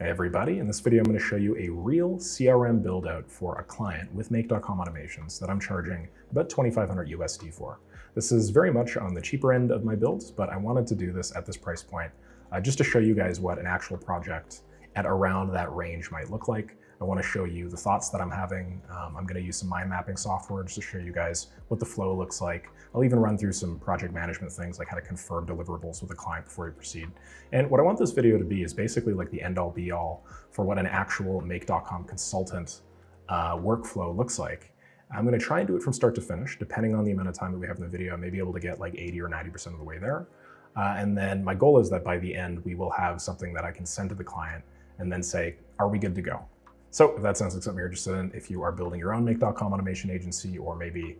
Hey everybody, in this video I'm going to show you a real CRM build out for a client with make.com automations that I'm charging about 2,500 USD for. This is very much on the cheaper end of my builds, but I wanted to do this at this price point just to show you guys what an actual project at around that range might look like. I want to show you the thoughts that I'm having. I'm going to use some mind mapping software just to show you guys what the flow looks like. I'll even run through some project management things like how to confirm deliverables with a client before we proceed. And what I want this video to be is basically like the end all be all for what an actual make.com consultant workflow looks like. I'm going to try and do it from start to finish, depending on the amount of time that we have in the video. I may be able to get like 80 or 90% of the way there. And then my goal is that by the end, we will have something that I can send to the client and then say, are we good to go? So if that sounds like something you're interested in, if you are building your own make.com automation agency, or maybe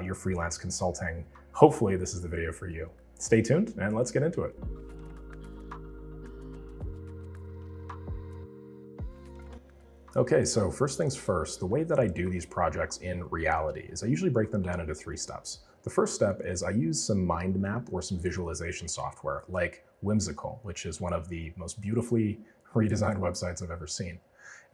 you're freelance consulting, hopefully this is the video for you. Stay tuned and let's get into it. Okay, so first things first, the way that I do these projects in reality is I usually break them down into 3 steps. The first step is I use some mind map or some visualization software like Whimsical, which is one of the most beautifully redesigned websites I've ever seen.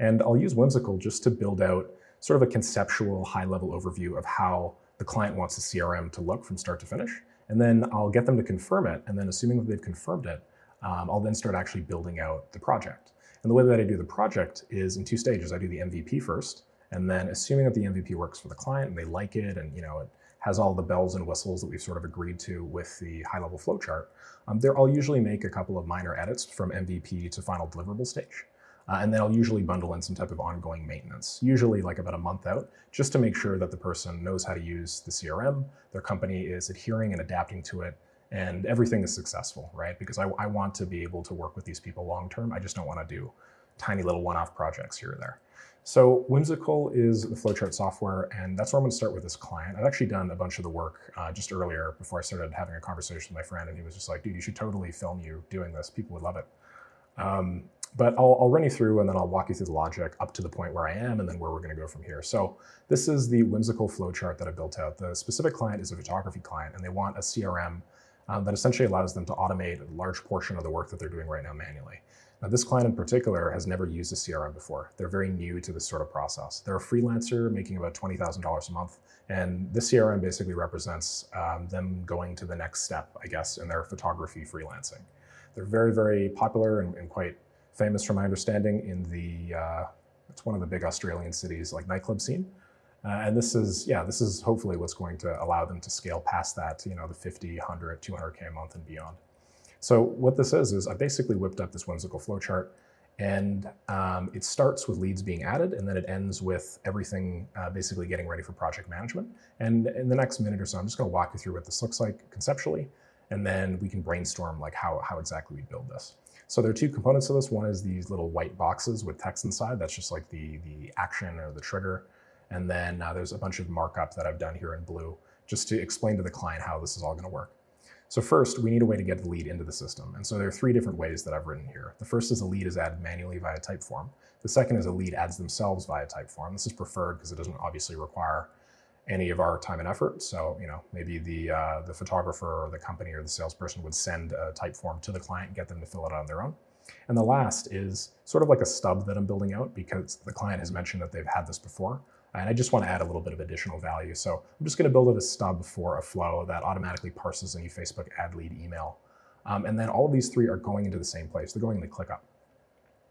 And I'll use Whimsical just to build out sort of a conceptual high-level overview of how the client wants the CRM to look from start to finish. And then I'll get them to confirm it. And then assuming that they've confirmed it, I'll then start actually building out the project. And the way that I do the project is in 2 stages. I do the MVP first, and then assuming that the MVP works for the client and they like it, and it has all the bells and whistles that we've sort of agreed to with the high-level flowchart, there I'll usually make a couple of minor edits from MVP to final deliverable stage. And then I'll usually bundle in some type of ongoing maintenance, usually like about a month out, just to make sure that the person knows how to use the CRM, their company is adhering and adapting to it, and everything is successful, right? Because I want to be able to work with these people long-term. I just don't want to do tiny little one-off projects here or there. So Whimsical is the flowchart software, and that's where I'm going to start with this client. I've actually done a bunch of the work just earlier before I started having a conversation with my friend, and he was just like, dude, you should totally film you doing this. People would love it. But I'll run you through and then I'll walk you through the logic up to the point where I am and then where we're going to go from here. So this is the Whimsical flowchart that I built out. The specific client is a photography client, and they want a CRM that essentially allows them to automate a large portion of the work that they're doing right now manually. Now, this client in particular has never used a CRM before. They're very new to this sort of process. They're a freelancer making about $20,000 a month, and this CRM basically represents them going to the next step, I guess, in their photography freelancing. They're very, very popular and quite famous, from my understanding, in the, it's one of the big Australian cities, like nightclub scene. And this is hopefully what's going to allow them to scale past that, the 50, 100, 200K a month and beyond. So what this is I basically whipped up this Whimsical flowchart, and it starts with leads being added, and then it ends with everything basically getting ready for project management. And in the next minute or so, I'm just going to walk you through what this looks like conceptually, and then we can brainstorm like how exactly we build this. So there are 2 components to this. One is these little white boxes with text inside. That's just like the action or the trigger. And then there's a bunch of markup that I've done here in blue just to explain to the client how this is all going to work. So first, we need a way to get the lead into the system. And so there are 3 different ways that I've written here. The first is a lead is added manually via Typeform. The second is a lead adds themselves via Typeform. This is preferred because it doesn't obviously require any of our time and effort. So, maybe the photographer or the company or the salesperson would send a type form to the client and get them to fill it out on their own. And the last is sort of like a stub that I'm building out because the client has mentioned that they've had this before. And I just want to add a little bit of additional value. So I'm just going to build out a stub for a flow that automatically parses any Facebook ad lead email. And then all of these 3 are going into the same place. They're going into ClickUp.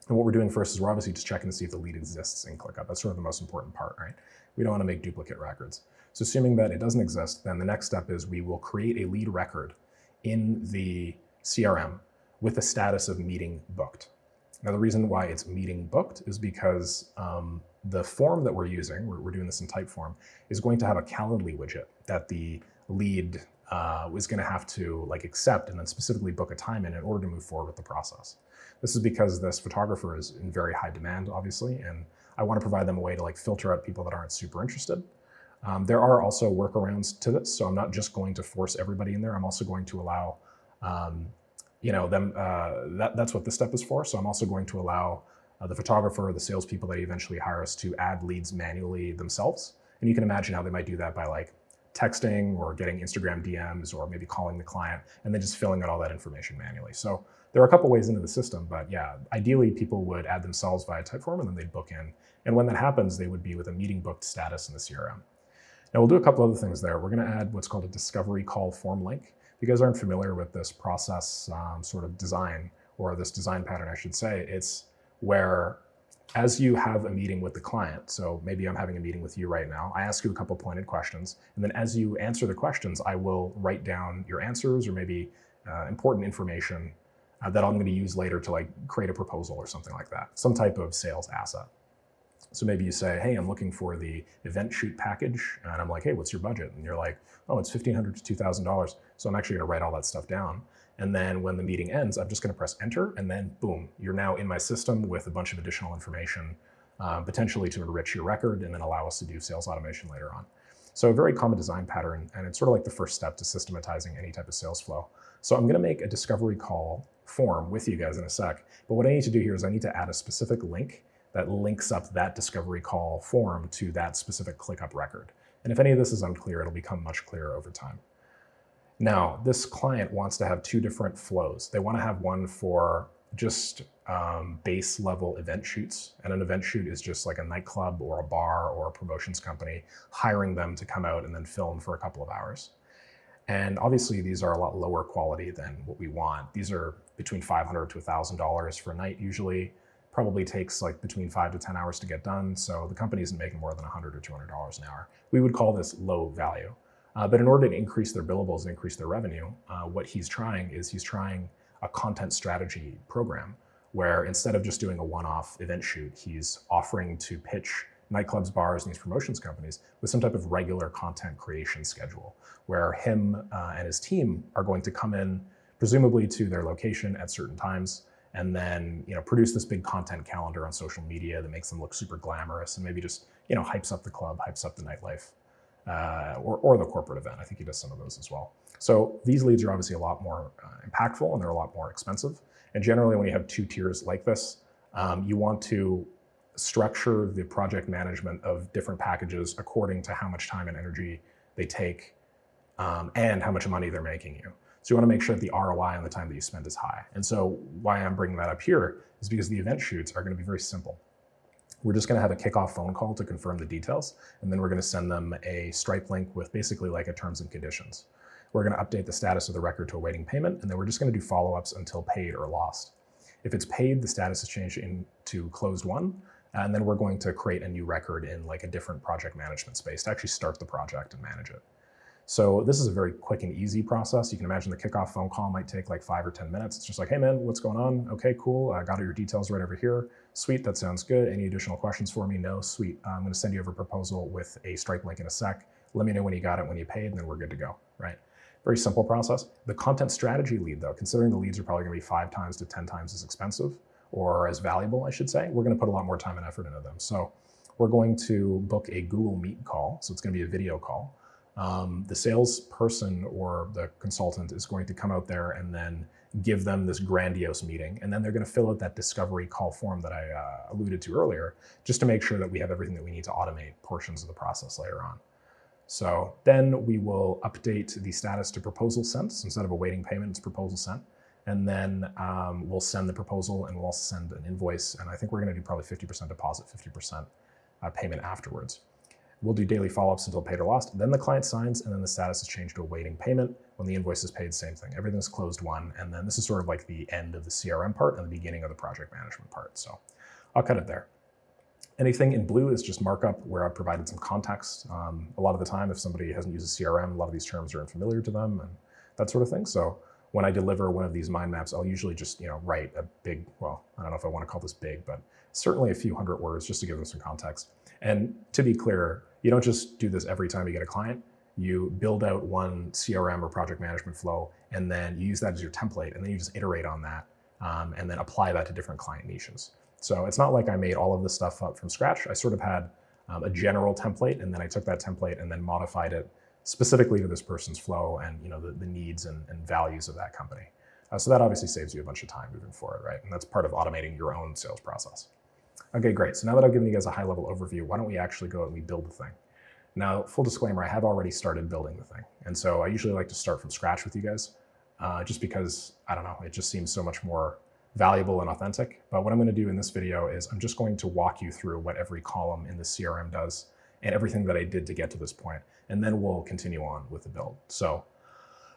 And what we're doing first is we're obviously just checking to see if the lead exists in ClickUp. That's sort of the most important part, right? We don't want to make duplicate records. So assuming that it doesn't exist, then the next step is we will create a lead record in the CRM with the status of meeting booked. Now, the reason why it's meeting booked is because the form that we're using, we're doing this in Typeform, is going to have a Calendly widget that the lead is going to have to accept and then specifically book a time in order to move forward with the process. This is because this photographer is in very high demand, obviously, and I want to provide them a way to filter out people that aren't super interested. There are also workarounds to this, so I'm not just going to force everybody in there. I'm also going to allow, that's what this step is for. So I'm also going to allow the photographer or the salespeople that he eventually hires to add leads manually themselves. And you can imagine how they might do that by texting or getting Instagram DMs or maybe calling the client and then just filling out all that information manually. So there are a couple ways into the system, but yeah, ideally people would add themselves via Typeform and then they'd book in. And when that happens, they would be with a meeting booked status in the CRM. Now we'll do a couple other things there. We're gonna add what's called a discovery call form link. If you guys aren't familiar with this process sort of design, or this design pattern, I should say, it's where as you have a meeting with the client, so maybe I'm having a meeting with you right now, I ask you a couple pointed questions, and then as you answer the questions, I will write down your answers or maybe important information that I'm going to use later to like create a proposal or something like that, some type of sales asset. So maybe you say, hey, I'm looking for the event shoot package. And I'm like, hey, what's your budget? And you're like, oh, it's $1,500 to $2,000. So I'm actually gonna write all that stuff down. And then when the meeting ends, I'm just gonna press enter and then boom, you're now in my system with a bunch of additional information, potentially to enrich your record and then allow us to do sales automation later on. So a very common design pattern, and it's sort of like the first step to systematizing any type of sales flow. So I'm gonna make a discovery call form with you guys in a sec, but what I need to do here is I need to add a specific link that links up that discovery call form to that specific ClickUp record. And if any of this is unclear, it'll become much clearer over time. Now, this client wants to have two different flows. They want to have one for just base level event shoots. And an event shoot is just like a nightclub or a bar or a promotions company hiring them to come out and then film for a couple of hours. And obviously these are a lot lower quality than what we want. These are between $500 to $1,000 for a night usually. Probably takes like between 5 to 10 hours to get done. So the company isn't making more than $100 or $200 an hour. We would call this low value. But in order to increase their billables and increase their revenue, what he's trying a content strategy program where instead of just doing a one-off event shoot, he's offering to pitch nightclubs, bars, and these promotions companies with some type of regular content creation schedule where him and his team are going to come in, presumably to their location at certain times, and then produce this big content calendar on social media that makes them look super glamorous and maybe just hypes up the club, hypes up the nightlife, or the corporate event. I think he does some of those as well. So these leads are obviously a lot more impactful and they're a lot more expensive. And generally when you have two tiers like this, you want to structure the project management of different packages according to how much time and energy they take and how much money they're making you. So you want to make sure that the ROI on the time that you spend is high. And so why I'm bringing that up here is because the event shoots are going to be very simple. We're just going to have a kickoff phone call to confirm the details, and then we're going to send them a Stripe link with basically like a terms and conditions. We're going to update the status of the record to awaiting payment, and then we're just going to do follow-ups until paid or lost. If it's paid, the status is changed into closed won, and then we're going to create a new record in like a different project management space to actually start the project and manage it. So this is a very quick and easy process. You can imagine the kickoff phone call might take like 5 or 10 minutes. It's just like, hey man, what's going on? Okay, cool. I got all your details right over here. Sweet, that sounds good. Any additional questions for me? No, sweet. I'm gonna send you over a proposal with a Stripe link in a sec. Let me know when you got it, when you paid, and then we're good to go, right? Very simple process. The content strategy lead though, considering the leads are probably gonna be 5 times to 10 times as expensive, or as valuable, I should say, we're gonna put a lot more time and effort into them. So we're going to book a Google Meet call. So it's gonna be a video call. The salesperson or the consultant is going to come out there and then give them this grandiose meeting. And then they're going to fill out that discovery call form that I alluded to earlier, just to make sure that we have everything that we need to automate portions of the process later on. So then we will update the status to proposal sent. So instead of awaiting payment, it's proposal sent. And then we'll send the proposal and we'll also send an invoice. And I think we're going to do probably 50% deposit, 50% payment afterwards. We'll do daily follow-ups until paid or lost. Then the client signs, and then the status is changed to awaiting payment. When the invoice is paid, same thing. Everything's closed won, and then this is sort of like the end of the CRM part and the beginning of the project management part. So I'll cut it there. Anything in blue is just markup where I've provided some context. A lot of the time, if somebody hasn't used a CRM, a lot of these terms are unfamiliar to them and that sort of thing. So when I deliver one of these mind maps, I'll usually just write a big, well, I don't know if I want to call this big, but certainly a few hundred words just to give them some context. And to be clear, you don't just do this every time you get a client. You build out one CRM or project management flow, and then you use that as your template, and then you just iterate on that, and then apply that to different client niches. So it's not like I made all of this stuff up from scratch. I sort of had a general template, and then I took that template and then modified it specifically to this person's flow and the needs and values of that company. So that obviously saves you a bunch of time moving forward, right? And that's part of automating your own sales process. Okay, great. So now that I've given you guys a high-level overview, why don't we actually go out and we build the thing? Now, full disclaimer, I have already started building the thing. And so I usually like to start from scratch with you guys, just because, I don't know, it just seems so much more valuable and authentic. But what I'm going to do in this video is I'm just going to walk you through what every column in the CRM does and everything that I did to get to this point. And then we'll continue on with the build. So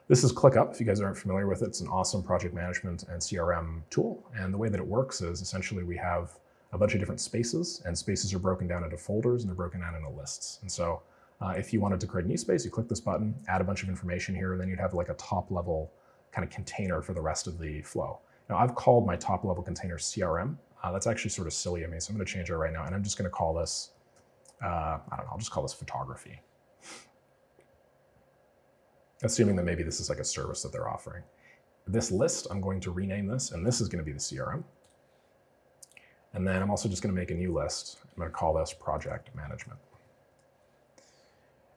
this is ClickUp. If you guys aren't familiar with it, it's an awesome project management and CRM tool. And the way that it works is essentially we have a bunch of different spaces, and spaces are broken down into folders and they're broken down into lists. And so if you wanted to create a new space, you click this button, add a bunch of information here, and then you'd have like a top level kind of container for the rest of the flow. Now I've called my top level container CRM. That's actually sort of silly of me. So I'm going to change it right now. And I'm just going to call this, I don't know, I'll just call this photography. Assuming that maybe this is like a service that they're offering. This list, I'm going to rename this, and this is going to be the CRM. And then I'm also just going to make a new list. I'm going to call this project management.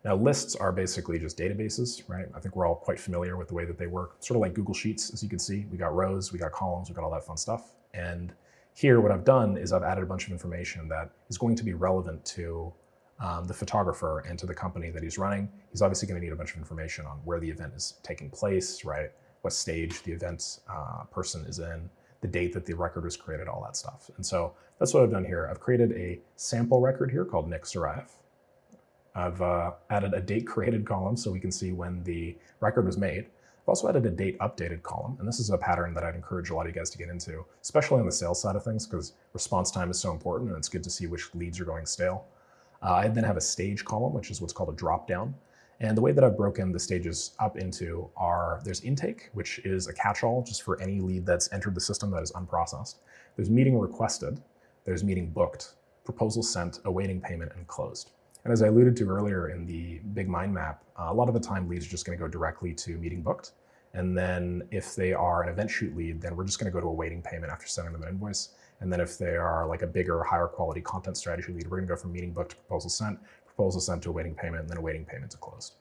Now lists are basically just databases, right? I think we're all quite familiar with the way that they work. Sort of like Google Sheets, as you can see. We got rows, we got columns, we got all that fun stuff. And here what I've done is I've added a bunch of information that is going to be relevant to the photographer and to the company that he's running. He's obviously going to need a bunch of information on where the event is taking place, right? What stage the event person is in, the date that the record was created, all that stuff. And so that's what I've done here. I've created a sample record here called Nick's Arrive. I've added a date created column so we can see when the record was made. I've also added a date updated column, and this is a pattern that I'd encourage a lot of you guys to get into, especially on the sales side of things, because response time is so important and it's good to see which leads are going stale. I then have a stage column, which is what's called a drop down. And the way that I've broken the stages up into are, there's intake, which is a catch-all just for any lead that's entered the system that is unprocessed. There's meeting requested, there's meeting booked, proposal sent, awaiting payment, and closed. And as I alluded to earlier in the big mind map, a lot of the time leads are just going to go directly to meeting booked. And then if they are an event shoot lead, then we're just going to go to awaiting payment after sending them an invoice. And then if they are like a bigger, higher quality content strategy lead, we're going to go from meeting booked to proposal sent to awaiting payment, and then awaiting payment to closed.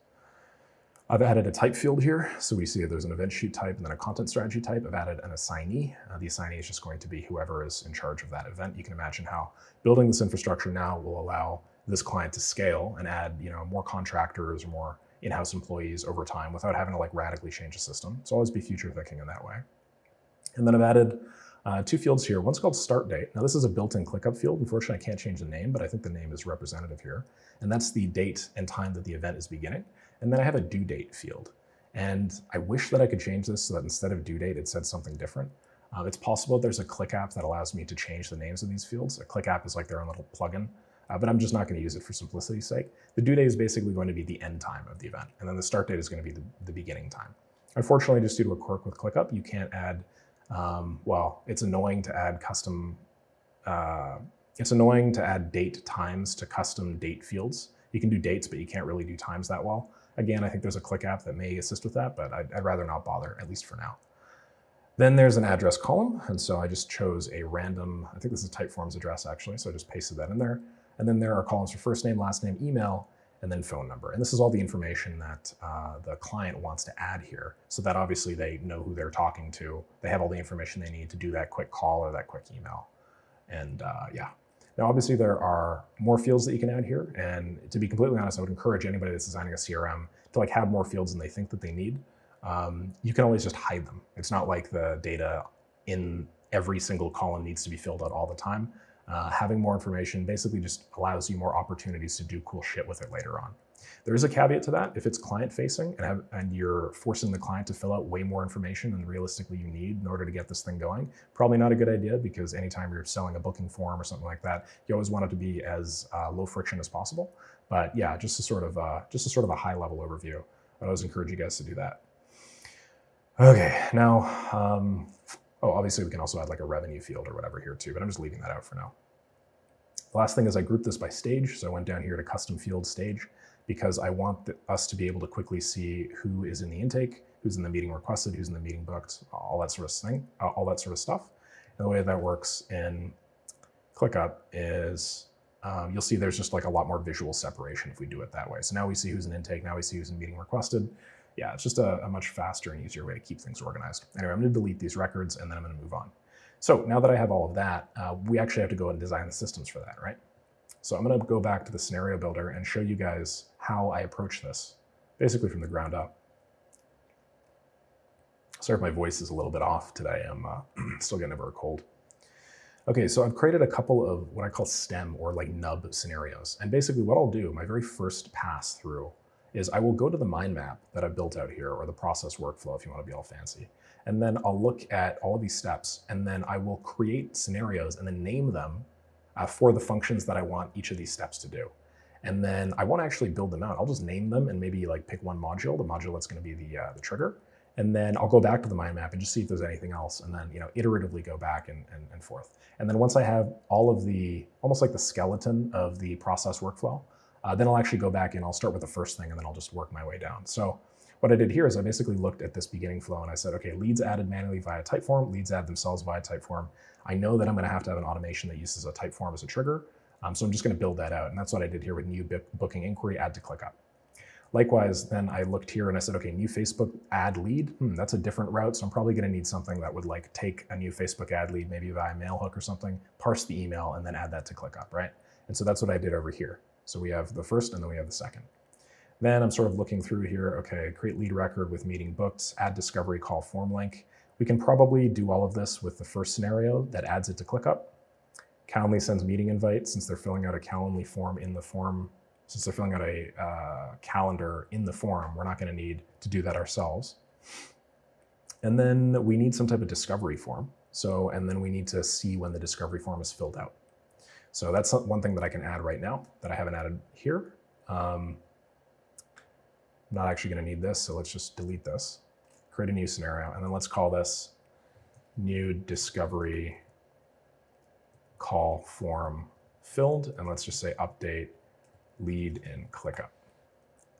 I've added a type field here. So we see there's an event shoot type and then a content strategy type. I've added an assignee. The assignee is just going to be whoever is in charge of that event. You can imagine how building this infrastructure now will allow this client to scale and add, more contractors or more in-house employees over time without having to like radically change the system. So always be future thinking in that way. And then I've added two fields here. One's called start date. Now this is a built-in ClickUp field. Unfortunately, I can't change the name, but I think the name is representative here. And that's the date and time that the event is beginning. And then I have a due date field. And I wish that I could change this so that instead of due date, it said something different. It's possible there's a Click app that allows me to change the names of these fields. A Click app is like their own little plugin, but I'm just not going to use it for simplicity's sake. The due date is basically going to be the end time of the event. And then the start date is going to be the beginning time. Unfortunately, just due to a quirk with ClickUp, you can't add well, it's annoying to add date times to custom date fields. You can do dates, but you can't really do times that well. Again, I think there's a Click app that may assist with that, but I'd rather not bother, at least for now. Then there's an address column. And so I just chose a random, I think this is Typeform's address actually. So I just pasted that in there. And then there are columns for first name, last name, email, and then phone number. And this is all the information that the client wants to add here, so that obviously they know who they're talking to. They have all the information they need to do that quick call or that quick email. And yeah. Now, obviously there are more fields that you can add here. And to be completely honest, I would encourage anybody that's designing a CRM to like have more fields than they think that they need. You can always just hide them. It's not like the data in every single column needs to be filled out all the time. Having more information basically just allows you more opportunities to do cool shit with it later on. There is a caveat to that. If it's client facing and you're forcing the client to fill out way more information than realistically you need in order to get this thing going, probably not a good idea, because anytime you're selling a booking form or something like that, you always want it to be as low friction as possible. But yeah, just a sort of a high level overview. I always encourage you guys to do that. Okay, now, oh, obviously we can also add like a revenue field or whatever here too, but I'm just leaving that out for now. The last thing is I grouped this by stage. So I went down here to custom field stage, because I want us to be able to quickly see who is in the intake, who's in the meeting requested, who's in the meeting booked, all that sort of thing, all that sort of stuff. And the way that works in ClickUp is you'll see there's just like a lot more visual separation if we do it that way. So now we see who's in intake, now we see who's in meeting requested. Yeah, it's just a much faster and easier way to keep things organized. Anyway, I'm going to delete these records and then I'm going to move on. So now that I have all of that, we actually have to go and design the systems for that, right? So I'm going to go back to the scenario builder and show you guys how I approach this, basically from the ground up. Sorry if my voice is a little bit off today. I'm still getting over a cold. Okay, so I've created a couple of what I call STEM or like nub scenarios. And basically what I'll do, my very first pass through, is I will go to the mind map that I've built out here, or the process workflow if you want to be all fancy. And then I'll look at all of these steps, and then I will create scenarios and then name them for the functions that I want each of these steps to do. And then I won't actually build them out. I'll just name them and maybe like pick one module, the module that's going to be the trigger. And then I'll go back to the mind map and just see if there's anything else, and then iteratively go back and forth. And then once I have all of the, almost like the skeleton of the process workflow, then I'll actually go back and I'll start with the first thing, and then I'll just work my way down. So what I did here is I basically looked at this beginning flow and I said, okay, leads added manually via Typeform, leads add themselves via Typeform. I know that I'm gonna have to have an automation that uses a Typeform as a trigger. So I'm just gonna build that out. And that's what I did here with new booking inquiry, add to ClickUp. Likewise, then I looked here and I said, okay, new Facebook ad lead, that's a different route. So I'm probably gonna need something that would like take a new Facebook ad lead, maybe via Mailhook or something, parse the email, and then add that to ClickUp, right? And so that's what I did over here. So we have the first and then we have the second. Then I'm sort of looking through here, okay, create lead record with meeting booked, add discovery call form link. We can probably do all of this with the first scenario that adds it to ClickUp. Calendly sends meeting invite since they're filling out a Calendly form in the form. Since they're filling out a calendar in the form, we're not going to need to do that ourselves. And then we need some type of discovery form. So, and then we need to see when the discovery form is filled out. So that's one thing that I can add right now that I haven't added here. I'm not actually going to need this, so let's just delete this. Create a new scenario, and then let's call this new discovery call form filled, and let's just say update lead in ClickUp.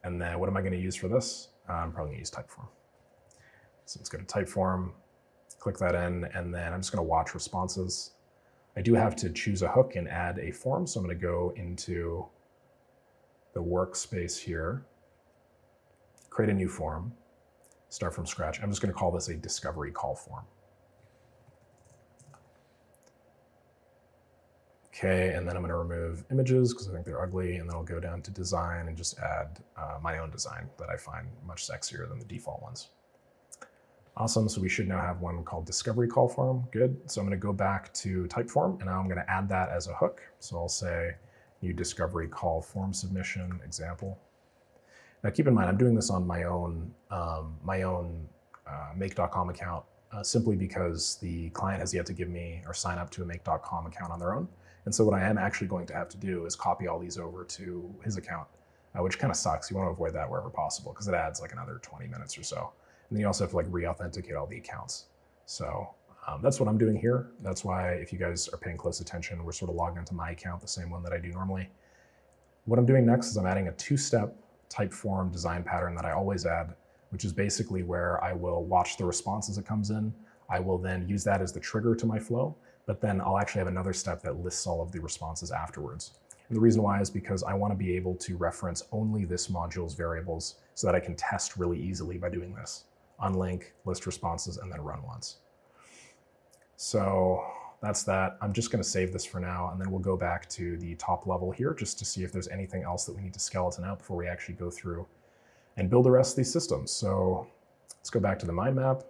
And then what am I going to use for this? I'm probably going to use Typeform. So let's go to Typeform, click that in, and then I'm just going to watch responses. I do have to choose a hook and add a form, so I'm going to go into the workspace here, create a new form, start from scratch. I'm just going to call this a discovery call form. Okay, and then I'm going to remove images because I think they're ugly, and then I'll go down to design and just add my own design that I find much sexier than the default ones. Awesome, so we should now have one called discovery call form. Good, so I'm going to go back to Typeform, and now I'm going to add that as a hook. So I'll say new discovery call form submission example. Now keep in mind, I'm doing this on my own make.com account simply because the client has yet to give me or sign up to a make.com account on their own. And so what I am actually going to have to do is copy all these over to his account, which kind of sucks. You want to avoid that wherever possible because it adds like another 20 minutes or so. And then you also have to like re-authenticate all the accounts. So that's what I'm doing here. That's why if you guys are paying close attention, we're sort of logged into my account, the same one that I do normally. What I'm doing next is I'm adding a two-step Typeform design pattern that I always add, which is basically where I will watch the response as it comes in. I will then use that as the trigger to my flow, but then I'll actually have another step that lists all of the responses afterwards. And the reason why is because I want to be able to reference only this module's variables so that I can test really easily by doing this. Unlink, list responses, and then run once. So that's that. I'm just going to save this for now, and then we'll go back to the top level here just to see if there's anything else that we need to skeleton out before we actually go through and build the rest of these systems. So let's go back to the mind map.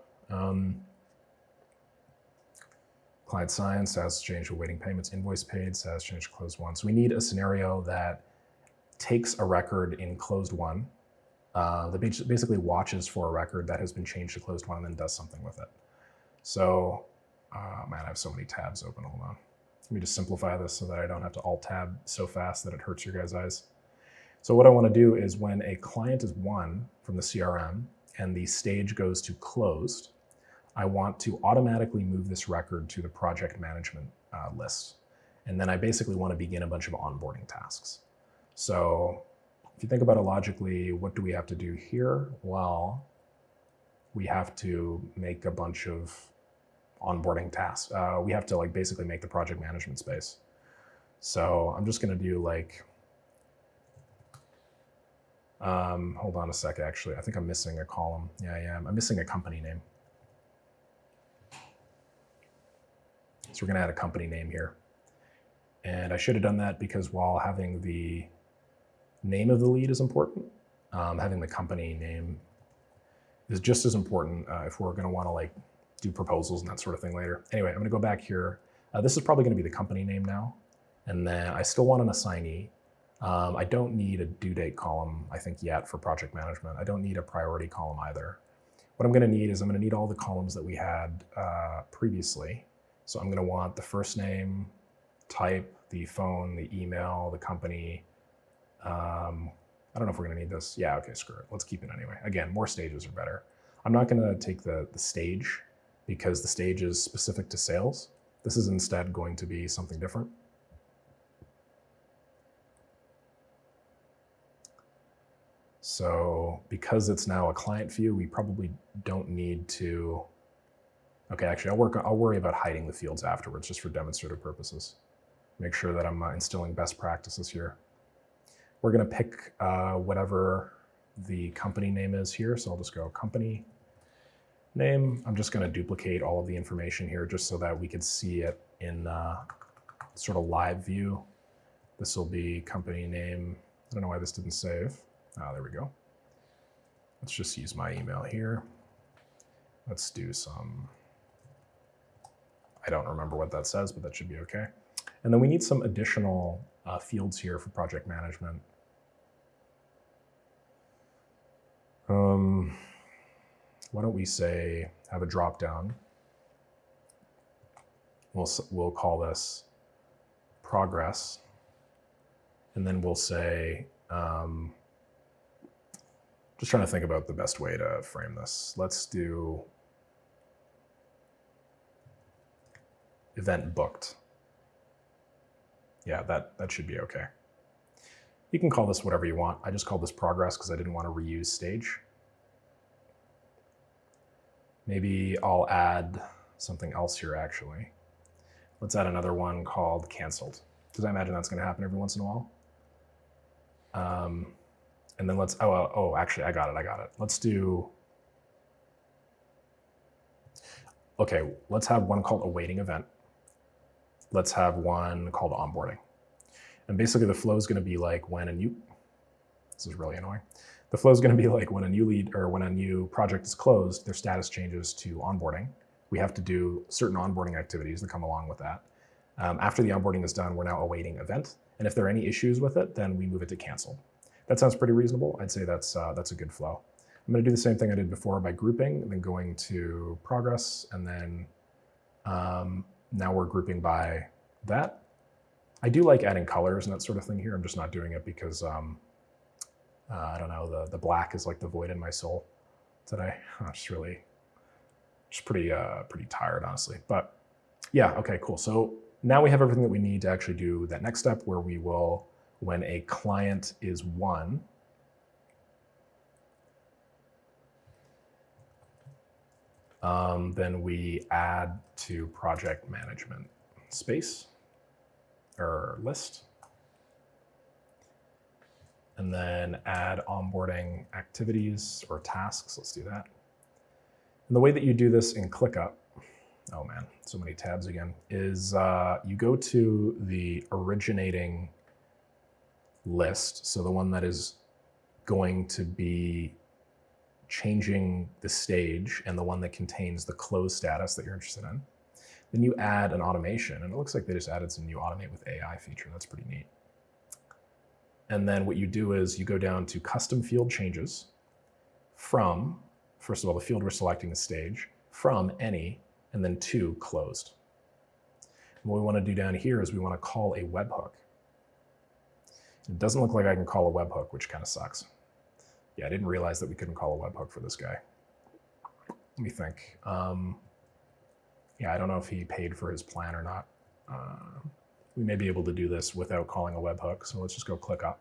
Client signed, status changed, awaiting payments, invoice paid, status changed, closed one. So we need a scenario that takes a record in closed one, that basically watches for a record that has been changed to closed one and then does something with it. So, man, I have so many tabs open, hold on. Let me just simplify this so that I don't have to alt-tab so fast that it hurts your guys' eyes. So what I want to do is when a client is won from the CRM and the stage goes to closed, I want to automatically move this record to the project management list. And then I basically want to begin a bunch of onboarding tasks. So if you think about it logically, what do we have to do here? Well, we have to make a bunch of onboarding tasks. We have to like basically make the project management space. So I'm just going to do like, hold on a sec, actually. I think I'm missing a column. Yeah, I am. I'm missing a company name. So we're going to add a company name here. And I should have done that because while having the name of the lead is important, having the company name is just as important if we're going to want to like do proposals and that sort of thing later. Anyway, I'm going to go back here. This is probably going to be the company name now. And then I still want an assignee. I don't need a due date column, I think, yet for project management. I don't need a priority column either. What I'm going to need is I'm going to need all the columns that we had previously. So I'm going to want the first name, type, the phone, the email, the company. I don't know if we're going to need this. Yeah, okay, screw it. Let's keep it anyway. Again, more stages are better. I'm not going to take the stage because the stage is specific to sales. This is instead going to be something different. So because it's now a client view, we probably don't need to. Okay, actually, I'll worry about hiding the fields afterwards just for demonstrative purposes. Make sure that I'm instilling best practices here. We're going to pick whatever the company name is here. So I'll just go company name. I'm just going to duplicate all of the information here just so that we could see it in sort of live view. This will be company name. I don't know why this didn't save. Ah, there we go. Let's just use my email here. Let's do some, I don't remember what that says, but that should be okay. And then we need some additional fields here for project management. Why don't we say, have a drop down. We'll call this progress. And then we'll say, just trying to think about the best way to frame this. Let's do event booked. Yeah, that should be okay. You can call this whatever you want. I just called this progress because I didn't want to reuse stage. Maybe I'll add something else here actually. Let's add another one called canceled, because I imagine that's going to happen every once in a while. And then let's, actually, I got it. Let's do, okay, let's have one called awaiting event. Let's have one called onboarding. And basically the flow is going to be like when a new, this is really annoying. The flow is going to be like when a new lead or when a new project is closed, their status changes to onboarding. We have to do certain onboarding activities that come along with that. After the onboarding is done, we're now awaiting event. And if there are any issues with it, then we move it to canceled. That sounds pretty reasonable. I'd say that's a good flow. I'm going to do the same thing I did before by grouping, and then going to progress, and then now we're grouping by that. I do like adding colors and that sort of thing here. I'm just not doing it because I don't know, the black is like the void in my soul today. I'm just pretty tired, honestly. But yeah, okay, cool. So now we have everything that we need to actually do that next step where we will, when a client is won, then we add to project management space or list, and then add onboarding activities or tasks. Let's do that. And the way that you do this in ClickUp, oh man, so many tabs again, is you go to the originating list, so the one that is going to be changing the stage and the one that contains the closed status that you're interested in. Then you add an automation, and it looks like they just added some new automate with AI feature. That's pretty neat. And then what you do is you go down to custom field changes from, first of all, the field we're selecting is stage, from any, and then to closed. And what we want to do down here is we want to call a webhook. It doesn't look like I can call a webhook, which kind of sucks. Yeah, I didn't realize that we couldn't call a webhook for this guy. Let me think. Yeah, I don't know if he paid for his plan or not. We may be able to do this without calling a webhook, so let's just go click up.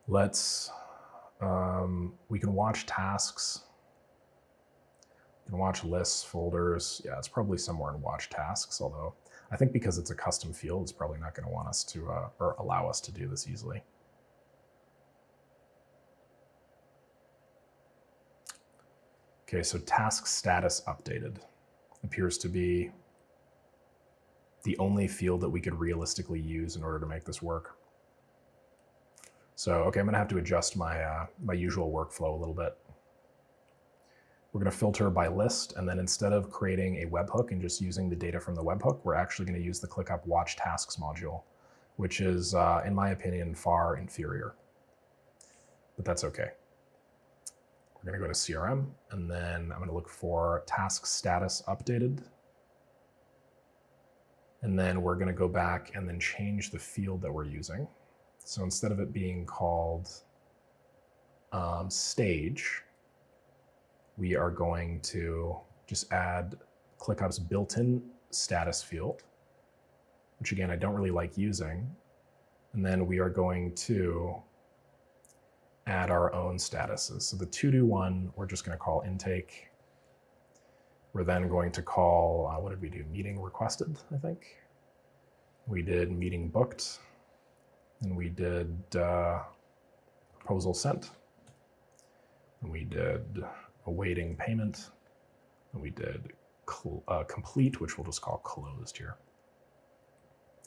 Let's, we can watch tasks. We can watch lists, folders. Yeah, it's probably somewhere in watch tasks, although I think because it's a custom field, it's probably not going to want us to, or allow us to do this easily. Okay, so task status updated appears to be the only field that we could realistically use in order to make this work. So, okay, I'm gonna have to adjust my, my usual workflow a little bit. We're gonna filter by list, and then instead of creating a webhook and just using the data from the webhook, we're actually gonna use the ClickUp Watch Tasks module, which is, in my opinion, far inferior, but that's okay. We're gonna go to CRM, and then I'm gonna look for task status updated. And then we're gonna go back and then change the field that we're using. So instead of it being called stage, we are going to just add ClickUp's built-in status field, which again, I don't really like using. And then we are going to add our own statuses. So the to-do one, we're just gonna call intake. We're then going to call, what did we do? Meeting requested, I think. We did meeting booked, and we did proposal sent, and we did awaiting payment, and we did complete, which we'll just call closed here.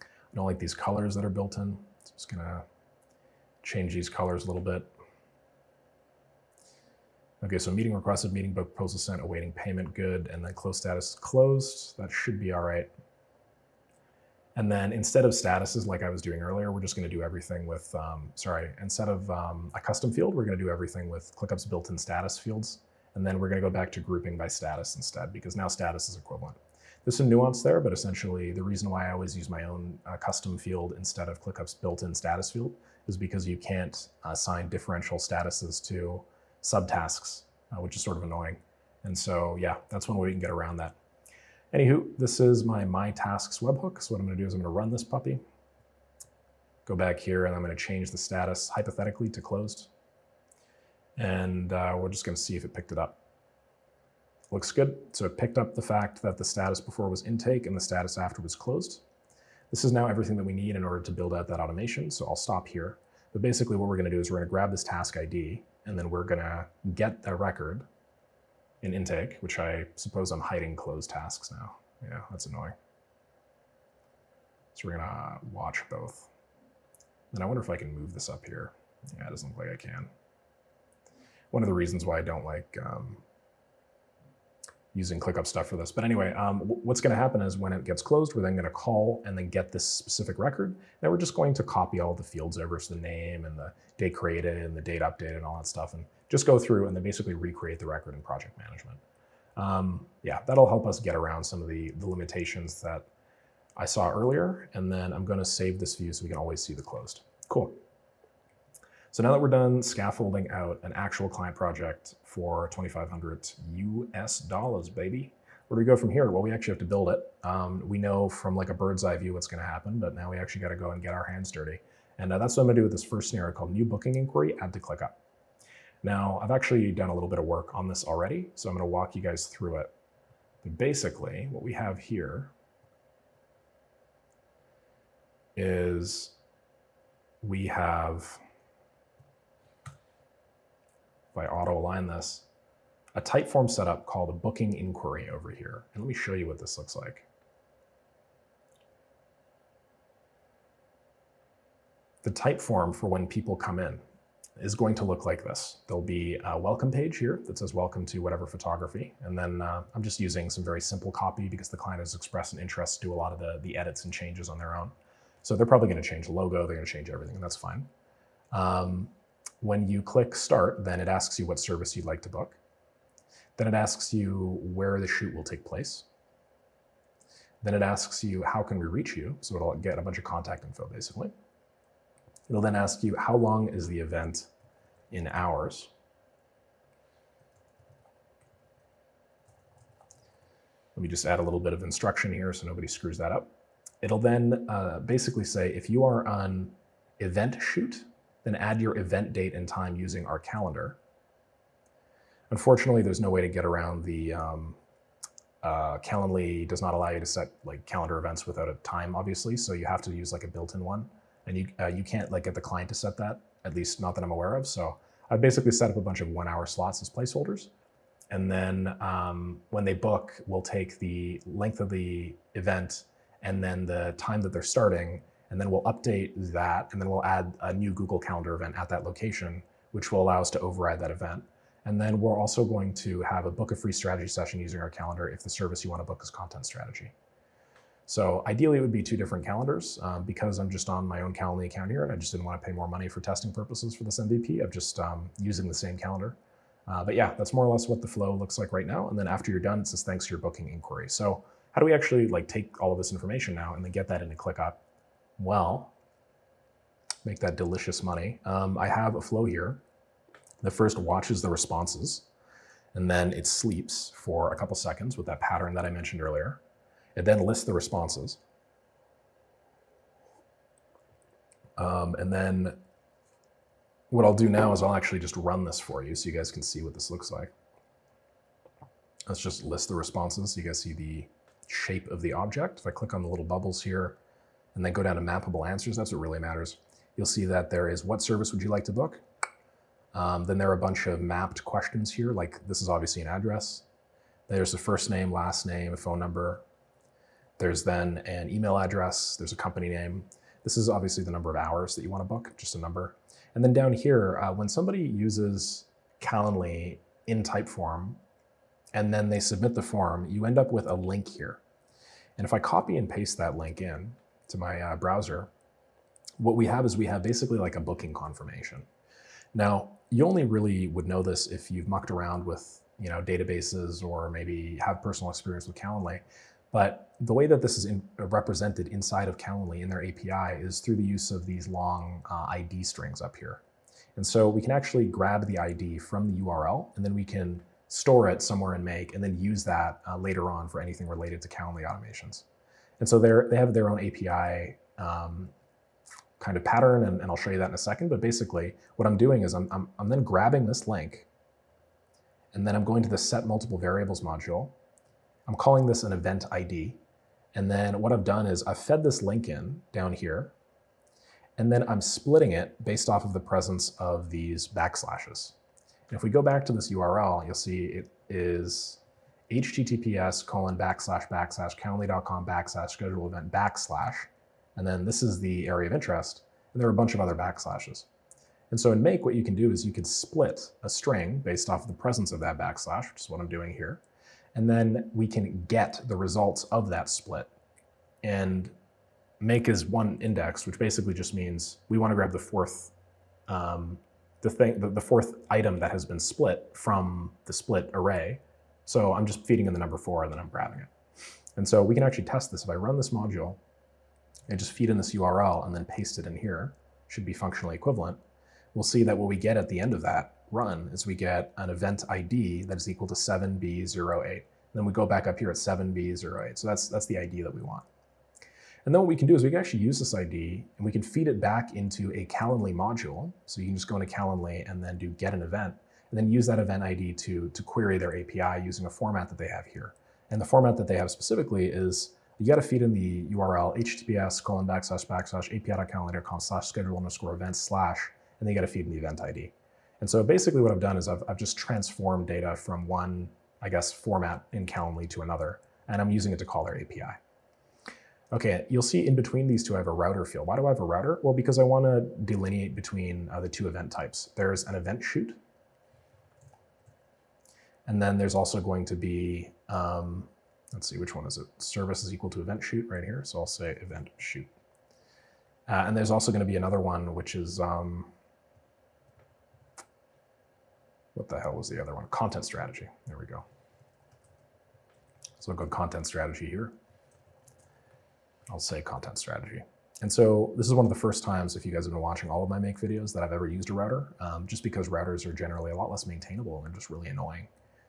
I don't like these colors that are built in, so I'm just gonna change these colors a little bit. Okay, so meeting requested, meeting booked, proposal sent, awaiting payment, good, and then close status closed. That should be all right. And then instead of statuses like I was doing earlier, we're just gonna do everything with, instead of a custom field, we're gonna do everything with ClickUp's built-in status fields. And then we're gonna go back to grouping by status instead, because now status is equivalent. There's some nuance there, but essentially the reason why I always use my own custom field instead of ClickUp's built-in status field is because you can't assign differential statuses to subtasks, which is sort of annoying. And so, yeah, that's one way we can get around that. Anywho, this is my tasks webhook. So what I'm gonna do is I'm gonna run this puppy, go back here, and I'm gonna change the status hypothetically to closed. And we're just gonna see if it picked it up. Looks good. So it picked up the fact that the status before was intake and the status after was closed. This is now everything that we need in order to build out that automation. So I'll stop here. But basically what we're gonna do is we're gonna grab this task ID, and then we're gonna get a record in intake, which I suppose I'm hiding closed tasks now. Yeah, that's annoying. So we're gonna watch both. And I wonder if I can move this up here. Yeah, it doesn't look like I can. One of the reasons why I don't like using ClickUp stuff for this. But anyway, what's gonna happen is when it gets closed, we're then gonna call and then get this specific record. Then we're just going to copy all the fields over, so the name and the date created and the date updated and all that stuff, and just go through and then basically recreate the record in project management. Yeah, that'll help us get around some of the limitations that I saw earlier. And then I'm gonna save this view so we can always see the closed. Cool. So now that we're done scaffolding out an actual client project for $2,500 US, baby, where do we go from here? Well, we actually have to build it. We know from like a bird's eye view what's gonna happen, but now we actually gotta go and get our hands dirty. And that's what I'm gonna do with this first scenario called new booking inquiry, add to ClickUp. Now, I've actually done a little bit of work on this already, so I'm gonna walk you guys through it. But basically, what we have here is we have, if I auto align this, a type form setup called a booking inquiry over here. And let me show you what this looks like. The type form for when people come in is going to look like this. There'll be a welcome page here that says welcome to whatever photography. And then I'm just using some very simple copy because the client has expressed an interest to do a lot of the edits and changes on their own. So they're probably gonna change the logo, they're gonna change everything, and that's fine. When you click start, then it asks you what service you'd like to book. Then it asks you where the shoot will take place. Then it asks you how can we reach you? So it'll get a bunch of contact info basically. It'll then ask you how long is the event in hours. Let me just add a little bit of instruction here so nobody screws that up. It'll then basically say if you are on event shoot, then add your event date and time using our calendar. Unfortunately, there's no way to get around the Calendly does not allow you to set like calendar events without a time, obviously. So you have to use like a built-in one, and you can't like get the client to set that, at least not that I'm aware of. So I basically set up a bunch of 1 hour slots as placeholders. And then when they book, we'll take the length of the event and then the time that they're starting, and then we'll update that, and then we'll add a new Google Calendar event at that location, which will allow us to override that event. And then we're also going to have a book a free strategy session using our calendar if the service you want to book is content strategy. So ideally it would be 2 different calendars. Because I'm just on my own Calendly account here and I just didn't want to pay more money for testing purposes for this MVP, I'm just using the same calendar. But yeah, that's more or less what the flow looks like right now. And then after you're done, it says, thanks for your booking inquiry. So how do we actually take all of this information now and then get that into ClickUp? Well, make that delicious money. I have a flow here that first watches the responses, and then it sleeps for a couple seconds with that pattern that I mentioned earlier. It then lists the responses. And then what I'll do now is I'll actually just run this for you so you guys can see what this looks like. Let's just list the responses so you guys see the shape of the object. If I click on the little bubbles here and then go down to mappable answers, that's what really matters. You'll see that there is, what service would you like to book? Then there are a bunch of mapped questions here, like this is obviously an address. There's a first name, last name, a phone number. There's then an email address. There's a company name. This is obviously the number of hours that you want to book, just a number. And then down here, when somebody uses Calendly in Typeform, and then they submit the form, you end up with a link here. And if I copy and paste that link in to my browser, what we have is we have basically like a booking confirmation. Now, you only really would know this if you've mucked around with databases or maybe have personal experience with Calendly. But the way that this is represented inside of Calendly in their API is through the use of these long ID strings up here. And so we can actually grab the ID from the URL, and then we can store it somewhere in Make, and then use that later on for anything related to Calendly automations. And so they have their own API kind of pattern, and I'll show you that in a second. But basically, what I'm doing is I'm then grabbing this link, and then I'm going to the set multiple variables module. I'm calling this an event ID. And then what I've done is I've fed this link in down here, and then I'm splitting it based off of the presence of these backslashes. And if we go back to this URL, you'll see it is https://calendly.com/schedule event /, and then this is the area of interest, and there are a bunch of other backslashes. And so in Make, what you can do is you can split a string based off of the presence of that backslash, which is what I'm doing here. And then we can get the results of that split. And Make is one index, which basically just means we want to grab the fourth the fourth item that has been split from the split array. So I'm just feeding in the number 4 and then I'm grabbing it. And so we can actually test this. If I run this module and just feed in this URL and then paste it in here, should be functionally equivalent, we'll see that what we get at the end of that run is we get an event ID that is equal to 7B08. And then we go back up here at 7B08. So that's the ID that we want. And then what we can do is we can actually use this ID and we can feed it back into a Calendly module. So you can just go into Calendly and then do get an event, and then use that event ID to query their API using a format that they have here. And the format that they have specifically is you got to feed in the URL https://api.calendly.com/schedule_events/ and then you got to feed in the event ID. And so basically what I've done is I've just transformed data from one, I guess, format in Calendly to another, and I'm using it to call their API. Okay, you'll see in between these two I have a router field. Why do I have a router? Well, because I want to delineate between the two event types. There's an event shoot, and then there's also going to be, let's see, which one is it? Service is equal to event shoot right here, so I'll say event shoot. And there's also going to be another one, which is, what the hell was the other one? Content strategy. There we go. So I'll go content strategy here. I'll say content strategy. And so this is one of the first times, if you guys have been watching all of my Make videos, that I've ever used a router, just because routers are generally a lot less maintainable and they're just really annoying.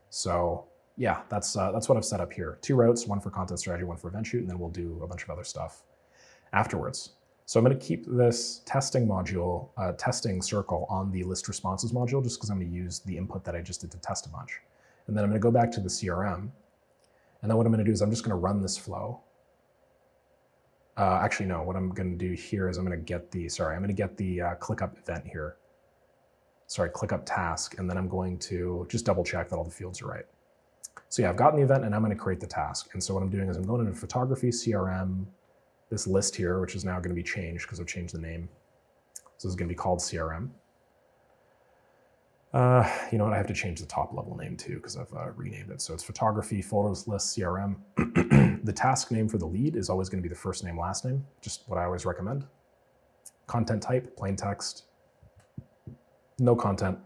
So yeah, that's what I've set up here. 2 routes, one for content strategy, one for event shoot, and then we'll do a bunch of other stuff afterwards. So I'm going to keep this testing module, testing circle on the list responses module, just because I'm going to use the input that I just did to test a bunch. And then I'm going to go back to the CRM. And then what I'm going to do is I'm just going to run this flow. Actually, no, what I'm going to do here is I'm going to get the ClickUp event here. Sorry, ClickUp task, and then I'm going to just double check that all the fields are right. So yeah, I've gotten the event and I'm going to create the task. And so what I'm doing is I'm going into photography, CRM, this list here, which is now going to be changed because I've changed the name. So this is going to be called CRM. You know what? I have to change the top level name too because I've renamed it. So it's photography, photos, list, CRM. The task name for the lead is always going to be the first name, last name, just what I always recommend. Content type, plain text, no content.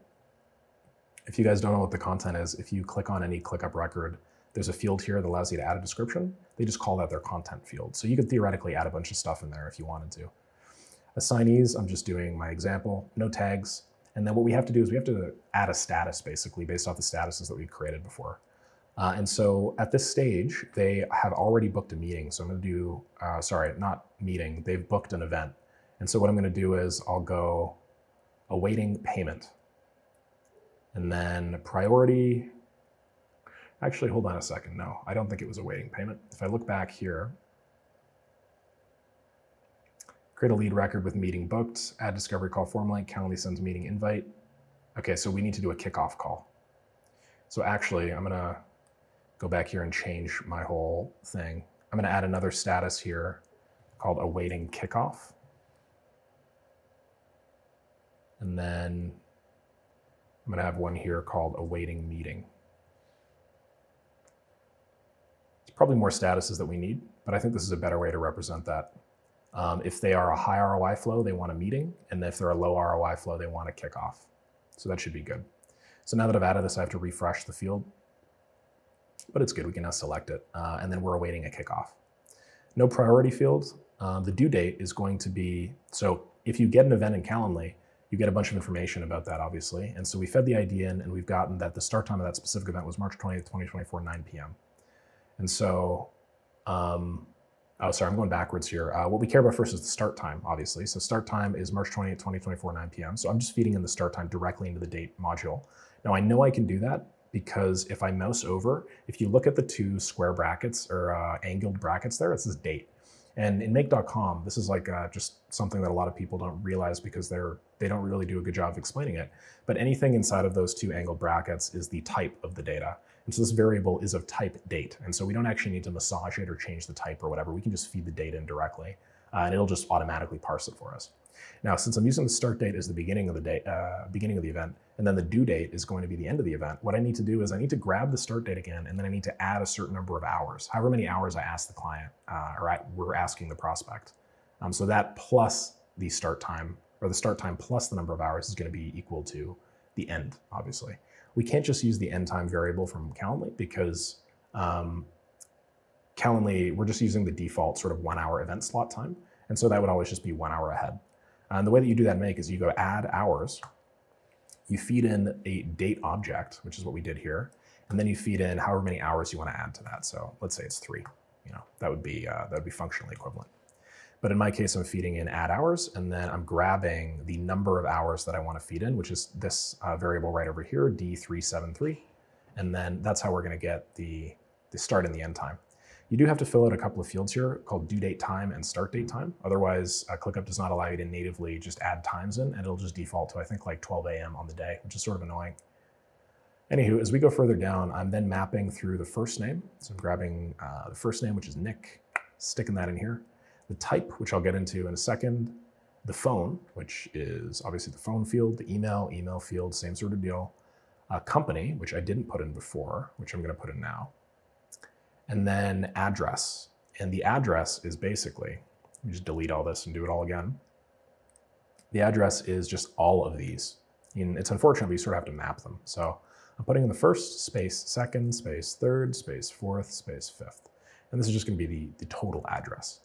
If you guys don't know what the content is, if you click on any ClickUp record, there's a field here that allows you to add a description. They just call that their content field. So you could theoretically add a bunch of stuff in there if you wanted to. Assignees, I'm just doing my example, no tags. And then what we have to do is we have to add a status basically based off the statuses that we've created before. And so at this stage, they have already booked a meeting. So I'm gonna do, sorry, not meeting, they've booked an event. And so what I'm gonna do is I'll go awaiting payment. And then priority, actually, hold on a second. No, I don't think it was awaiting payment. If I look back here, create a lead record with meeting booked, add discovery call form link, Calendly sends meeting invite. Okay, so we need to do a kickoff call. So actually, I'm gonna go back here and change my whole thing. I'm gonna add another status here called awaiting kickoff. And then I'm gonna have one here called awaiting meeting. It's probably more statuses that we need, but I think this is a better way to represent that. If they are a high ROI flow, they want a meeting. And if they're a low ROI flow, they want a kickoff. So that should be good. So now that I've added this, I have to refresh the field, but it's good. We can now select it. And then we're awaiting a kickoff. No priority field. The due date is going to be, so if you get an event in Calendly, you get a bunch of information about that, obviously. And so we fed the ID in, and we've gotten that the start time of that specific event was March 20th, 2024, 9 p.m. And so, oh, sorry, I'm going backwards here. What we care about first is the start time, obviously. So start time is March 20th, 2024, 9 p.m. So I'm just feeding in the start time directly into the date module. Now I know I can do that because if I mouse over, if you look at the two square brackets or angled brackets there, it says date. And in make.com, this is like just something that a lot of people don't realize because they don't really do a good job of explaining it. But anything inside of those two angled brackets is the type of the data. And so this variable is of type date. And so we don't actually need to massage it or change the type or whatever. We can just feed the data in directly and it'll just automatically parse it for us. Now, since I'm using the start date as the beginning of the day, beginning of the event, and then the due date is going to be the end of the event, what I need to do is I need to grab the start date again, and then I need to add a certain number of hours, however many hours I ask the client, we're asking the prospect. So that plus the start time, or the start time plus the number of hours is going to be equal to the end, obviously. We can't just use the end time variable from Calendly because Calendly, we're just using the default sort of 1 hour event slot time. And so that would always just be 1 hour ahead. And the way that you do that in Make is you go add hours, you feed in a date object, which is what we did here, and then you feed in however many hours you want to add to that. So let's say it's 3, that would be functionally equivalent. But in my case, I'm feeding in add hours, and then I'm grabbing the number of hours that I want to feed in, which is this variable right over here, D373. And then that's how we're going to get the start and the end time. You do have to fill out a couple of fields here called due date time and start date time. Otherwise, ClickUp does not allow you to natively just add times in, and it'll just default to, I think, like 12 a.m. on the day, which is sort of annoying. Anywho, as we go further down, I'm then mapping through the first name. So I'm grabbing the first name, which is Nick, sticking that in here. The type, which I'll get into in a second. The phone, which is obviously the phone field. The email field, same sort of deal. Company, which I didn't put in before, which I'm going to put in now. And then address. And the address is basically, let me just delete all this and do it all again. The address is just all of these. And it's unfortunate, but you sort of have to map them. So I'm putting in the first, space second, space third, space fourth, space fifth. And this is just going to be the total address.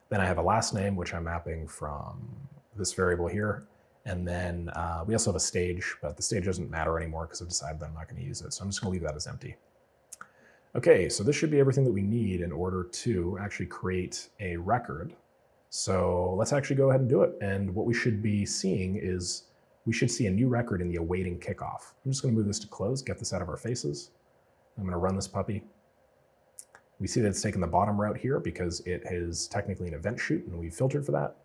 Then I have a last name, which I'm mapping from this variable here. And then we also have a stage, but the stage doesn't matter anymore because I've decided that I'm not going to use it. So I'm just going to leave that as empty. Okay, so this should be everything that we need in order to actually create a record. So let's actually go ahead and do it. And what we should be seeing is we should see a new record in the awaiting kickoff. I'm just going to move this to close, get this out of our faces. I'm going to run this puppy. We see that it's taken the bottom route here because it is technically an event shoot and we filtered for that.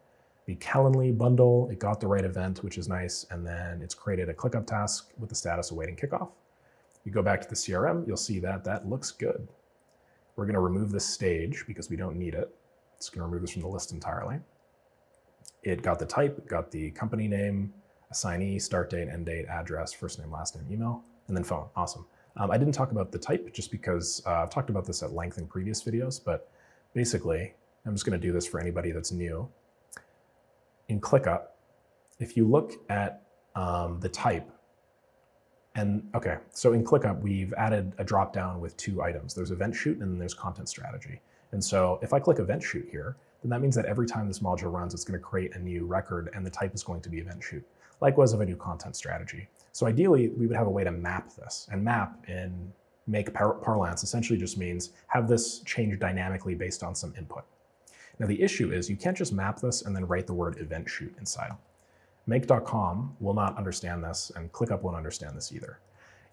The Calendly bundle, it got the right event, which is nice. And then it's created a ClickUp task with the status awaiting kickoff. You go back to the CRM, you'll see that that looks good. We're going to remove this stage because we don't need it. Just going to remove this from the list entirely. It got the type, got the company name, assignee, start date, end date, address, first name, last name, email, and then phone. Awesome. I didn't talk about the type just because I've talked about this at length in previous videos, but basically, I'm just going to do this for anybody that's new. In ClickUp, if you look at the type, and okay, so in ClickUp, we've added a drop-down with 2 items. There's event shoot and then there's content strategy. And so if I click event shoot here, then that means that every time this module runs, it's going to create a new record and the type is going to be event shoot. Likewise, if I do content strategy. So ideally, we would have a way to map this. And map in make parlance essentially just means have this change dynamically based on some input. Now the issue is you can't just map this and then write the word event shoot inside. Make.com will not understand this, and ClickUp won't understand this either.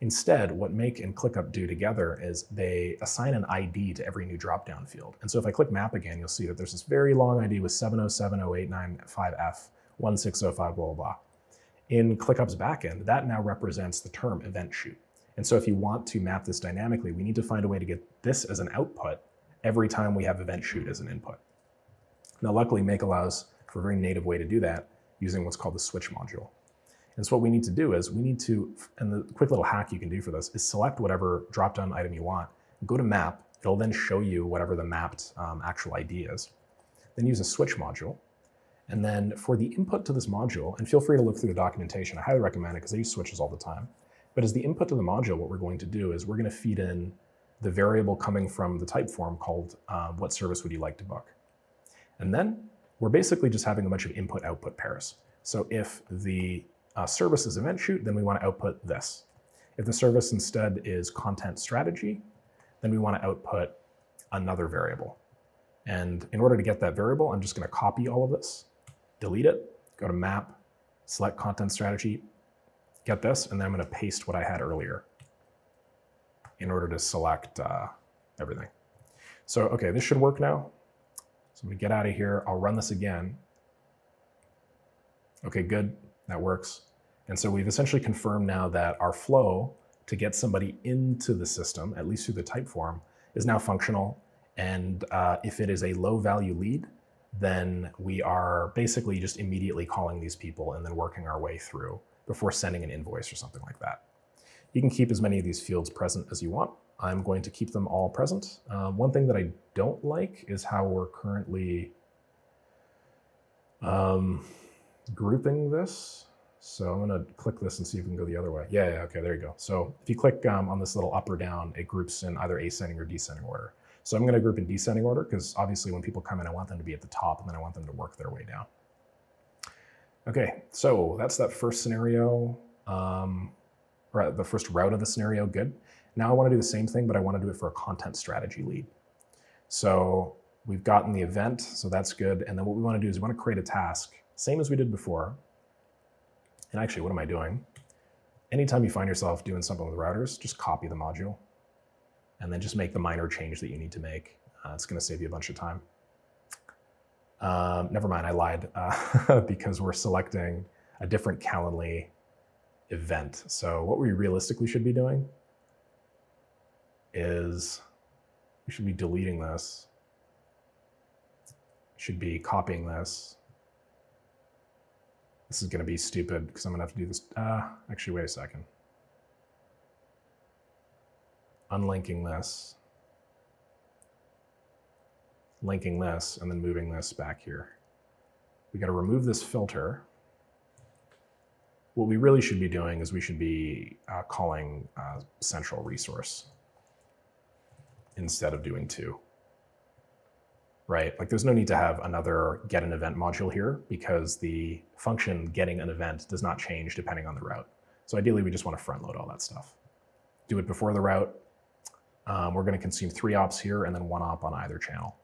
Instead, what Make and ClickUp do together is they assign an ID to every new drop-down field. And so if I click map again, you'll see that there's this very long ID with 7070895F, 1605, blah, blah, blah. In ClickUp's backend, that now represents the term event shoot. And so if you want to map this dynamically, we need to find a way to get this as an output every time we have event shoot as an input. Now, luckily, Make allows for a very native way to do that using what's called the switch module. And so what we need to do is we need to, and the quick little hack you can do for this is select whatever drop-down item you want, go to map, it'll then show you whatever the mapped actual ID is. Then use a switch module. And then for the input to this module, and feel free to look through the documentation, I highly recommend it because I use switches all the time. But as the input to the module, what we're going to do is we're going to feed in the variable coming from the type form called what service would you like to book. And then we're basically just having a bunch of input-output pairs. So if the service is event shoot, then we want to output this. If the service instead is content strategy, then we want to output another variable. And in order to get that variable, I'm just going to copy all of this, delete it, go to map, select content strategy, get this, and then I'm going to paste what I had earlier in order to select everything. So, okay, this should work now. So I'm going to get out of here. I'll run this again. Okay, good. That works. And so we've essentially confirmed now that our flow to get somebody into the system, at least through the type form, is now functional. And if it is a low value lead, then we are basically just immediately calling these people and then working our way through before sending an invoice or something like that. You can keep as many of these fields present as you want. I'm going to keep them all present. One thing that I don't like is how we're currently grouping this. So I'm going to click this and see if we can go the other way. Yeah, okay, there you go. So if you click on this little up or down, it groups in either ascending or descending order. So I'm going to group in descending order because obviously when people come in, I want them to be at the top and then I want them to work their way down. Okay, so that's that first scenario, or the first route of the scenario, good. Now I want to do the same thing, but I want to do it for a content strategy lead. So we've gotten the event, so that's good. And then what we want to do is we want to create a task, same as we did before. And actually, what am I doing? Anytime you find yourself doing something with routers, just copy the module and then just make the minor change that you need to make. It's going to save you a bunch of time. Never mind, I lied because we're selecting a different Calendly event. So what we realistically should be doing is we should be deleting this. We should be copying this. This is going to be stupid because I'm going to have to do this. Actually, wait a second. Unlinking this, linking this, and then moving this back here. We got to remove this filter. What we really should be doing is we should be calling central resource instead of doing to. Right? Like there's no need to have another get an event module here because the function getting an event does not change depending on the route. So ideally, we just want to front load all that stuff. Do it before the route. We're going to consume 3 ops here and then 1 op on either channel.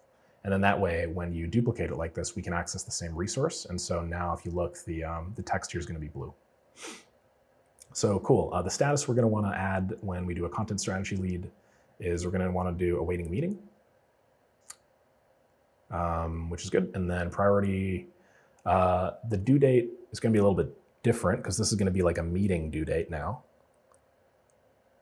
And then that way, when you duplicate it like this, we can access the same resource. And so now if you look, the text here is going to be blue. So cool. The status we're going to want to add when we do a content strategy lead is we're going to want to do awaiting meeting. Which is good. And then priority, the due date is going to be a little bit different because this is going to be like a meeting due date now.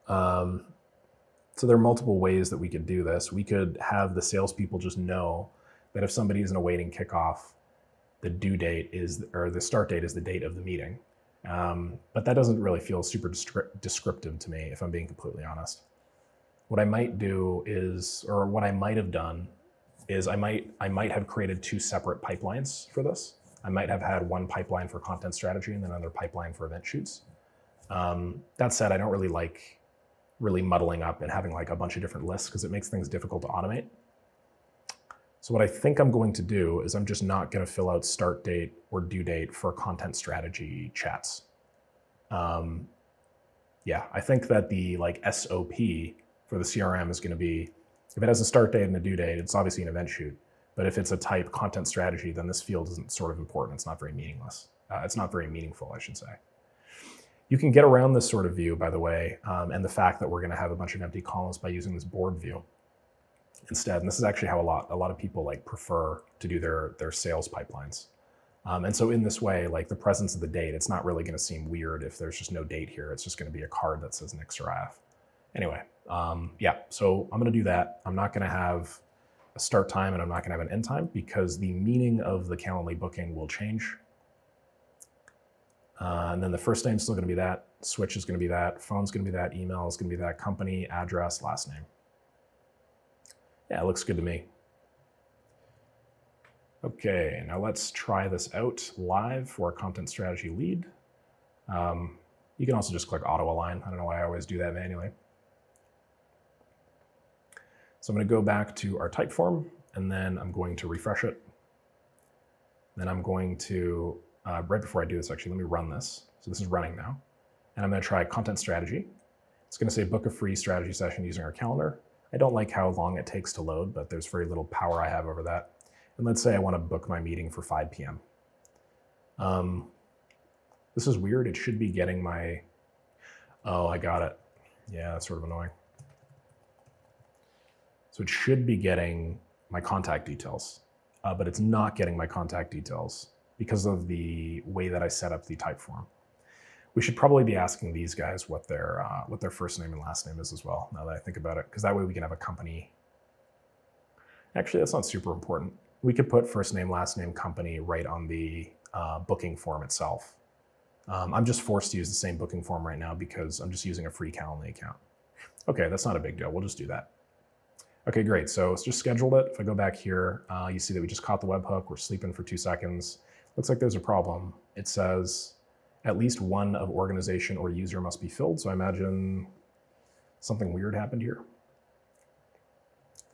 So there are multiple ways that we could do this. We could have the salespeople just know that if somebody isn't awaiting kickoff, the due date is, or the start date is the date of the meeting. But that doesn't really feel super descriptive to me, if I'm being completely honest. What I might do is, or what I might have done is I might have created two separate pipelines for this. I might have had one pipeline for content strategy and then another pipeline for event shoots. That said, I don't really like muddling up and having like a bunch of different lists because it makes things difficult to automate. So what I think I'm going to do is I'm just not going to fill out start date or due date for content strategy chats. Yeah, I think that the like SOP for the CRM is going to be, if it has a start date and a due date, it's obviously an event shoot. But if it's a type content strategy, then this field isn't sort of important. It's not very meaningless. It's not very meaningful, I should say. You can get around this sort of view, by the way, and the fact that we're going to have a bunch of empty columns by using this board view instead. And this is actually how a lot of people like prefer to do their sales pipelines. And so in this way, like the presence of the date, it's not really going to seem weird if there's just no date here. It's just going to be a card that says Nick Seraf. Anyway, yeah, so I'm going to do that. I'm not going to have a start time and I'm not going to have an end time because the meaning of the Calendly booking will change. And then the first name is still going to be that, switch is going to be that, phone's going to be that, email is going to be that, company, address, last name. Yeah, it looks good to me. Okay, now let's try this out live for a content strategy lead. You can also just click auto align. I don't know why I always do that manually. So I'm going to go back to our type form and then I'm going to refresh it. Then I'm going to, right before I do this, actually, let me run this. So this is running now. And I'm going to try content strategy. It's going to say book a free strategy session using our calendar. I don't like how long it takes to load, but there's very little power I have over that. And let's say I want to book my meeting for 5 p.m. This is weird. It should be getting my, oh, I got it. Yeah, that's sort of annoying. So it should be getting my contact details, but it's not getting my contact details because of the way that I set up the type form. We should probably be asking these guys what their first name and last name is as well, now that I think about it, because that way we can have a company. Actually, that's not super important. We could put first name, last name, company right on the booking form itself. I'm just forced to use the same booking form right now because I'm just using a free Calendly account. Okay, that's not a big deal. We'll just do that. Okay, great. So it's just scheduled it. If I go back here, you see that we just caught the webhook. We're sleeping for 2 seconds. Looks like there's a problem. It says at least one of organization or user must be filled. So I imagine something weird happened here.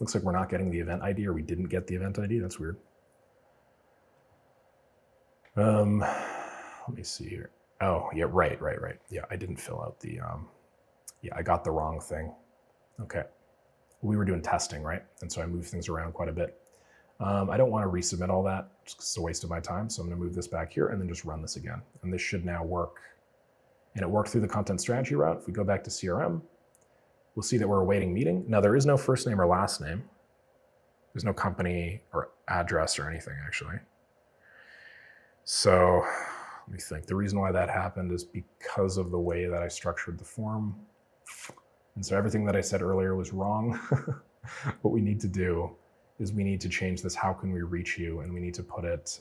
Looks like we're not getting the event ID, or we didn't get the event ID. That's weird. Let me see here. Oh, yeah, right. Yeah, I didn't fill out the, yeah, I got the wrong thing. Okay. We were doing testing, right? And so I moved things around quite a bit. I don't want to resubmit all that, just 'cause it's a waste of my time. So I'm going to move this back here and then just run this again. And this should now work. And it worked through the content strategy route. If we go back to CRM, we'll see that we're awaiting meeting. Now there is no first name or last name. There's no company or address or anything actually. So let me think. The reason why that happened is because of the way that I structured the form. And so everything that I said earlier was wrong. What we need to do is we need to change this, how can we reach you? And we need to put it,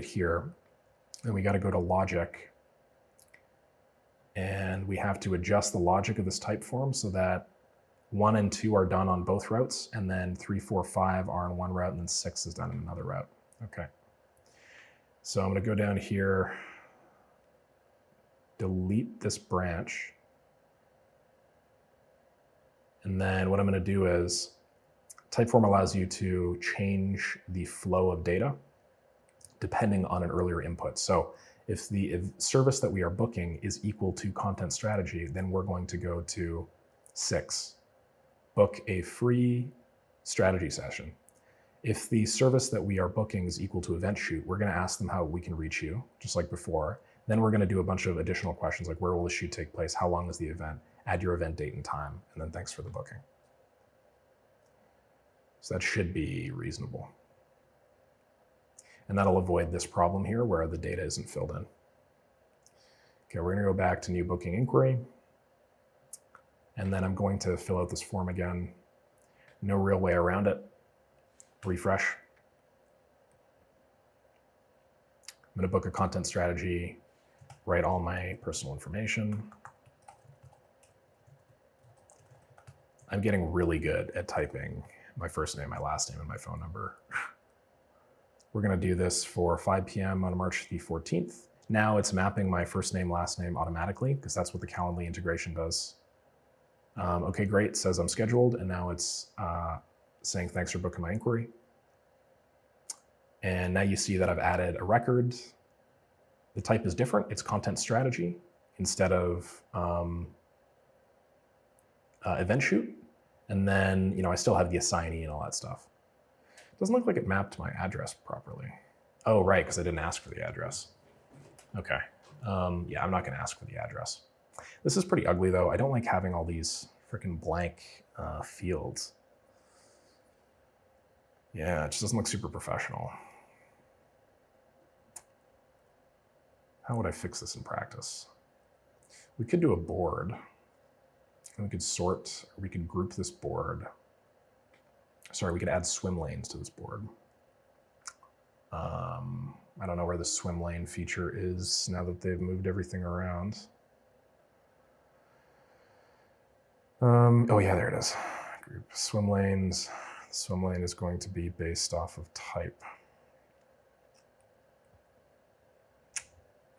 here. And we got to go to logic. And we have to adjust the logic of this type form so that 1 and 2 are done on both routes. And then 3, 4, 5 are on one route. And then 6 is done in another route. Okay. So I'm going to go down here, delete this branch. And then what I'm going to do is Typeform allows you to change the flow of data depending on an earlier input. So if the service that we are booking is equal to content strategy, then we're going to go to 6, book a free strategy session. If the service that we are booking is equal to event shoot, we're going to ask them how we can reach you, just like before. Then we're going to do a bunch of additional questions like where will the shoot take place? How long is the event? Add your event date and time, and then thanks for the booking. So that should be reasonable. And that'll avoid this problem here where the data isn't filled in. Okay, we're going to go back to new booking inquiry. And then I'm going to fill out this form again. No real way around it. Refresh. I'm going to book a content strategy, write all my personal information. I'm getting really good at typing my first name, my last name, and my phone number. We're going to do this for 5 p.m. on March the 14th. Now it's mapping my first name, last name automatically, because that's what the Calendly integration does. Okay, great. It says I'm scheduled, and now it's saying thanks for booking my inquiry. And now you see that I've added a record. The type is different. It's content strategy instead of event shoot. And then, I still have the assignee and all that stuff. It doesn't look like it mapped my address properly. Oh, right, because I didn't ask for the address. Okay. Yeah, I'm not going to ask for the address. This is pretty ugly, though. I don't like having all these freaking blank fields. Yeah, it just doesn't look super professional. How would I fix this in practice? We could do a board. We could sort, or we could group this board. Sorry, we could add swim lanes to this board. I don't know where the swim lane feature is now that they've moved everything around. Oh yeah, there it is. Group swim lanes. Swim lane is going to be based off of type.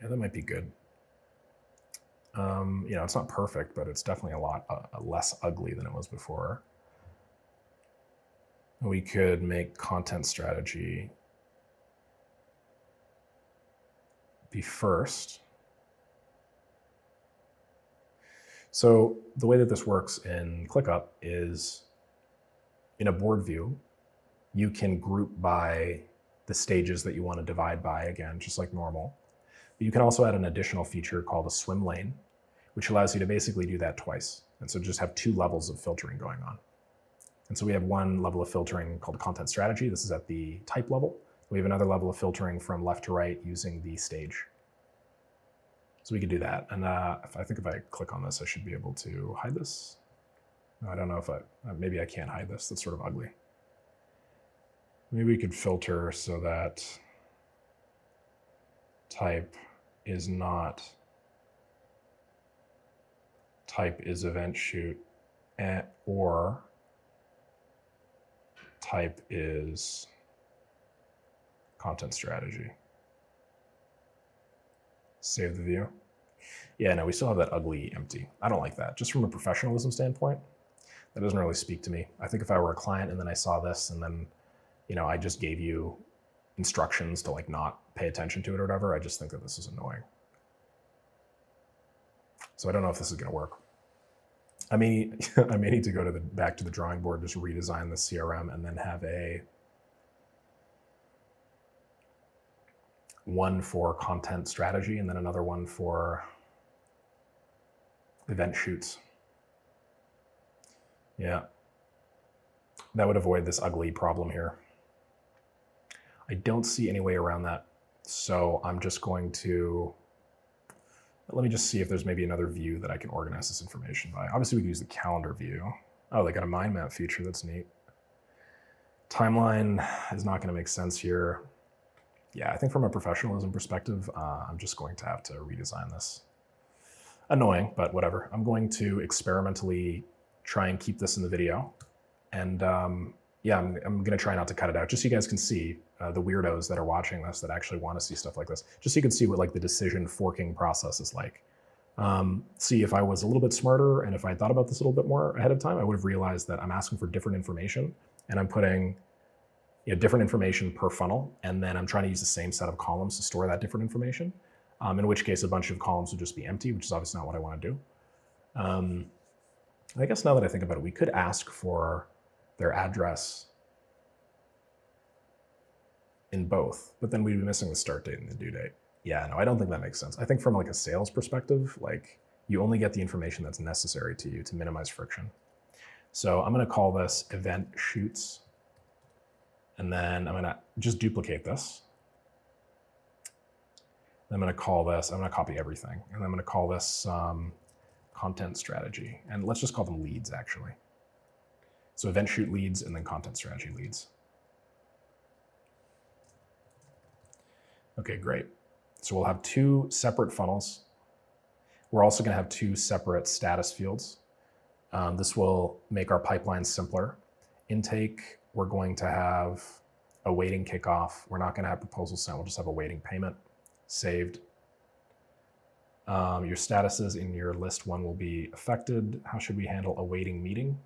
Yeah, that might be good. It's not perfect, but it's definitely a lot less ugly than it was before. We could make content strategy be first. So the way that this works in ClickUp is in a board view, you can group by the stages that you want to divide by, again, just like normal. But you can also add an additional feature called a swim lane, which allows you to basically do that twice. And so just have 2 levels of filtering going on. And so we have one level of filtering called content strategy. This is at the type level. We have another level of filtering from left to right using the stage. So we could do that. And I think if I click on this, I should be able to hide this. No, I don't know if maybe I can't hide this. That's sort of ugly. Maybe we could filter so that type is event shoot, or type is content strategy. Save the view. Yeah, no, we still have that ugly empty. I don't like that. Just from a professionalism standpoint, that doesn't really speak to me. I think if I were a client and then I saw this and then, I just gave you instructions to not pay attention to it or whatever, I just think that this is annoying. So I don't know if this is going to work. I may need to go back to the drawing board, just redesign the CRM, and then have one for content strategy and then another one for event shoots. Yeah, that would avoid this ugly problem here. I don't see any way around that, so I'm just going to, let me just see if there's maybe another view that I can organize this information by. Obviously we can use the calendar view. Oh, they got a mind map feature, that's neat. Timeline is not going to make sense here. Yeah, I think from a professionalism perspective, I'm just going to have to redesign this. Annoying, but whatever. I'm going to experimentally try and keep this in the video. And yeah, I'm going to try not to cut it out, just so you guys can see the weirdos that are watching this that actually want to see stuff like this. Just so you can see what the decision forking process is like. See, if I was a little bit smarter and if I thought about this a little bit more ahead of time, I would have realized that I'm asking for different information and I'm putting different information per funnel, and then I'm trying to use the same set of columns to store that different information, in which case a bunch of columns would just be empty, which is obviously not what I want to do. I guess now that I think about it, we could ask for their address in both, but then we'd be missing the start date and the due date. Yeah, no, I don't think that makes sense. I think from a sales perspective, you only get the information that's necessary to you to minimize friction. So I'm going to call this event shoots. And then I'm going to just duplicate this. I'm going to call this, I'm going to copy everything. And I'm going to call this content strategy. And let's just call them leads, actually. So event shoot leads and then content strategy leads. Okay, great. So we'll have two separate funnels. We're also going to have two separate status fields. This will make our pipeline simpler. Intake, we're going to have awaiting kickoff. We're not going to have proposal sent. We'll just have awaiting payment saved. Your statuses in your list one will be affected. How should we handle awaiting meeting?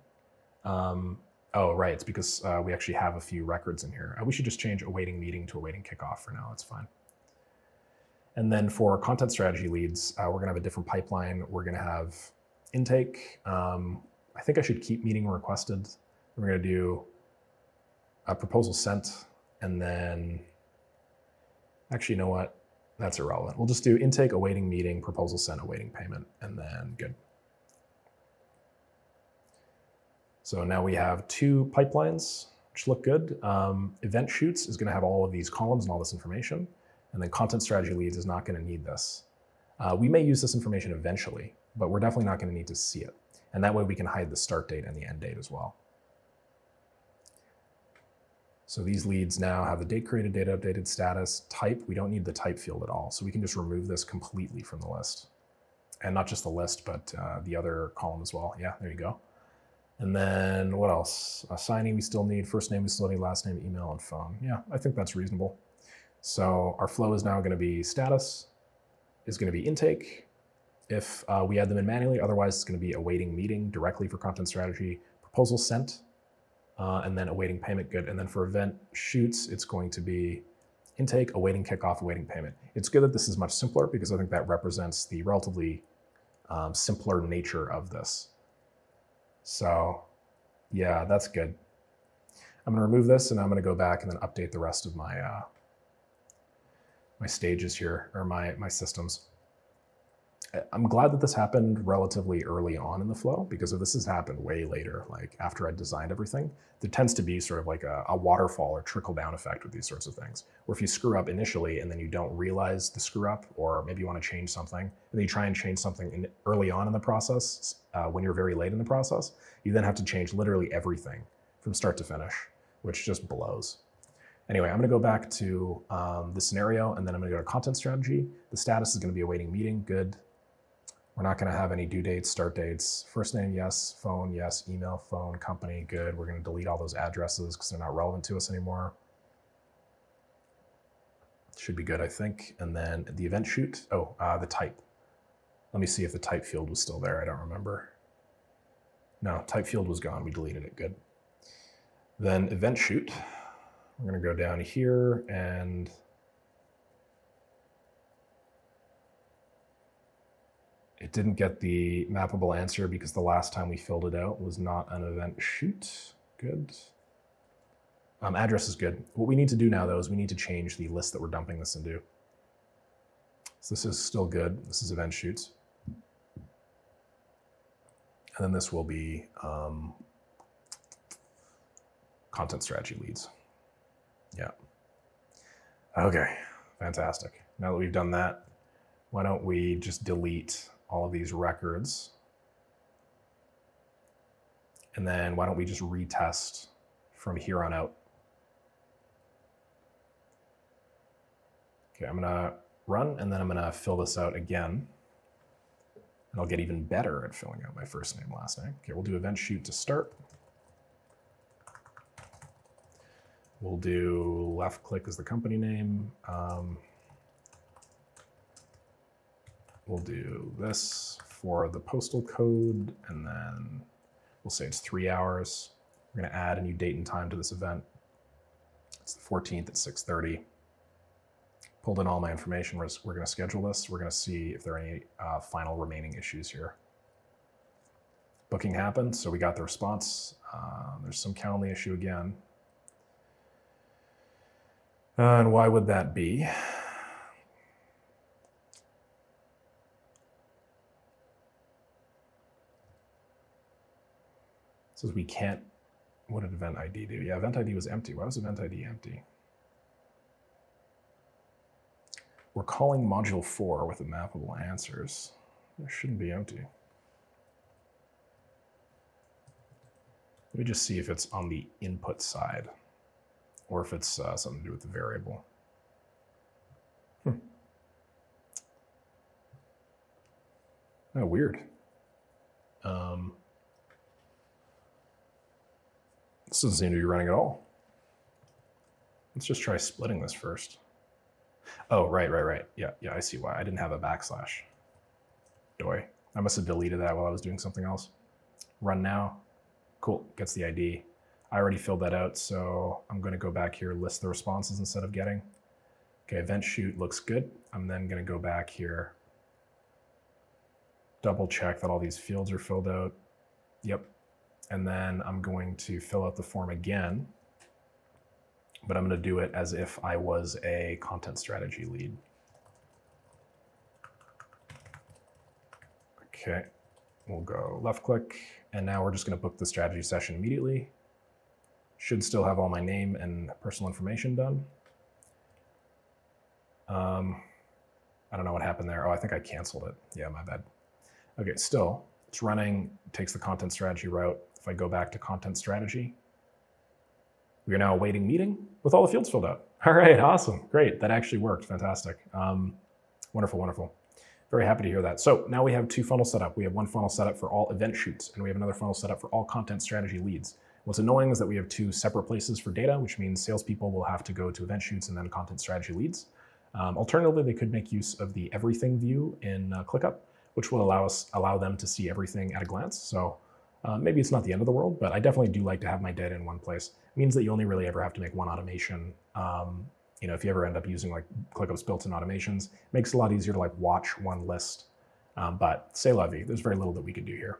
Oh, right. It's because we actually have a few records in here. We should just change awaiting meeting to awaiting kickoff for now. That's fine. And then for content strategy leads, we're going to have a different pipeline. We're going to have intake. I think I should keep meeting requested. We're going to do a proposal sent, and then actually, you know what? That's irrelevant. We'll just do intake, awaiting meeting, proposal sent, awaiting payment, and then good. So now we have two pipelines, which look good. Event shoots is going to have all of these columns and all this information. And then content strategy leads is not going to need this. We may use this information eventually, but we're definitely not going to need to see it. And that way we can hide the start date and the end date as well. So these leads now have the date created, date updated, status, type. We don't need the type field at all. So we can just remove this completely from the list. And not just the list, but the other column as well. Yeah, there you go. And then what else? Signing we still need, first name we still need, last name, email, and phone. Yeah, I think that's reasonable. So our flow is now going to be status, is going to be intake, if we add them in manually. Otherwise, it's going to be awaiting meeting directly for content strategy, proposal sent, and then awaiting payment, good. And then for event shoots, it's going to be intake, awaiting kickoff, awaiting payment. It's good that this is much simpler because I think that represents the relatively simpler nature of this. So yeah, that's good. I'm going to remove this and I'm going to go back and then update the rest of my my stages here, or my systems. I'm glad that this happened relatively early on in the flow, because if this has happened way later, like after I designed everything, there tends to be sort of like a waterfall or trickle down effect with these sorts of things, where if you screw up initially and then you don't realize the screw up, or maybe you want to change something, and then you try and change something early on in the process, when you're very late in the process, you then have to change literally everything from start to finish, which just blows. Anyway, I'm going to go back to the scenario, and then I'm going to go to content strategy. The status is going to be awaiting meeting, good. We're not going to have any due dates, start dates. First name, yes. Phone, yes. Email, phone, company, good. We're going to delete all those addresses because they're not relevant to us anymore. Should be good, I think. And then the event shoot, the type. Let me see if the type field was still there. I don't remember. No, type field was gone. We deleted it, good. Then event shoot. We're going to go down here, and it didn't get the mappable answer because the last time we filled it out was not an event shoot. Good. Address is good. What we need to do now, though, is we need to change the list that we're dumping this into. So this is still good. This is event shoots. And then this will be content strategy leads. Yeah. Okay, fantastic. Now that we've done that, why don't we just delete all of these records? And then why don't we just retest from here on out? Okay, I'm gonna run, and then I'm gonna fill this out again. And I'll get even better at filling out my first name, last name. Okay, we'll do event shoot to start. We'll do left click as the company name. We'll do this for the postal code, and then we'll say it's 3 hours. We're gonna add a new date and time to this event. It's the 14th at 6:30. Pulled in all my information. We're gonna schedule this. We're gonna see if there are any final remaining issues here. Booking happened, so we got the response. There's some Calendly issue again. And why would that be? It says we can't, what did event ID do? Yeah, event ID was empty. Why was event ID empty? We're calling module 4 with the mappable answers. It shouldn't be empty. Let me just see if it's on the input side or if it's something to do with the variable. Oh, weird. This doesn't seem to be running at all. Let's just try splitting this first. Oh, right. Yeah, I see why. I didn't have a backslash. Doy. I must have deleted that while I was doing something else. Run now. Cool, gets the ID. I already filled that out, so I'm going to go back here, list the responses instead of getting. Okay, event shoot looks good. I'm then going to go back here, double check that all these fields are filled out. Yep. And then I'm going to fill out the form again, but I'm going to do it as if I was a content strategy lead. Okay, we'll go left click, and now we're just going to book the strategy session immediately. Should still have all my name and personal information done. I don't know what happened there. Oh, I think I canceled it. Yeah, my bad. Okay, still, it's running, takes the content strategy route. If I go back to content strategy, we are now awaiting meeting with all the fields filled out. All right, awesome, great. That actually worked, fantastic. Wonderful, wonderful. Very happy to hear that. So now we have two funnels set up. We have one funnel set up for all event shoots, and we have another funnel set up for all content strategy leads. What's annoying is that we have two separate places for data, which means salespeople will have to go to event shoots and then content strategy leads. Alternatively, they could make use of the everything view in ClickUp, which will allow them to see everything at a glance. So maybe it's not the end of the world, but I definitely do like to have my data in one place. It means that you only really ever have to make one automation. If you ever end up using like ClickUp's built-in automations, it makes it a lot easier to like watch one list. But c'est la vie, there's very little that we can do here.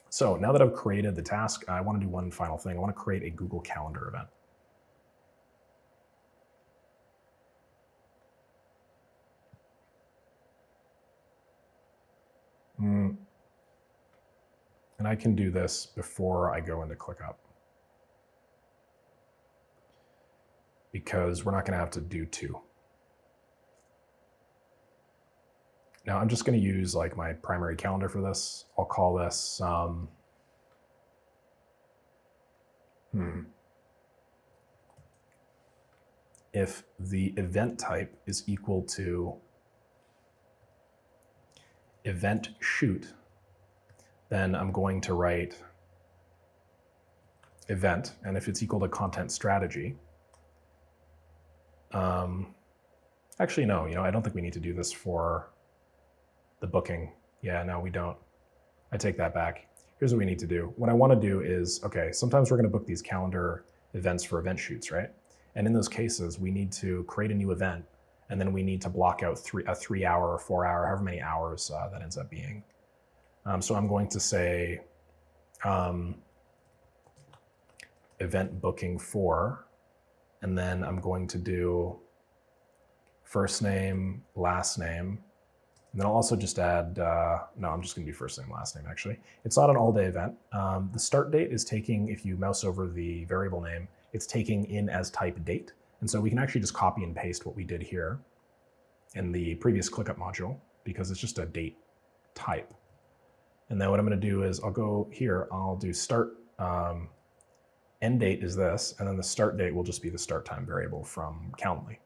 So now that I've created the task, I want to do one final thing. I want to create a Google Calendar event. And I can do this before I go into ClickUp, because we're not going to have to do two. Now I'm just going to use like my primary calendar for this. I'll call this if the event type is equal to event shoot, then I'm going to write event, and if it's equal to content strategy, actually no, I don't think we need to do this for the booking. Yeah, no, we don't. I take that back. Here's what we need to do. What I want to do is, okay, sometimes we're going to book these calendar events for event shoots, right? And in those cases, we need to create a new event, and then we need to block out a 3 hour or 4 hour, however many hours that ends up being. So I'm going to say event booking for, and then I'm going to do first name, last name, and then I'll also just add, no, I'm just gonna do first name, last name actually. It's not an all day event. The start date is taking, if you mouse over the variable name, it's taking in as type date. And so we can actually just copy and paste what we did here in the previous ClickUp module, because it's just a date type. And then what I'm going to do is I'll go here, I'll do start, end date is this, and then the start date will just be the start time variable from Calendly.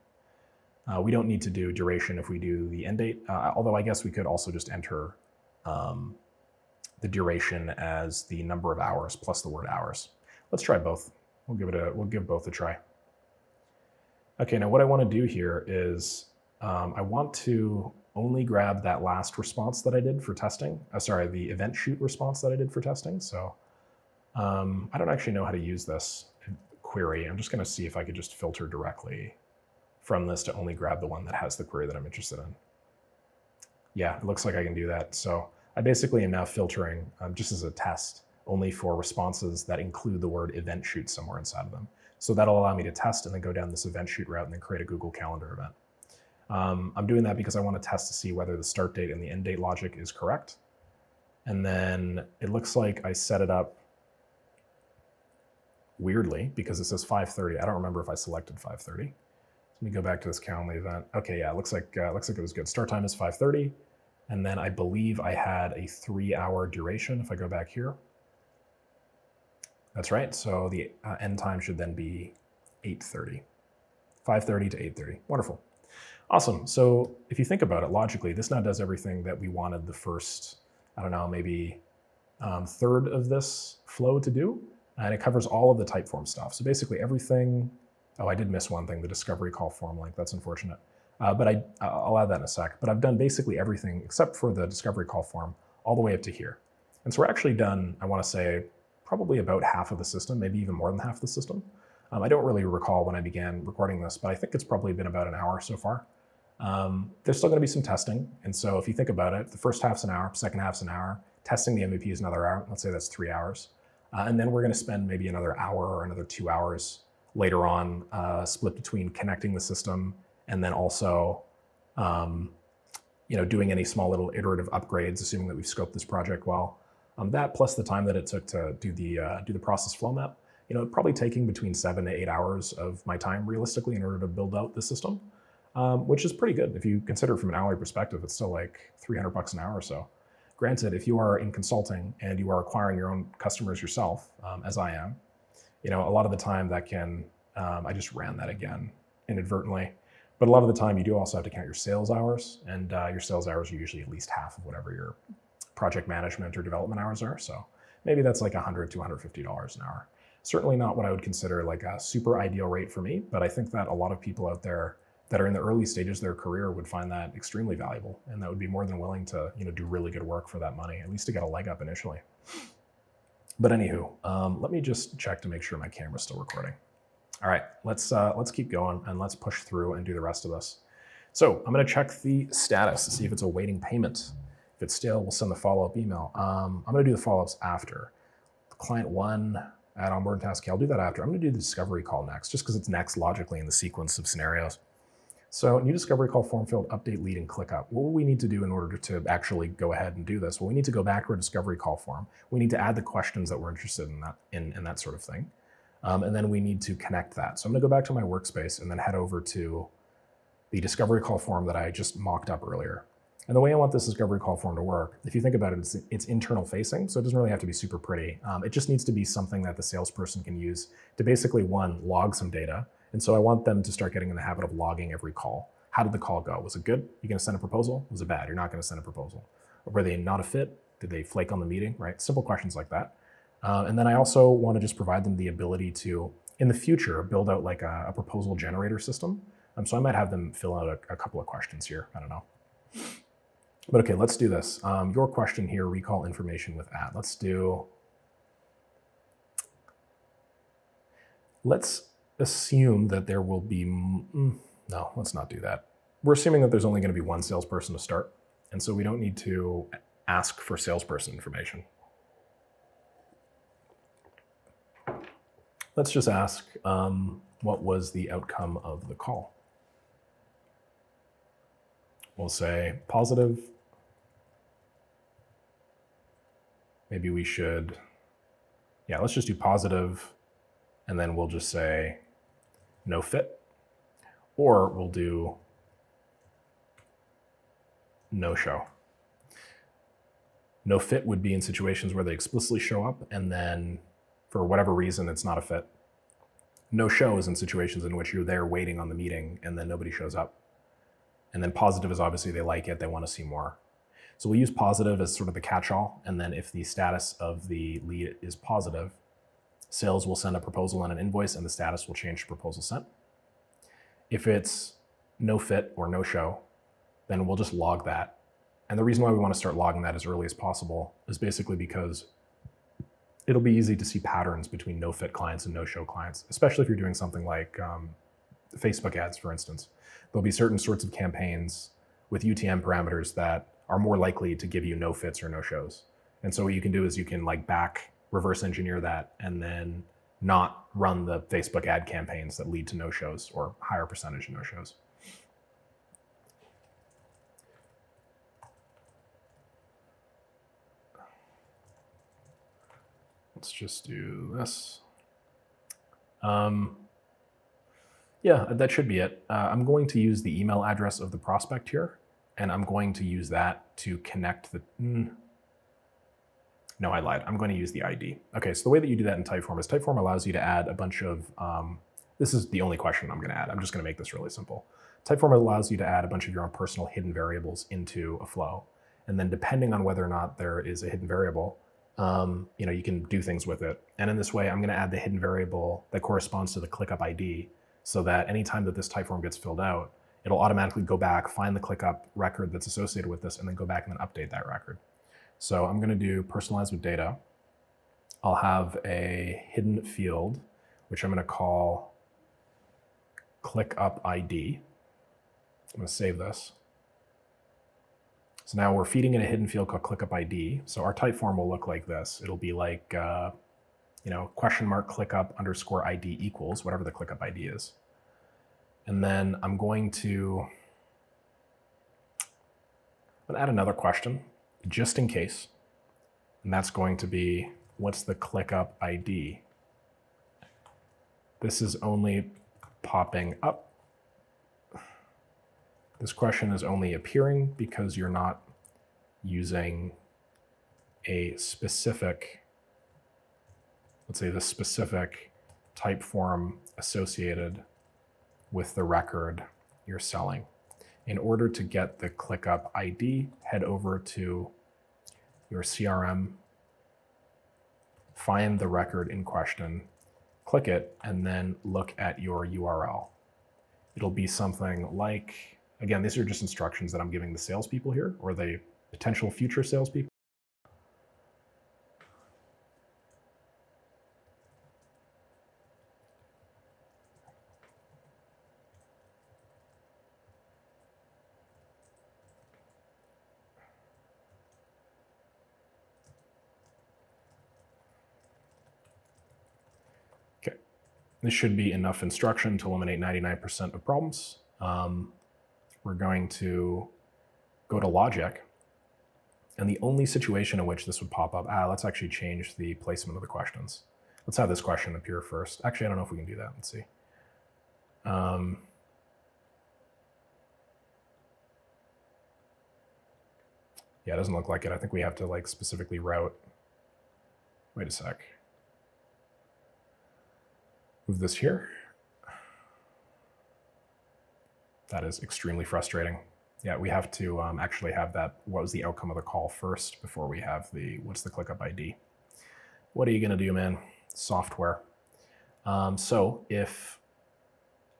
We don't need to do duration if we do the end date, although I guess we could also just enter the duration as the number of hours plus the word hours. Let's try both. We'll give both a try. Okay, now what I want to do here is I want to only grab that last response that I did for testing. Sorry, the event shoot response that I did for testing. So I don't actually know how to use this query. I'm just going to see if I could just filter directly from this to only grab the one that has the query that I'm interested in. Yeah, it looks like I can do that. So I basically am now filtering just as a test only for responses that include the word event shoot somewhere inside of them. So that'll allow me to test and then go down this event shoot route and then create a Google Calendar event. I'm doing that because I want to test to see whether the start date and the end date logic is correct. And then it looks like I set it up weirdly because it says 5:30. I don't remember if I selected 5:30. Let me go back to this Calendly event. Okay, yeah, it looks like it was good. Start time is 5:30. And then I believe I had a 3 hour duration if I go back here. That's right. So the end time should then be 8:30, 5:30 to 8:30. Wonderful. Awesome. So if you think about it logically, this now does everything that we wanted the first, I don't know, maybe third of this flow to do. And it covers all of the typeform stuff. So basically everything, oh, I did miss one thing, the discovery call form link. That's unfortunate. But I'll add that in a sec. But I've done basically everything except for the discovery call form all the way up to here. And so we're actually done, I want to say, probably about half of the system, maybe even more than half the system. I don't really recall when I began recording this, but I think it's probably been about an hour so far. There's still going to be some testing. And so if you think about it, the first half's an hour, second half's an hour, testing the MVP is another hour. Let's say that's 3 hours. And then we're going to spend maybe another hour or another 2 hours later on, split between connecting the system and then also doing any small little iterative upgrades, assuming that we've scoped this project well. That plus the time that it took to do the process flow map, probably taking between 7 to 8 hours of my time realistically in order to build out the system, which is pretty good. If you consider it from an hourly perspective, it's still like $300 an hour or so. Granted, if you are in consulting and you are acquiring your own customers yourself, as I am, a lot of the time that can, I just ran that again inadvertently, but a lot of the time you do also have to count your sales hours, and your sales hours are usually at least half of whatever your project management or development hours are. So maybe that's like $100 to $150 an hour. Certainly not what I would consider like a super ideal rate for me, but I think that a lot of people out there that are in the early stages of their career would find that extremely valuable, and that would be more than willing to do really good work for that money, at least to get a leg up initially. But anywho, let me just check to make sure my camera's still recording. All right, let's keep going and let's push through and do the rest of this. So I'm going to check the status to see if it's awaiting payment. If it's still, we'll send the follow-up email. I'm going to do the follow-ups after. Client 1, add onboard task. Okay, I'll do that after. I'm going to do the discovery call next, just because it's next logically in the sequence of scenarios. So new discovery call form field, update lead, and click up. What will we need to do in order to actually go ahead and do this? Well, we need to go back to our discovery call form. We need to add the questions that we're interested in that sort of thing. And then we need to connect that. So I'm going to go back to my workspace and then head over to the discovery call form that I just mocked up earlier. And the way I want this discovery call form to work, if you think about it, it's internal facing, so it doesn't really have to be super pretty. It just needs to be something that the salesperson can use to basically, one, log some data. And so I want them to start getting in the habit of logging every call. How did the call go? Was it good? You're going to send a proposal? Was it bad? You're not going to send a proposal. Or were they not a fit? Did they flake on the meeting, right? Simple questions like that. And then I also want to just provide them the ability to, in the future, build out like a proposal generator system. So I might have them fill out a couple of questions here. I don't know. But okay, let's do this. Your question here, recall information with at. Let's assume that there will be, no, let's not do that. We're assuming that there's only going to be one salesperson to start. And so we don't need to ask for salesperson information. Let's just ask, what was the outcome of the call? We'll say positive. Maybe we should, yeah, let's just do positive, and then we'll just say no fit, or we'll do no show. No fit would be in situations where they explicitly show up and then for whatever reason it's not a fit. No show is in situations in which you're there waiting on the meeting and then nobody shows up. And then positive is obviously they like it, they want to see more. So we'll use positive as sort of the catch-all, and then if the status of the lead is positive, sales will send a proposal and an invoice and the status will change to proposal sent. If it's no fit or no show, then we'll just log that. And the reason why we want to start logging that as early as possible is basically because it'll be easy to see patterns between no fit clients and no show clients, especially if you're doing something like Facebook ads, for instance. There'll be certain sorts of campaigns with UTM parameters that are more likely to give you no fits or no shows. And so what you can do is you can like reverse engineer that and then not run the Facebook ad campaigns that lead to no shows or higher percentage of no shows. Let's just do this. Yeah, that should be it. I'm going to use the email address of the prospect here, and I'm going to use that to connect the, No, I lied. I'm going to use the ID. Okay, so the way that you do that in Typeform is Typeform allows you to add a bunch of, this is the only question I'm going to add. I'm just going to make this really simple. Typeform allows you to add a bunch of your own personal hidden variables into a flow. And then depending on whether or not there is a hidden variable, you can do things with it. And in this way, I'm going to add the hidden variable that corresponds to the ClickUp ID so that anytime that this Typeform gets filled out, it'll automatically go back, find the ClickUp record that's associated with this, and then go back and then update that record. So I'm going to do personalize with data. I'll have a hidden field, which I'm going to call ClickUp ID. I'm going to save this. So now we're feeding in a hidden field called ClickUp ID. So our Typeform will look like this. It'll be like, question mark ClickUp underscore ID equals whatever the ClickUp ID is. And then I'm going to add another question just in case. And that's going to be, what's the ClickUp ID? This is only popping up. This question is only appearing because you're not using a specific, let's say the specific Typeform associated with the record you're selling. In order to get the ClickUp ID, head over to your CRM, find the record in question, click it, and then look at your URL. It'll be something like, again, these are just instructions that I'm giving the salespeople here, or the potential future salespeople. This should be enough instruction to eliminate 99% of problems. We're going to go to logic. And the only situation in which this would pop up, let's actually change the placement of the questions. Let's have this question appear first. Actually, I don't know if we can do that. Let's see. Yeah, it doesn't look like it. I think we have to specifically route. Wait a sec. Move this here. That is extremely frustrating. Yeah, we have to actually have that, what was the outcome of the call first before we have what's the ClickUp ID. What are you gonna do, man? Software. So if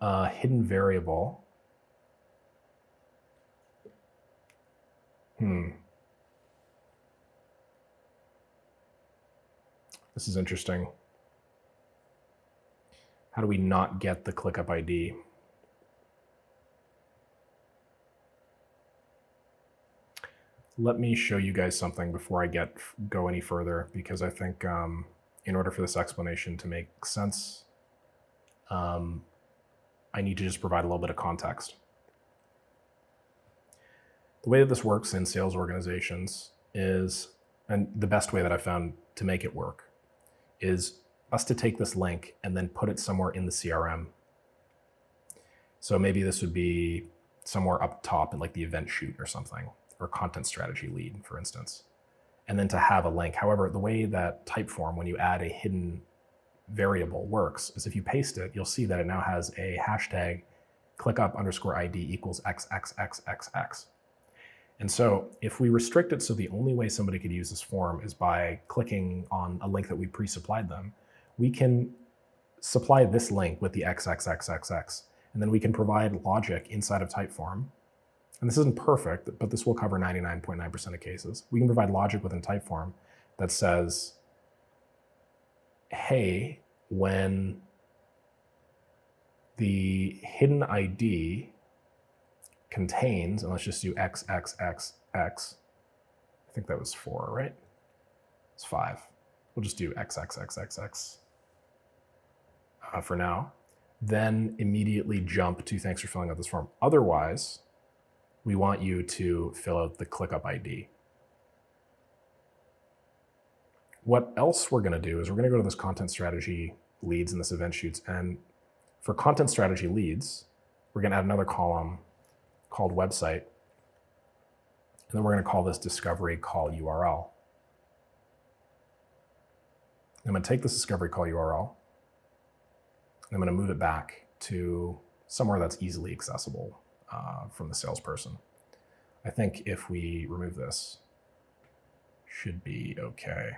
a hidden variable, this is interesting. How do we not get the ClickUp ID? Let me show you guys something before I go any further, because I think in order for this explanation to make sense, I need to just provide a little bit of context. The way that this works in sales organizations is, and the best way that I found to make it work, is us to take this link and then put it somewhere in the CRM. So maybe this would be somewhere up top in the event shoot or something, or content strategy lead, for instance. And then to have a link. However, the way that Typeform, when you add a hidden variable, works is if you paste it, you'll see that it now has a hashtag ClickUp underscore ID equals XXXXX. And so if we restrict it so the only way somebody could use this form is by clicking on a link that we pre-supplied them, we can supply this link with the XXXXX, and then we can provide logic inside of Typeform. And this isn't perfect, but this will cover 99.9% of cases. We can provide logic within Typeform that says, hey, when the hidden ID contains, and let's just do XXXX, I think that was 4, right? It's 5. We'll just do XXXXX for now. Then immediately jump to thanks for filling out this form. Otherwise, we want you to fill out the ClickUp ID. What else we're gonna do is we're gonna go to this content strategy leads and this event shoots. And for content strategy leads, we're gonna add another column called website. And then we're gonna call this discovery call URL. I'm going to take this discovery call URL. I'm going to move it back to somewhere that's easily accessible from the salesperson. I think if we remove this, should be okay.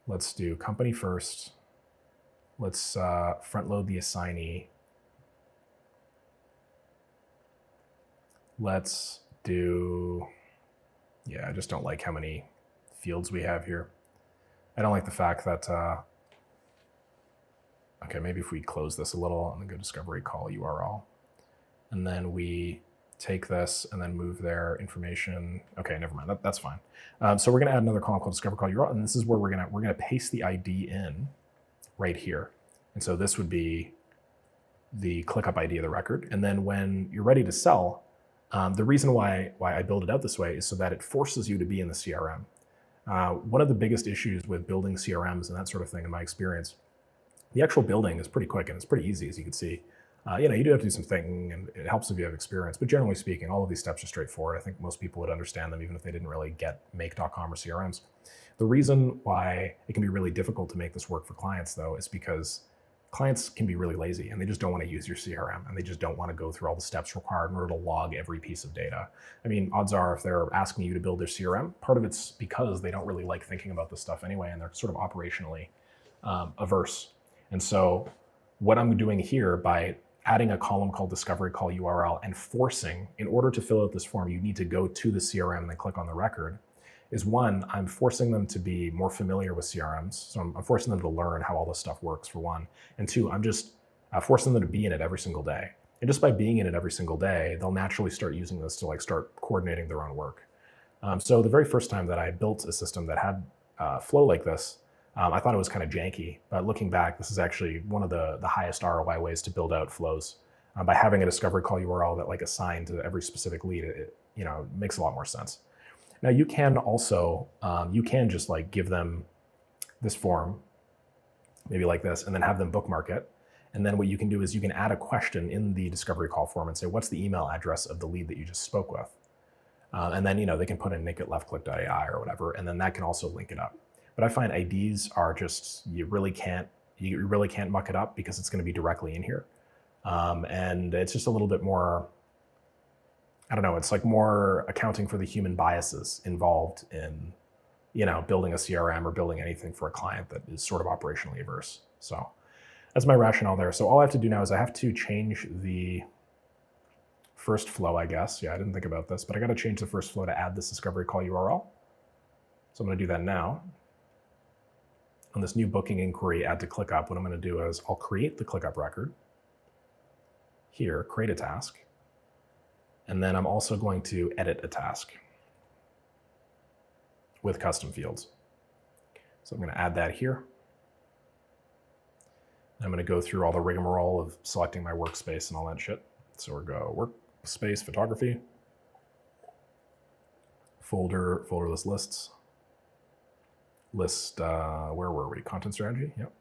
Let's do company first. Let's front load the assignee. Let's do, yeah, I just don't like how many fields we have here. I don't like the fact that, okay, maybe if we close this a little and then go discovery call URL, and then we take this and then move their information. Okay, never mind, that's fine. So we're gonna add another column called discovery call URL, and this is where we're gonna paste the ID in right here. And so this would be the ClickUp ID of the record. And then when you're ready to sell, the reason why I build it out this way is so that it forces you to be in the CRM. One of the biggest issues with building CRMs and that sort of thing, in my experience, the actual building is pretty quick and it's pretty easy, as you can see. You do have to do some thinking, and it helps if you have experience, but generally speaking, all of these steps are straightforward. I think most people would understand them even if they didn't really get make.com or CRMs. The reason why it can be really difficult to make this work for clients, though, is because clients can be really lazy and they just don't want to use your CRM, and they just don't want to go through all the steps required in order to log every piece of data. I mean, odds are if they're asking you to build their CRM, part of it's because they don't really like thinking about this stuff anyway, and they're sort of operationally averse. And so what I'm doing here by adding a column called discovery call URL and forcing, in order to fill out this form, you need to go to the CRM and then click on the record, is one, I'm forcing them to be more familiar with CRMs. So I'm forcing them to learn how all this stuff works, for one. And two, I'm just forcing them to be in it every single day. And just by being in it every single day, they'll naturally start using this to start coordinating their own work. So the very first time that I built a system that had flow like this, I thought it was kind of janky, but looking back, this is actually one of the highest ROI ways to build out flows. By having a discovery call URL that assigned to every specific lead, it makes a lot more sense. Now you can also, you can just give them this form, maybe like this, and then have them bookmark it. And then what you can do is you can add a question in the discovery call form and say, what's the email address of the lead that you just spoke with? And then they can put in nick@leftclick.ai or whatever, and then that can also link it up. But I find IDs are just, you really can't muck it up because it's going to be directly in here. And it's just a little bit more, I don't know, it's more accounting for the human biases involved in, building a CRM or building anything for a client that is sort of operationally averse. So that's my rationale there. So all I have to do now is I have to change the first flow, I guess. Yeah, I didn't think about this, but I got to change the first flow to add this discovery call URL. So I'm going to do that now. On this new booking inquiry, add to ClickUp, what I'm going to do is I'll create the ClickUp record. Here, create a task. And then I'm also going to edit a task with custom fields. So I'm going to add that here. I'm going to go through all the rigmarole of selecting my workspace and all that shit. So we'll go workspace, photography, folderless lists. List, where were we? Content strategy, yep.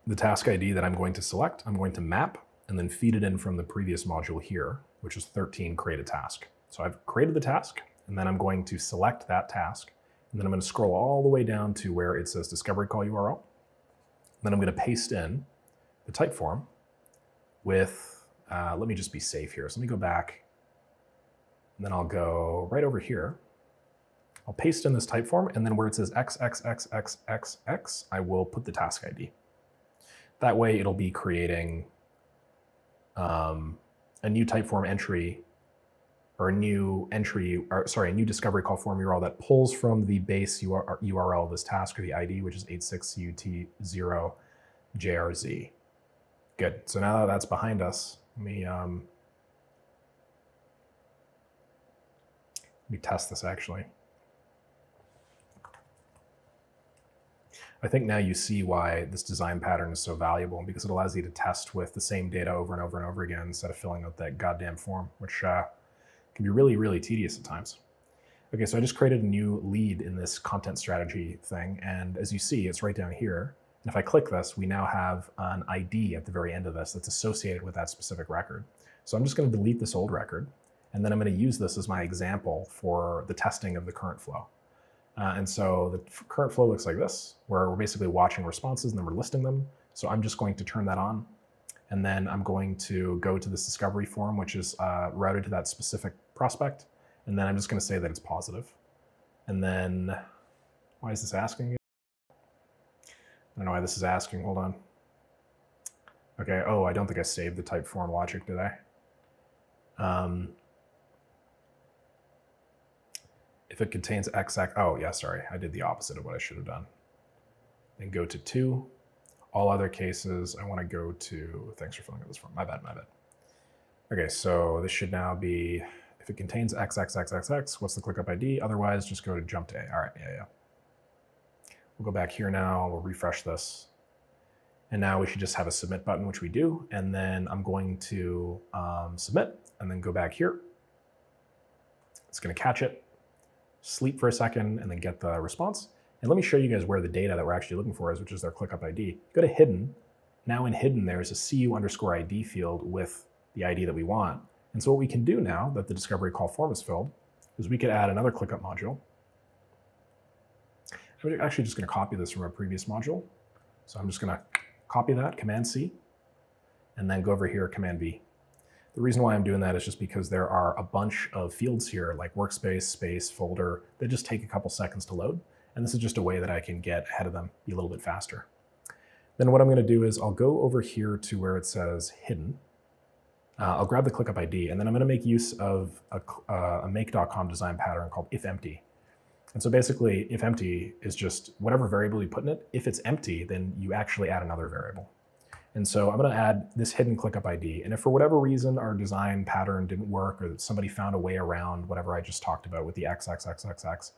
The task ID that I'm going to select, I'm going to map and then feed it in from the previous module here, which is 13, create a task. So I've created the task, and then I'm going to select that task, and then I'm going to scroll all the way down to where it says discovery call URL. Then I'm going to paste in the type form with, let me just be safe here. So let me go back. And then I'll go right over here. I'll paste in this type form, and then where it says XXXXXX, I will put the task ID. That way it'll be creating a new type form entry, or a new discovery call form URL that pulls from the base URL of this task, or the ID, which is 86CUT0JRZ. Good, so now that that's behind us, let me test this actually. I think now you see why this design pattern is so valuable, because it allows you to test with the same data over and over and over again instead of filling out that goddamn form, which can be really, really tedious at times. Okay, so I just created a new lead in this content strategy thing, and as you see, it's right down here. And if I click this, we now have an ID at the very end of this that's associated with that specific record. So I'm just going to delete this old record, And then I'm going to use this as my example for the testing of the current flow. And so the current flow looks like this, where we're basically watching responses and then we're listing them. So I'm just going to turn that on. And then I'm going to go to this discovery form, which is routed to that specific prospect. And then I'm just going to say that it's positive. And then, why is this asking? I don't know why this is asking. Hold on. Okay. Oh, I don't think I saved the type form logic, did I? If it contains XX, oh yeah, sorry. I did the opposite of what I should have done. Then go to 2. All other cases, I want to go to, thanks for filling out this form. My bad. Okay, so this should now be, if it contains XXXXX, what's the ClickUp ID? Otherwise, just go to jump to A. All right, yeah. We'll go back here now, we'll refresh this. And now we should just have a submit button, which we do. And then I'm going to submit and then go back here. It's going to catch it, sleep for a second, and then get the response. And let me show you guys where the data that we're actually looking for is, which is their ClickUp ID. Go to hidden. Now in hidden, there's a CU_ID field with the ID that we want. And so what we can do now that the discovery call form is filled is we could add another ClickUp module. I'm actually just going to copy this from a previous module. So I'm just going to copy that, Command C, and then go over here, Command V. The reason why I'm doing that is just because there are a bunch of fields here, like workspace, space, folder, that just take a couple seconds to load. And this is just a way that I can get ahead of them, be a little bit faster. Then what I'm going to do is I'll go over here to where it says hidden. I'll grab the ClickUp ID, and then I'm going to make use of a make.com design pattern called if empty. And so basically, if empty is just whatever variable you put in it. If it's empty, then you actually add another variable. And so I'm going to add this hidden ClickUp ID. And if for whatever reason our design pattern didn't work, or somebody found a way around whatever I just talked about with the XXXXX,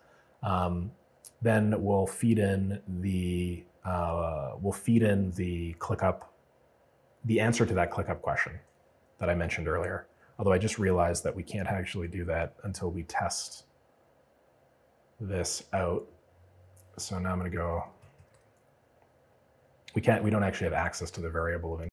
then we'll feed in the ClickUp, the answer to that ClickUp question that I mentioned earlier. Although I just realized that we can't actually do that until we test this out. So now I'm going to go. We don't actually have access to the variable of interest.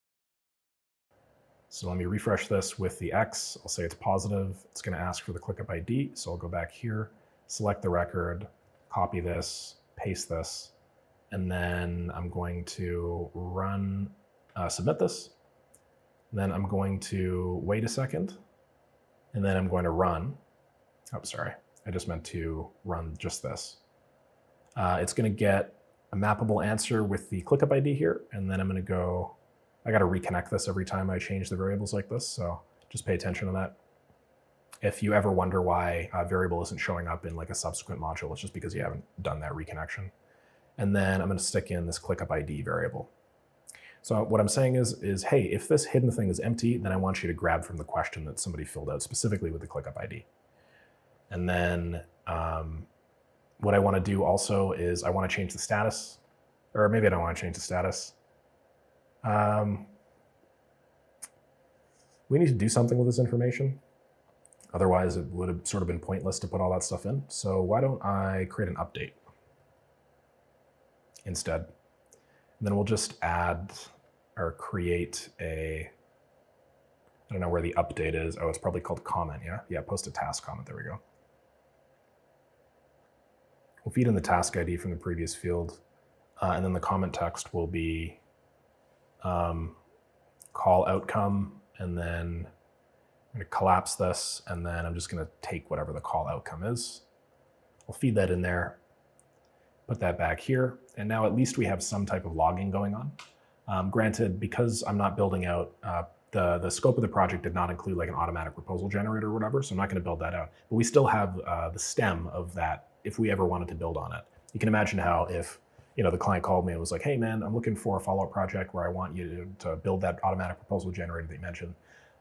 So let me refresh this with the X. I'll say it's positive. It's going to ask for the ClickUp ID. So I'll go back here, select the record, copy this, paste this, and then I'm going to run, submit this. Then I'm going to wait a second, and then I'm going to run. Oh, sorry. I just meant to run just this. It's going to get a mappable answer with the ClickUp ID here, and then I'm going to go, I got to reconnect this every time I change the variables like this, so just pay attention to that. If you ever wonder why a variable isn't showing up in like a subsequent module, it's just because you haven't done that reconnection. And then I'm going to stick in this ClickUp ID variable. So what I'm saying is, hey, if this hidden thing is empty, then I want you to grab from the question that somebody filled out specifically with the ClickUp ID. And then what I want to do also is I want to change the status, or maybe I don't want to change the status. We need to do something with this information. Otherwise, it would have sort of been pointless to put all that stuff in. So why don't I create an update instead? And then we'll just add or create a, I don't know where the update is. Oh, it's probably called comment, yeah? Yeah, post a task comment, there we go. We'll feed in the task ID from the previous field, and then the comment text will be call outcome, and then I'm going to collapse this, and then I'm just going to take whatever the call outcome is. We'll feed that in there, put that back here, and now at least we have some type of logging going on. Granted, because I'm not building out, the scope of the project did not include like an automatic proposal generator or whatever, so I'm not going to build that out. But we still have the stem of that if we ever wanted to build on it. You can imagine how if the client called me and was like, hey man, I'm looking for a follow-up project where I want you to build that automatic proposal generator that you mentioned.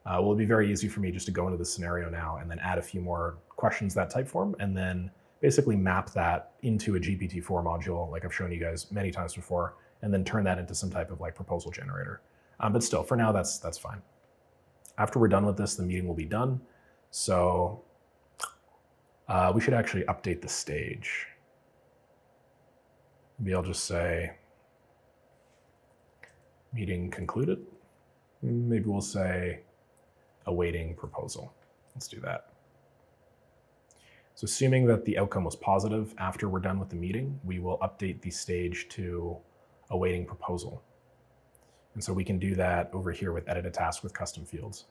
Well, it'd be very easy for me just to go into this scenario now and then add a few more questions that type form, and then basically map that into a GPT-4 module, like I've shown you guys many times before, and then turn that into some type of like proposal generator. But still, for now, that's fine. After we're done with this, the meeting will be done. So we should actually update the stage. Maybe I'll just say meeting concluded. Maybe we'll say awaiting proposal. Let's do that. So assuming that the outcome was positive after we're done with the meeting, we will update the stage to awaiting proposal. And so we can do that over here with edit a task with custom fields.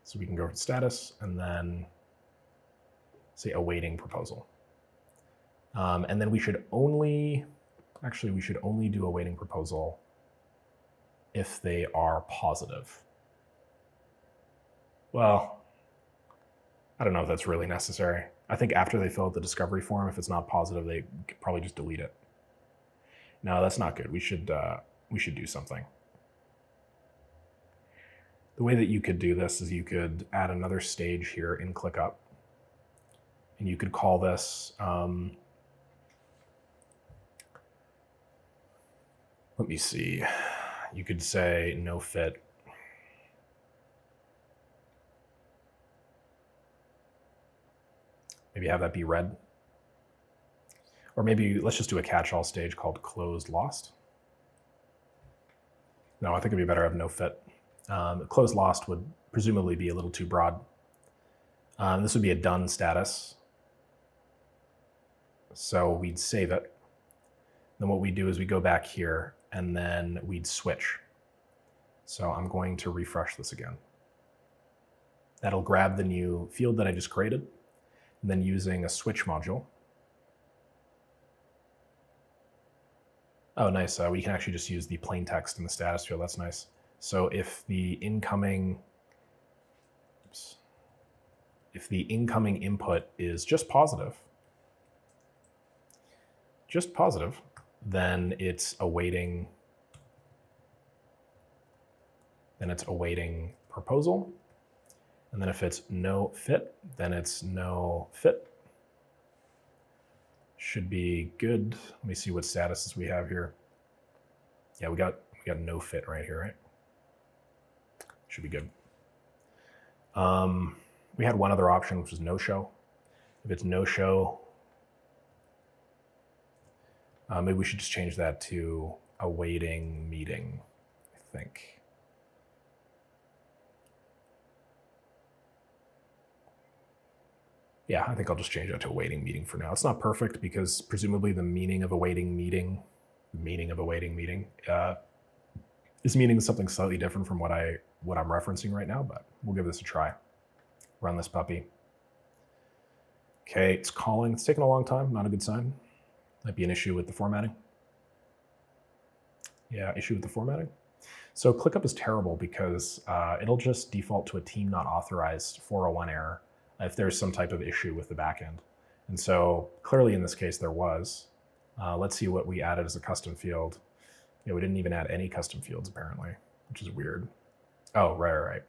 So we can go to status and then say awaiting proposal. And then we should only do awaiting proposal if they are positive. Well, I don't know if that's really necessary. I think after they fill out the discovery form, if it's not positive, they could probably just delete it. No, that's not good. We should do something. The way that you could do this is you could add another stage here in ClickUp, and you could call this, let me see, you could say no fit. Maybe have that be red. Or maybe let's just do a catch-all stage called closed lost. No, I think it'd be better to have no fit. Closed lost would presumably be a little too broad. This would be a done status. So we'd save it. Then what we do is we go back here and then we'd switch. So I'm going to refresh this again. That'll grab the new field that I just created, and then using a switch module. Oh, nice. We can actually just use the plain text in the status field. That's nice. So if the incoming input is just positive, then it's awaiting proposal. And then if it's no fit, then it's no fit. Should be good. Let me see what statuses we have here. Yeah, we got no fit right here, right? Should be good. We had one other option, which was no show. If it's no show, maybe we should just change that to awaiting meeting, I think. Yeah, I think I'll just change that to awaiting meeting for now. It's not perfect because presumably the meaning of awaiting meeting is meaning something slightly different from what I'm referencing right now, but we'll give this a try. Run this puppy. Okay, it's calling. It's taking a long time, not a good sign. Might be an issue with the formatting. Yeah, issue with the formatting. So ClickUp is terrible because it'll just default to a team not authorized 401 error if there's some type of issue with the backend. And so clearly in this case there was. Let's see what we added as a custom field. Yeah, we didn't even add any custom fields apparently, which is weird. Oh, right.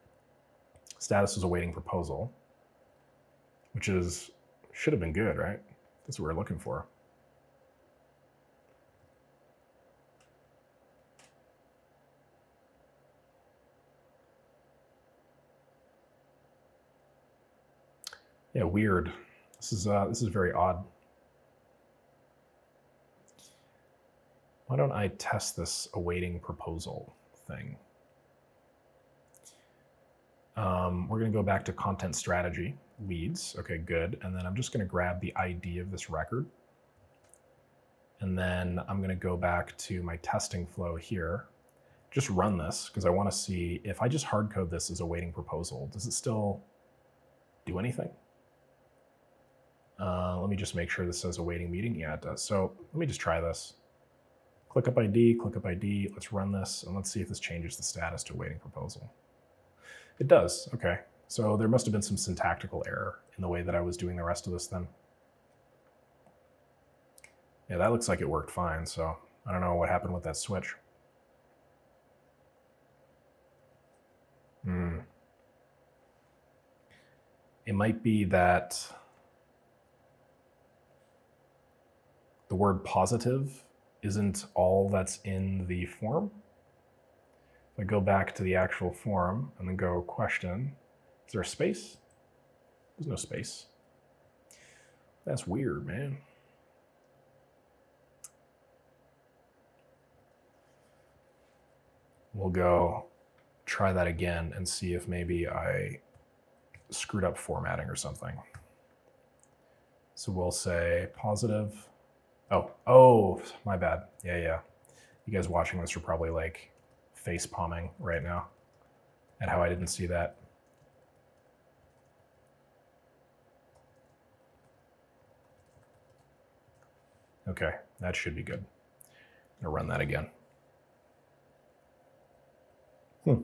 Status was awaiting proposal, which should have been good, right? That's what we're looking for. Yeah, weird. This is very odd. Why don't I test this awaiting proposal thing? We're going to go back to content strategy, leads. Okay, good. And then I'm just going to grab the ID of this record. And then I'm going to go back to my testing flow here. Just run this because I want to see if I just hard code this as awaiting proposal, does it still do anything? Let me just make sure this says awaiting meeting. Yeah, it does. So let me just try this. ClickUp ID, let's run this, and let's see if this changes the status to awaiting proposal. It does, okay. So there must have been some syntactical error in the way that I was doing the rest of this then. Yeah, that looks like it worked fine, so I don't know what happened with that switch. It might be that the word positive isn't all that's in the form. If I go back to the actual form and then go question, is there a space? There's no space. That's weird, man. We'll go try that again and see if maybe I screwed up formatting or something. So we'll say positive. Oh, my bad. Yeah. You guys watching this are probably like face palming right now at how I didn't see that. Okay, that should be good. I'm gonna run that again. No,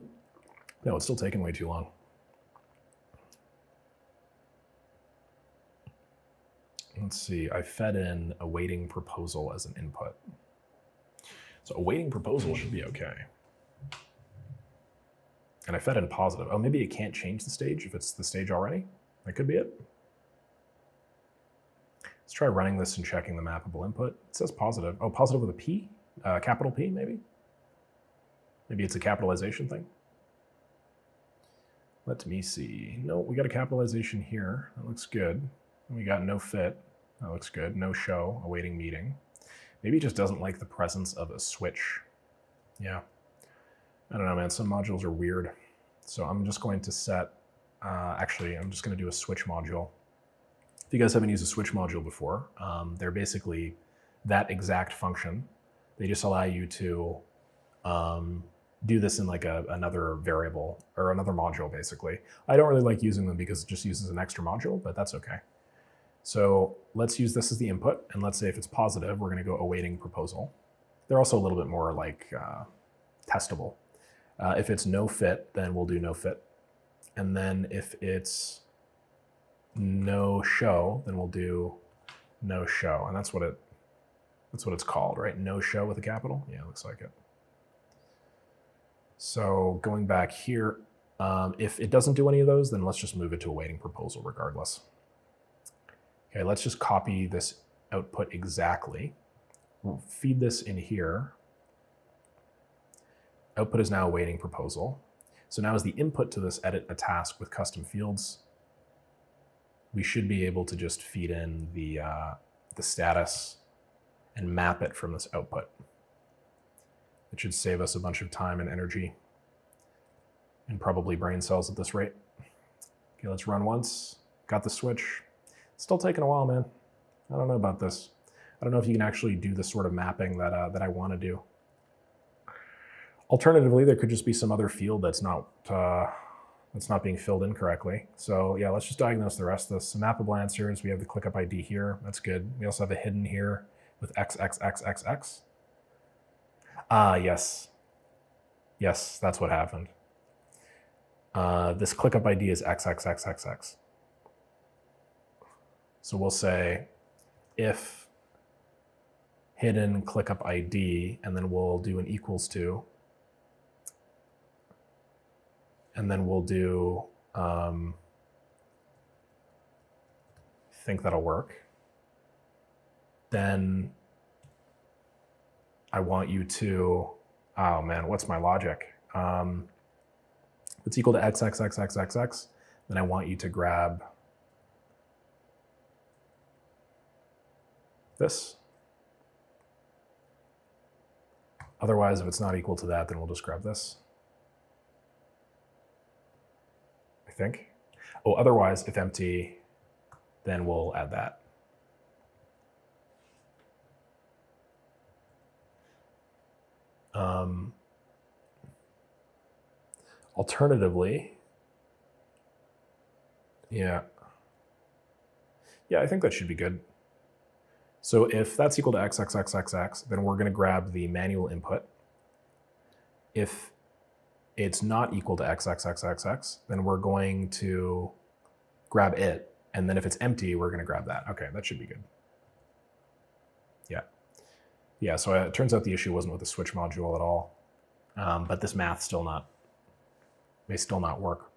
it's still taking way too long. Let's see, I fed in awaiting proposal as an input. So awaiting proposal should be okay. And I fed in positive. Oh, maybe it can't change the stage if it's the stage already? That could be it. Let's try running this and checking the mappable input. It says positive. Oh, positive with a P? Capital P, maybe? Maybe it's a capitalization thing? Let me see. No, we got a capitalization here. That looks good. We got no fit. That looks good. No show, awaiting meeting. Maybe it just doesn't like the presence of a switch. Yeah. I don't know, man. Some modules are weird. So I'm just going to set, actually, I'm just going to do a switch module. If you guys haven't used a switch module before, they're basically that exact function. They just allow you to do this in like another variable or another module, basically. I don't really like using them because it just uses an extra module, but that's okay. So let's use this as the input. And let's say if it's positive, we're going to go awaiting proposal. They're also a little bit more like testable. If it's no fit, then we'll do no fit. And then if it's no show, then we'll do no show. And that's what it's called, right? No show with a capital. Yeah, looks like it. So going back here, if it doesn't do any of those, then let's just move it to awaiting proposal regardless. Okay, let's just copy this output exactly. We'll feed this in here. Output is now awaiting proposal. So now as the input to this edit a task with custom fields, we should be able to just feed in the status and map it from this output. It should save us a bunch of time and energy and probably brain cells at this rate. Okay, let's run once. Got the switch. Still taking a while, man. I don't know about this. I don't know if you can actually do the sort of mapping that I want to do. Alternatively, there could just be some other field that's not being filled in correctly. So yeah, let's just diagnose the rest of this. Some mappable answers. We have the ClickUp ID here. That's good. We also have a hidden here with XXXXX. Yes. Yes, that's what happened. This ClickUp ID is XXXXX. So we'll say if hidden ClickUp ID, and then we'll do an equals to, and then we'll do, think that'll work. Then I want you to, oh man, what's my logic? It's equal to XXXXXX, then I want you to grab this. Otherwise, if it's not equal to that, then we'll just grab this. I think. Oh, otherwise, if empty, then we'll add that. Alternatively, yeah, I think that should be good. So if that's equal to XXXXX, then we're going to grab the manual input. If it's not equal to XXXXX, then we're going to grab it. And then if it's empty, we're going to grab that. Okay, that should be good. Yeah. Yeah, so it turns out the issue wasn't with the switch module at all. But this math may still not work.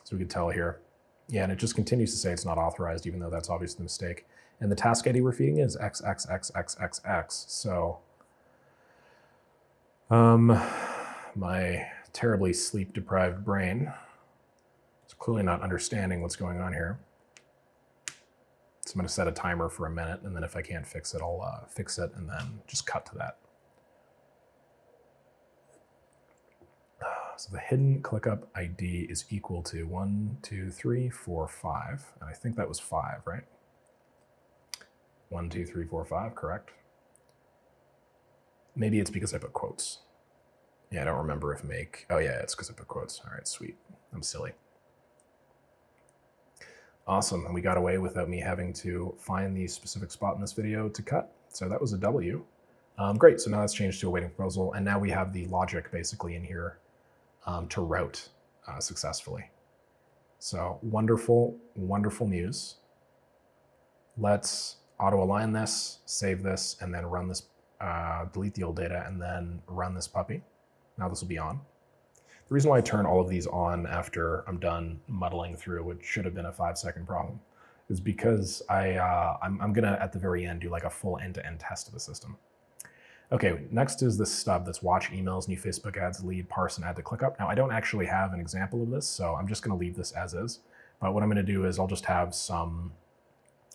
So we can tell here. Yeah, and it just continues to say it's not authorized, even though that's obviously the mistake. And the task ID we're feeding is XXXXXX. So my terribly sleep-deprived brain is clearly not understanding what's going on here. So I'm going to set a timer for a minute, and then if I can't fix it, I'll fix it and then just cut to that. So the hidden ClickUp ID is equal to 1, 2, 3, 4, 5. And I think that was 5, right? 1, 2, 3, 4, 5, correct? Maybe it's because I put quotes. Yeah, I don't remember if make. Oh yeah, it's because I put quotes. All right, sweet. I'm silly. Awesome, and we got away without me having to find the specific spot in this video to cut. So that was a W. Great, so now that's changed to a waiting proposal, and now we have the logic basically in here to route successfully. So wonderful, wonderful news. Let's auto-align this, save this, and then run this, delete the old data, and then run this puppy. Now this will be on. The reason why I turn all of these on after I'm done muddling through, which should have been a 5-second problem, is because I'm gonna, at the very end, do like a full end-to-end test of the system. Okay, next is this stub that's watch emails, new Facebook ads, lead, parse, and add to ClickUp. Now I don't actually have an example of this, so I'm just gonna leave this as is. But what I'm gonna do is I'll just have some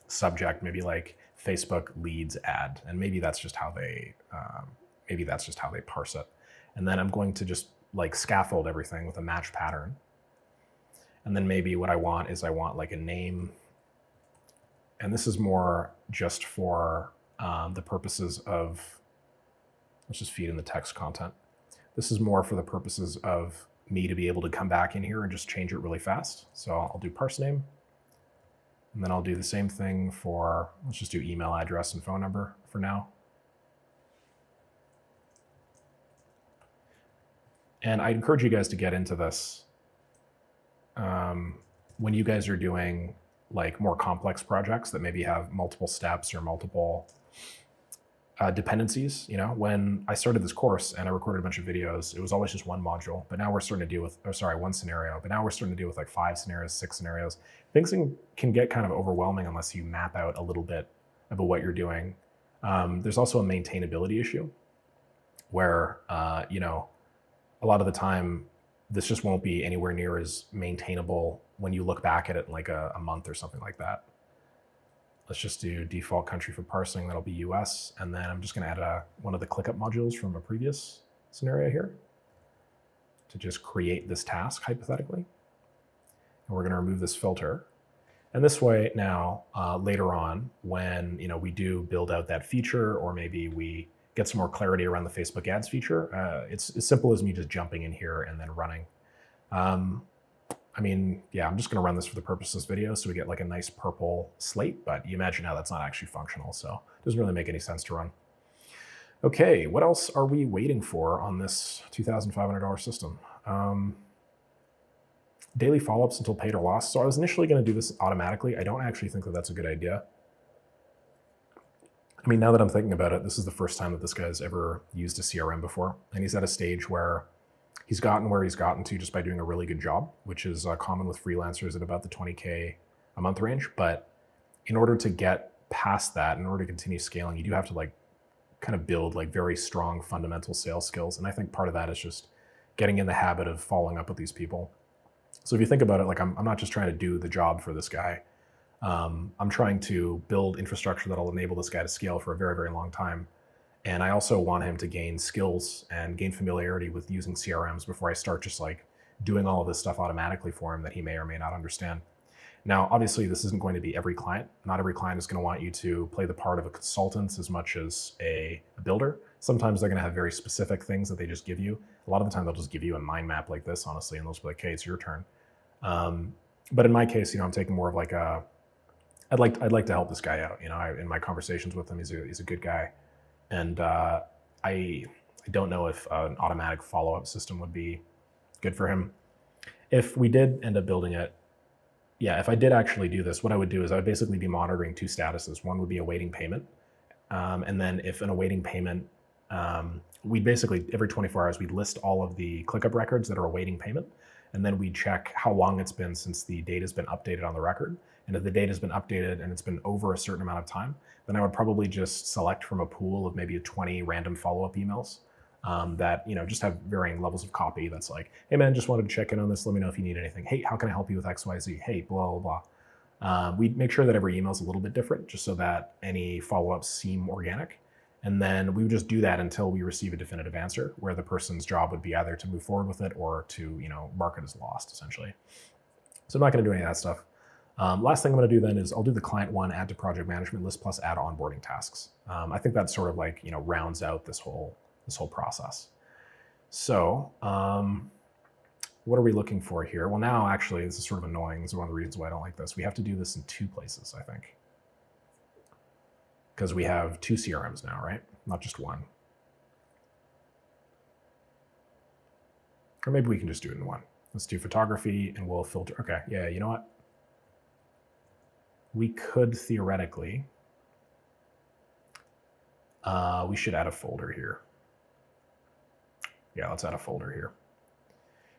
subject, maybe like Facebook leads ad, and maybe that's just how they parse it. And then I'm going to just like scaffold everything with a match pattern. And then maybe what I want is I want like a name. And this is more just for the purposes of, let's just feed in the text content. This is more for the purposes of me to be able to come back in here and just change it really fast. So I'll do parse name. And then I'll do the same thing for, let's just do email address and phone number for now. And I encourage you guys to get into this when you guys are doing like more complex projects that maybe have multiple steps or multiple dependencies. You know, when I started this course and I recorded a bunch of videos, it was always just one module, but now we're starting to deal with, one scenario, but now we're starting to deal with like 5 scenarios, 6 scenarios. Things can get kind of overwhelming unless you map out a little bit about what you're doing. There's also a maintainability issue where, you know, a lot of the time, this just won't be anywhere near as maintainable when you look back at it in like a month or something like that. Let's just do default country for parsing. That'll be US. And then I'm just going to add one of the ClickUp modules from a previous scenario here to just create this task hypothetically. And we're going to remove this filter. And this way now, later on, when we do build out that feature, or maybe we get some more clarity around the Facebook ads feature, it's as simple as me just jumping in here and then running. I mean, yeah, I'm just going to run this for the purpose of this video so we get like a nice purple slate, but you imagine how that's not actually functional, so it doesn't really make any sense to run. Okay, what else are we waiting for on this $2,500 system? Daily follow-ups until paid or lost. So I was initially going to do this automatically. I don't actually think that that's a good idea. I mean, now that I'm thinking about it, this is the first time that this guy's ever used a CRM before, and he's at a stage where he's gotten where he's gotten to just by doing a really good job, which is common with freelancers at about the 20K a month range. But in order to get past that, in order to continue scaling, you do have to like kind of build like very strong fundamental sales skills. And I think part of that is just getting in the habit of following up with these people. So if you think about it, like I'm not just trying to do the job for this guy. I'm trying to build infrastructure that'll enable this guy to scale for a very, very long time. And I also want him to gain skills and gain familiarity with using CRMs before I start just like doing all of this stuff automatically for him that he may or may not understand. Now, obviously, this isn't going to be every client. Not every client is going to want you to play the part of a consultant as much as a builder. Sometimes they're going to have very specific things that they just give you. A lot of the time, they'll just give you a mind map like this, honestly, and they'll just be like, "Hey, it's your turn." But in my case, I'm taking more of like a, I'd like to help this guy out. In my conversations with him, he's a good guy. And I don't know if an automatic follow-up system would be good for him. If we did end up building it, yeah, if I did actually do this, what I would do is I would basically be monitoring 2 statuses. One would be awaiting payment. And then if an awaiting payment, we'd basically, every 24 hours, we'd list all of the ClickUp records that are awaiting payment. And then we'd check how long it's been since the data has been updated on the record. And if the data has been updated and it's been over a certain amount of time, then I would probably just select from a pool of maybe 20 random follow-up emails that just have varying levels of copy. That's like, "Hey man, just wanted to check in on this. Let me know if you need anything. Hey, how can I help you with XYZ? Hey, blah, blah, blah." We make sure that every email is a little bit different just so that any follow-ups seem organic. And then we would just do that until we receive a definitive answer, where the person's job would be either to move forward with it or to, mark it as lost, essentially. So I'm not going to do any of that stuff. Last thing I'm going to do then is I'll do the client one, add to project management list plus add onboarding tasks. I think that sort of like, rounds out this whole process. So what are we looking for here? Well, now actually, this is sort of annoying. This is one of the reasons why I don't like this. We have to do this in 2 places, I think. Because we have 2 CRMs now, right? Not just one. Or maybe we can just do it in one. Let's do photography and we'll filter. Okay, yeah, you know what? We could theoretically, we should add a folder here. Yeah, let's add a folder here.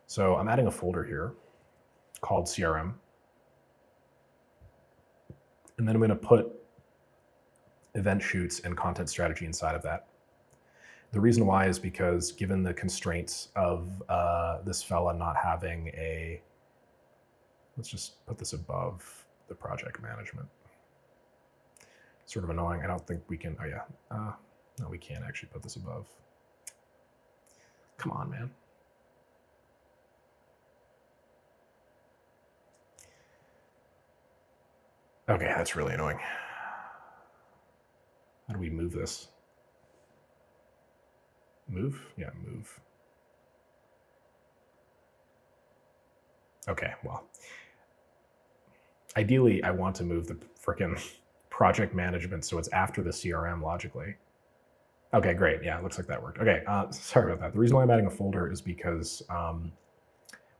So I'm adding a folder here called CRM. And then I'm going to put event shoots and content strategy inside of that. The reason why is because given the constraints of this fella not having a, let's just put this above the project management. Sort of annoying. I don't think we can, oh yeah. No, we can't actually put this above. Come on, man. Okay, that's really annoying. How do we move this? Move? Yeah, move. Okay, well, ideally I want to move the frickin' project management so it's after the CRM logically. Okay, great. Yeah, it looks like that worked. Okay, sorry about that. The reason why I'm adding a folder is because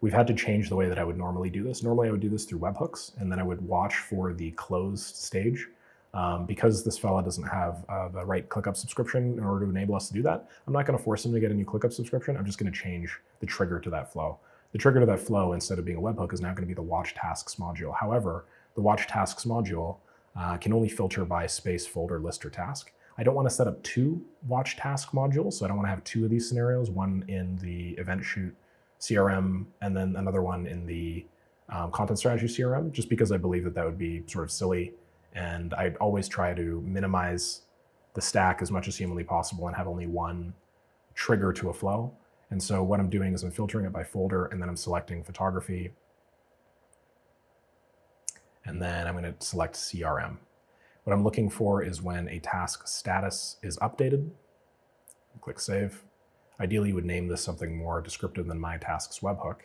we've had to change the way that I would normally do this. Normally I would do this through webhooks, and then I would watch for the closed stage. Because this fella doesn't have the right ClickUp subscription in order to enable us to do that, I'm not going to force him to get a new ClickUp subscription. I'm just going to change the trigger to that flow. The trigger to that flow, instead of being a webhook, is now going to be the watch tasks module. However, the watch tasks module can only filter by space, folder, list, or task. I don't want to set up 2 watch task modules, so I don't want to have 2 of these scenarios, one in the event shoot CRM and then another one in the content strategy CRM, just because I believe that that would be sort of silly. And I'd always try to minimize the stack as much as humanly possible and have only one trigger to a flow. And so what I'm doing is I'm filtering it by folder, and then I'm selecting photography. And then I'm going to select CRM. What I'm looking for is when a task status is updated. Click save. Ideally, you would name this something more descriptive than my tasks webhook.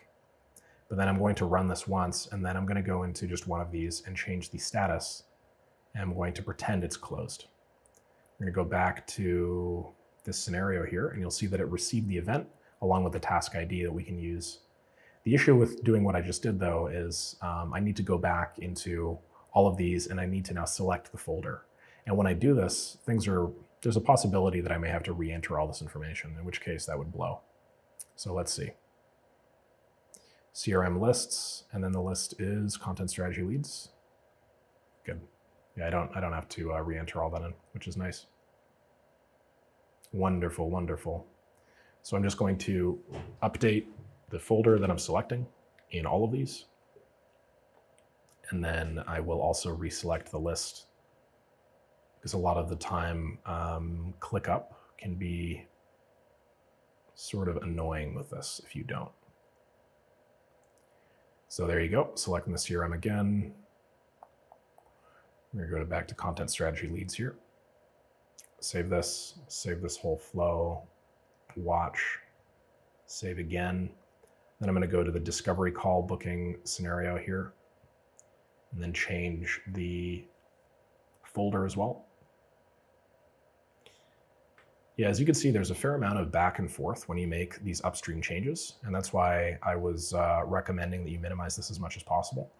But then I'm going to run this once, and then I'm going to go into just one of these and change the status. And I'm going to pretend it's closed. I'm going to go back to this scenario here, and you'll see that it received the event along with the task ID that we can use. The issue with doing what I just did, though, is I need to go back into all of these, and I need to now select the folder. And when I do this, there's a possibility that I may have to re-enter all this information, in which case that would blow. So let's see. CRM lists, and then the list is content strategy leads. Good. Yeah, I don't have to re-enter all that in, which is nice. Wonderful, wonderful. So I'm just going to update the folder that I'm selecting in all of these. And then I will also reselect the list, because a lot of the time ClickUp can be sort of annoying with this if you don't. So there you go, selecting the CRM again. We're going to go back to content strategy leads here. Save this whole flow, watch, save again. Then I'm going to go to the discovery call booking scenario here, and then change the folder as well. Yeah, as you can see, there's a fair amount of back and forth when you make these upstream changes, and that's why I was recommending that you minimize this as much as possible.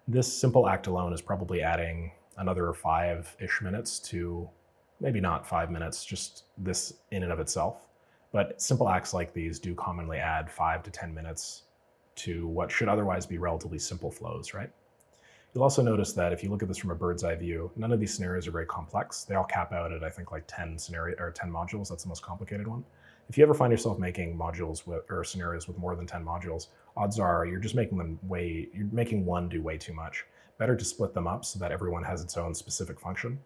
This simple act alone is probably adding another 5-ish minutes to, maybe not 5 minutes, just this in and of itself. But simple acts like these do commonly add 5 to 10 minutes to what should otherwise be relatively simple flows, right? You'll also notice that if you look at this from a bird's eye view, none of these scenarios are very complex. They all cap out at, I think, like 10 modules. That's the most complicated one. If you ever find yourself making modules or scenarios with more than 10 modules, odds are you're just making one do way too much. Better to split them up so that everyone has its own specific function.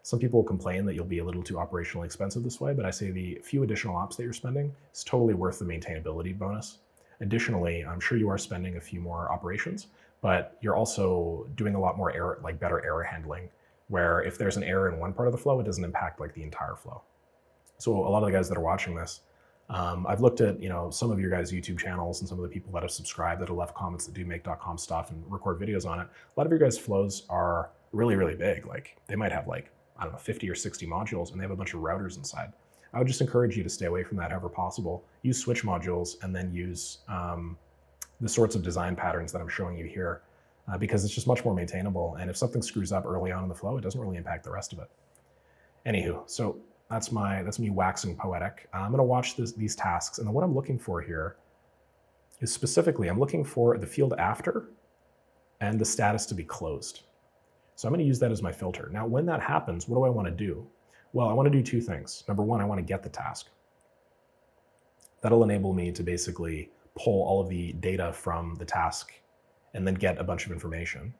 Some people will complain that you'll be a little too operationally expensive this way, but I say the few additional ops that you're spending is totally worth the maintainability bonus. Additionally, I'm sure you are spending a few more operations, but you're also doing a lot more error, like better error handling, where if there's an error in one part of the flow, it doesn't impact like the entire flow. So a lot of the guys that are watching this, I've looked at some of your guys' YouTube channels and some of the people that have subscribed that have left comments that do make.com stuff and record videos on it. A lot of your guys' flows are really, really big. Like they might have like, I don't know, 50 or 60 modules and they have a bunch of routers inside. I would just encourage you to stay away from that however possible. Use switch modules and then use the sorts of design patterns that I'm showing you here because it's just much more maintainable. And if something screws up early on in the flow, it doesn't really impact the rest of it. Anywho, so that's me waxing poetic. I'm going to watch these tasks. And then what I'm looking for here is specifically, I'm looking for the field after and the status to be closed. So I'm going to use that as my filter. Now, when that happens, what do I want to do? Well, I want to do two things. Number one, I want to get the task. That'll enable me to basically pull all of the data from the task and then get a bunch of information.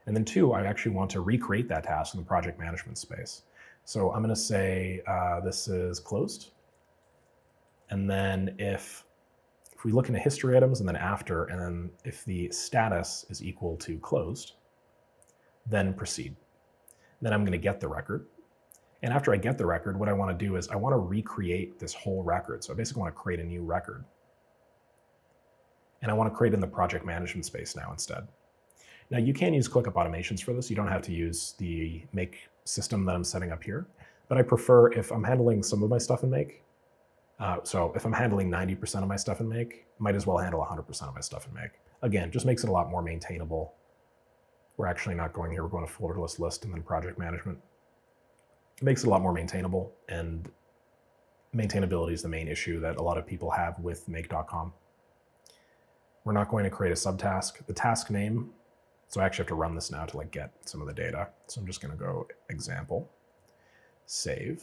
And then two, I actually want to recreate that task in the project management space. So I'm going to say this is closed. And then if we look into history items and then after, and then if the status is equal to closed, then proceed. Then I'm going to get the record. And after I get the record, what I want to do is I want to recreate this whole record. So I basically want to create a new record. And I want to create in the project management space now instead. Now you can use ClickUp automations for this. You don't have to use the make system that I'm setting up here. But I prefer if I'm handling some of my stuff in make. So if I'm handling 90% of my stuff in make, might as well handle 100% of my stuff in make. Again, just makes it a lot more maintainable. We're actually not going here. We're going to folderless list and then project management. It makes it a lot more maintainable, and maintainability is the main issue that a lot of people have with make.com. We're not going to create a subtask. The task name, so I actually have to run this now to like get some of the data. So I'm just going to go example, save.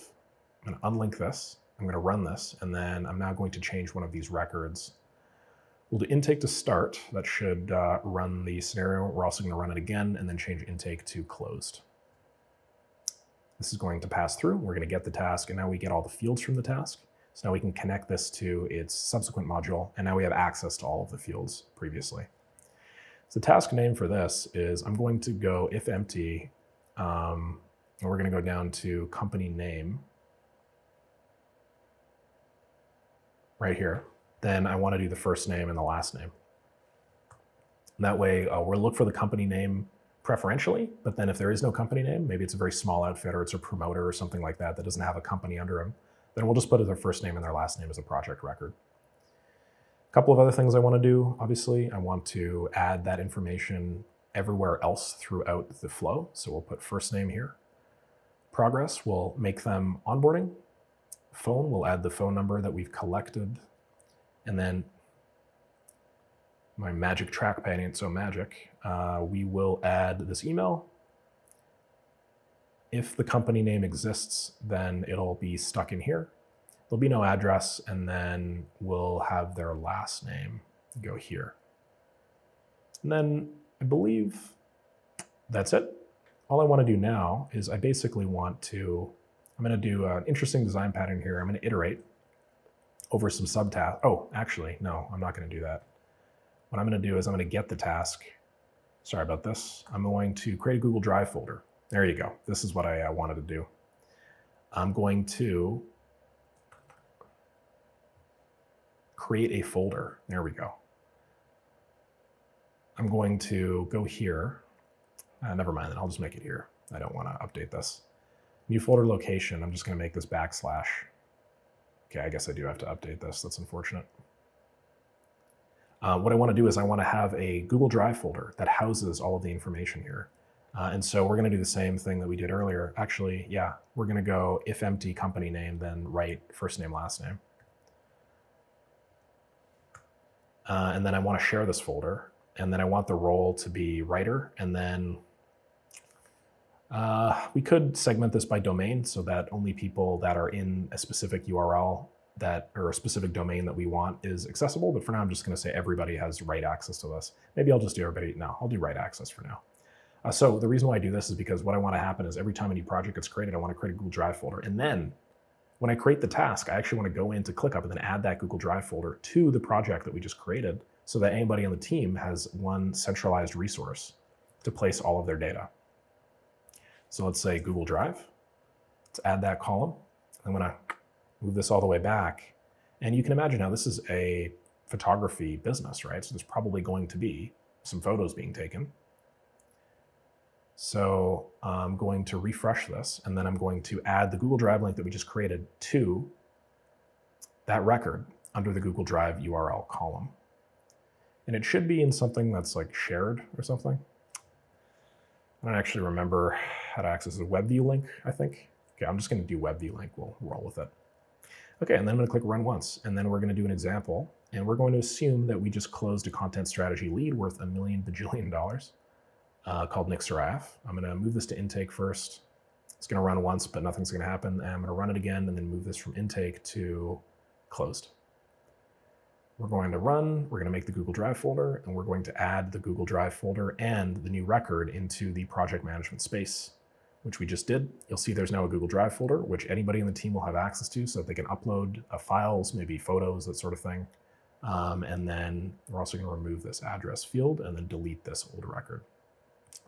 I'm going to unlink this. I'm going to run this, and then I'm now going to change one of these records. We'll do intake to start. That should run the scenario. We're also going to run it again and then change intake to closed. This is going to pass through. We're going to get the task, and now we get all the fields from the task. So now we can connect this to its subsequent module, and now we have access to all of the fields previously. So the task name for this is I'm going to go if empty, and we're going to go down to company name right here. Then I want to do the first name and the last name. And that way we'll look for the company name preferentially, but then if there is no company name, maybe it's a very small outfit or it's a promoter or something like that that doesn't have a company under him, then we'll just put their first name and their last name as a project record. A couple of other things I want to do, obviously, I want to add that information everywhere else throughout the flow. So we'll put first name here. Progress, we'll make them onboarding. Phone, we'll add the phone number that we've collected. And then my magic trackpad ain't so magic. We will add this email. If the company name exists, then it'll be stuck in here. There'll be no address, and then we'll have their last name go here. And then I believe that's it. All I want to do now is I basically want to, I'm going to do an interesting design pattern here. I'm going to iterate over some subtasks. Oh, actually, no, I'm not going to do that. What I'm going to do is I'm going to get the task. Sorry about this. I'm going to create a Google Drive folder. There you go. This is what I wanted to do. I'm going to create a folder. There we go. I'm going to go here. Never mind, then I'll just make it here. I don't want to update this. New folder location. I'm just going to make this backslash. Okay, I guess I do have to update this. That's unfortunate. What I want to do is I want to have a Google Drive folder that houses all of the information here. And so we're going to do the same thing that we did earlier. Actually, yeah, we're going to go if empty company name, then write first name, last name. And then I want to share this folder. And then I want the role to be writer. And then we could segment this by domain so that only people that are in a specific URL or a specific domain that we want is accessible. But for now, I'm just going to say everybody has write access to this. Maybe I'll just do everybody. No, I'll do write access for now. So the reason why I do this is because what I want to happen is every time a new project gets created, I want to create a Google Drive folder. And then when I create the task, I actually want to go into ClickUp and then add that Google Drive folder to the project that we just created so that anybody on the team has one centralized resource to place all of their data. So let's say Google Drive. Let's add that column. I'm going to move this all the way back. And you can imagine now this is a photography business, right? So there's probably going to be some photos being taken. So I'm going to refresh this, and then I'm going to add the Google Drive link that we just created to that record under the Google Drive URL column. And it should be in something that's like shared or something. I don't actually remember how to access a web view link, I think. Okay, I'm just going to do web view link. We'll roll with it. Okay, and then I'm going to click run once, and then we're going to do an example, and we're going to assume that we just closed a content strategy lead worth $1 million bajillion. Called Nick Saraf. I'm going to move this to intake first. It's going to run once, but nothing's going to happen. And I'm going to run it again and then move this from intake to closed. We're going to run, we're going to make the Google Drive folder, and we're going to add the Google Drive folder and the new record into the project management space, which we just did. You'll see there's now a Google Drive folder, which anybody in the team will have access to so that they can upload files, maybe photos, that sort of thing. And then we're also going to remove this address field and then delete this old record.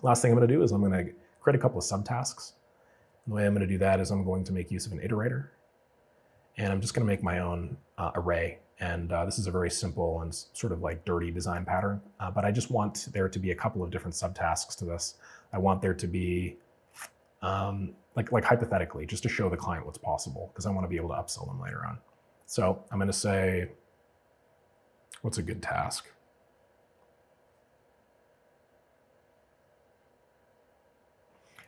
Last thing I'm going to do is I'm going to create a couple of subtasks. And the way I'm going to do that is I'm going to make use of an iterator. And I'm just going to make my own array. And this is a very simple and sort of like dirty design pattern. But I just want there to be a couple of different subtasks to this. I want there to be, like hypothetically, just to show the client what's possible, because I want to be able to upsell them later on. So I'm going to say, what's a good task?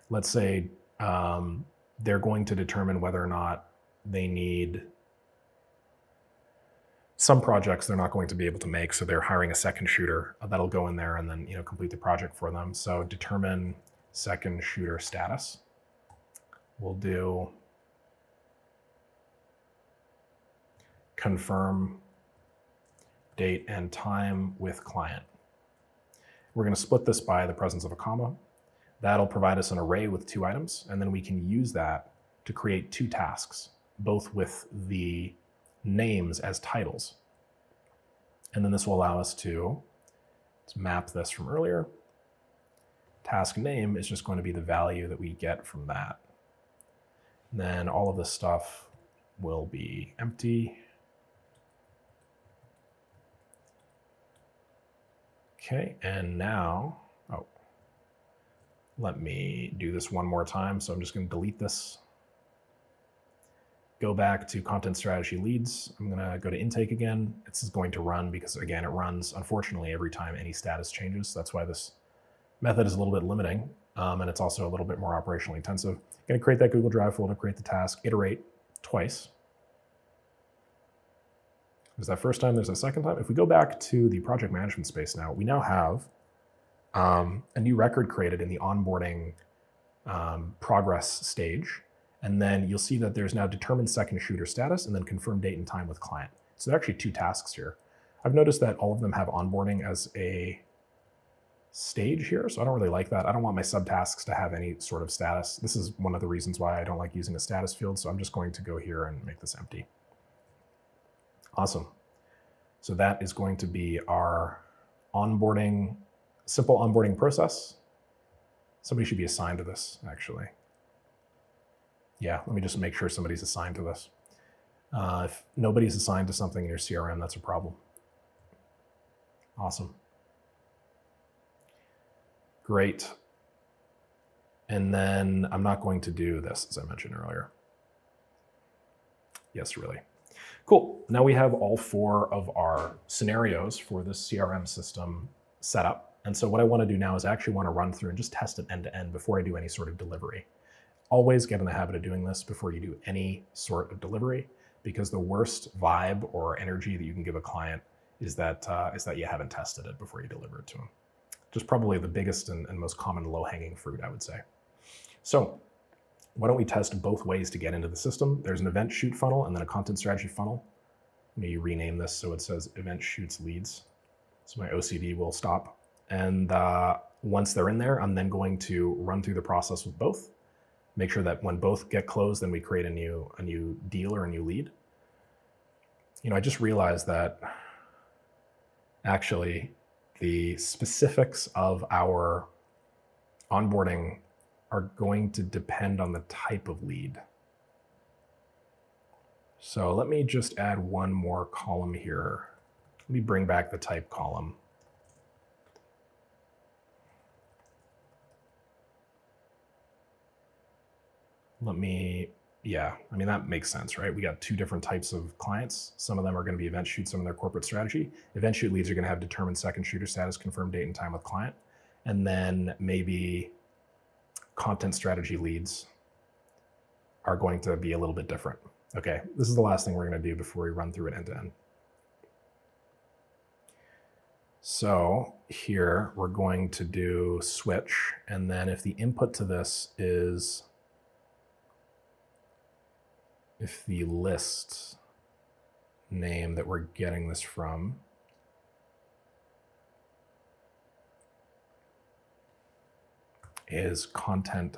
Let's say they're going to determine whether or not they need some projects they're not going to be able to make, so they're hiring a second shooter that'll go in there and then complete the project for them. So determine second shooter status. We'll do confirm date and time with client. We're going to split this by the presence of a comma. That'll provide us an array with 2 items, and then we can use that to create 2 tasks, both with the names as titles. And then this will allow us to map this from earlier. Task name is just going to be the value that we get from that. And then all of this stuff will be empty. Okay, and now, let me do this one more time. So I'm just going to delete this. Go back to content strategy leads. I'm going to go to intake again. This is going to run because, again, it runs, unfortunately, every time any status changes. That's why this method is a little bit limiting, and it's also a little bit more operationally intensive. I'm going to create that Google Drive folder, create the task, iterate twice. There's that first time, there's that second time. If we go back to the project management space now, we now have a new record created in the onboarding progress stage. And then you'll see that there's now determined second shooter status and then confirm date and time with client. So there are actually 2 tasks here. I've noticed that all of them have onboarding as a stage here, so I don't really like that. I don't want my subtasks to have any sort of status. This is one of the reasons why I don't like using a status field, so I'm just going to go here and make this empty. Awesome. So that is going to be our onboarding, simple onboarding process. Somebody should be assigned to this, actually. Yeah, let me just make sure somebody's assigned to this. If nobody's assigned to something in your CRM, that's a problem. Awesome. Great. And then I'm not going to do this, as I mentioned earlier. Yes, really. Cool. Now we have all 4 of our scenarios for this CRM system set up. And so what I want to do now is I actually want to run through and just test it end to end before I do any sort of delivery. Always get in the habit of doing this before you do any sort of delivery, because the worst vibe or energy that you can give a client is that you haven't tested it before you deliver it to them. Just probably the biggest and most common low-hanging fruit, I would say. So why don't we test both ways to get into the system? There's an event shoot funnel and then a content strategy funnel. Maybe rename this so it says event shoots leads. So my OCD will stop. And Once they're in there, I'm then going to run through the process with both, make sure that when both get closed, then we create a new deal or a new lead. I just realized that actually the specifics of our onboarding are going to depend on the type of lead. So let me just add one more column here. Let me bring back the type column. That makes sense, right? We got two different types of clients. Some of them are going to be event shoot, some of their corporate strategy. Event shoot leads are going to have determined second shooter status, confirmed date and time with client. And then maybe content strategy leads are going to be a little bit different. Okay, this is the last thing we're going to do before we run through it end to end. So here we're going to do switch, and then if the input to this is, if the list name that we're getting this from is content,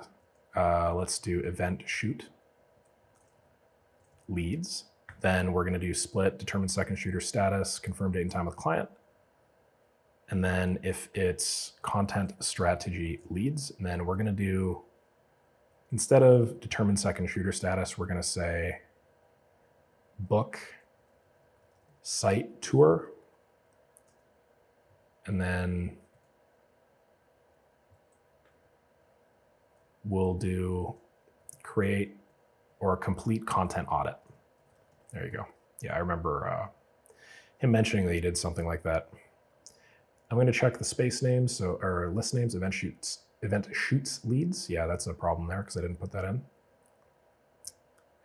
let's do event shoot leads, then we're going to do split, determine second shooter status, confirm date and time with client. And then if it's content strategy leads, then we're going to do, instead of determine second shooter status, we're going to say book site tour. And then we'll do create or complete content audit. There you go. Yeah, I remember him mentioning that he did something like that. I'm going to check the space names, or list names, event shoots leads. Yeah, that's a problem there because I didn't put that in.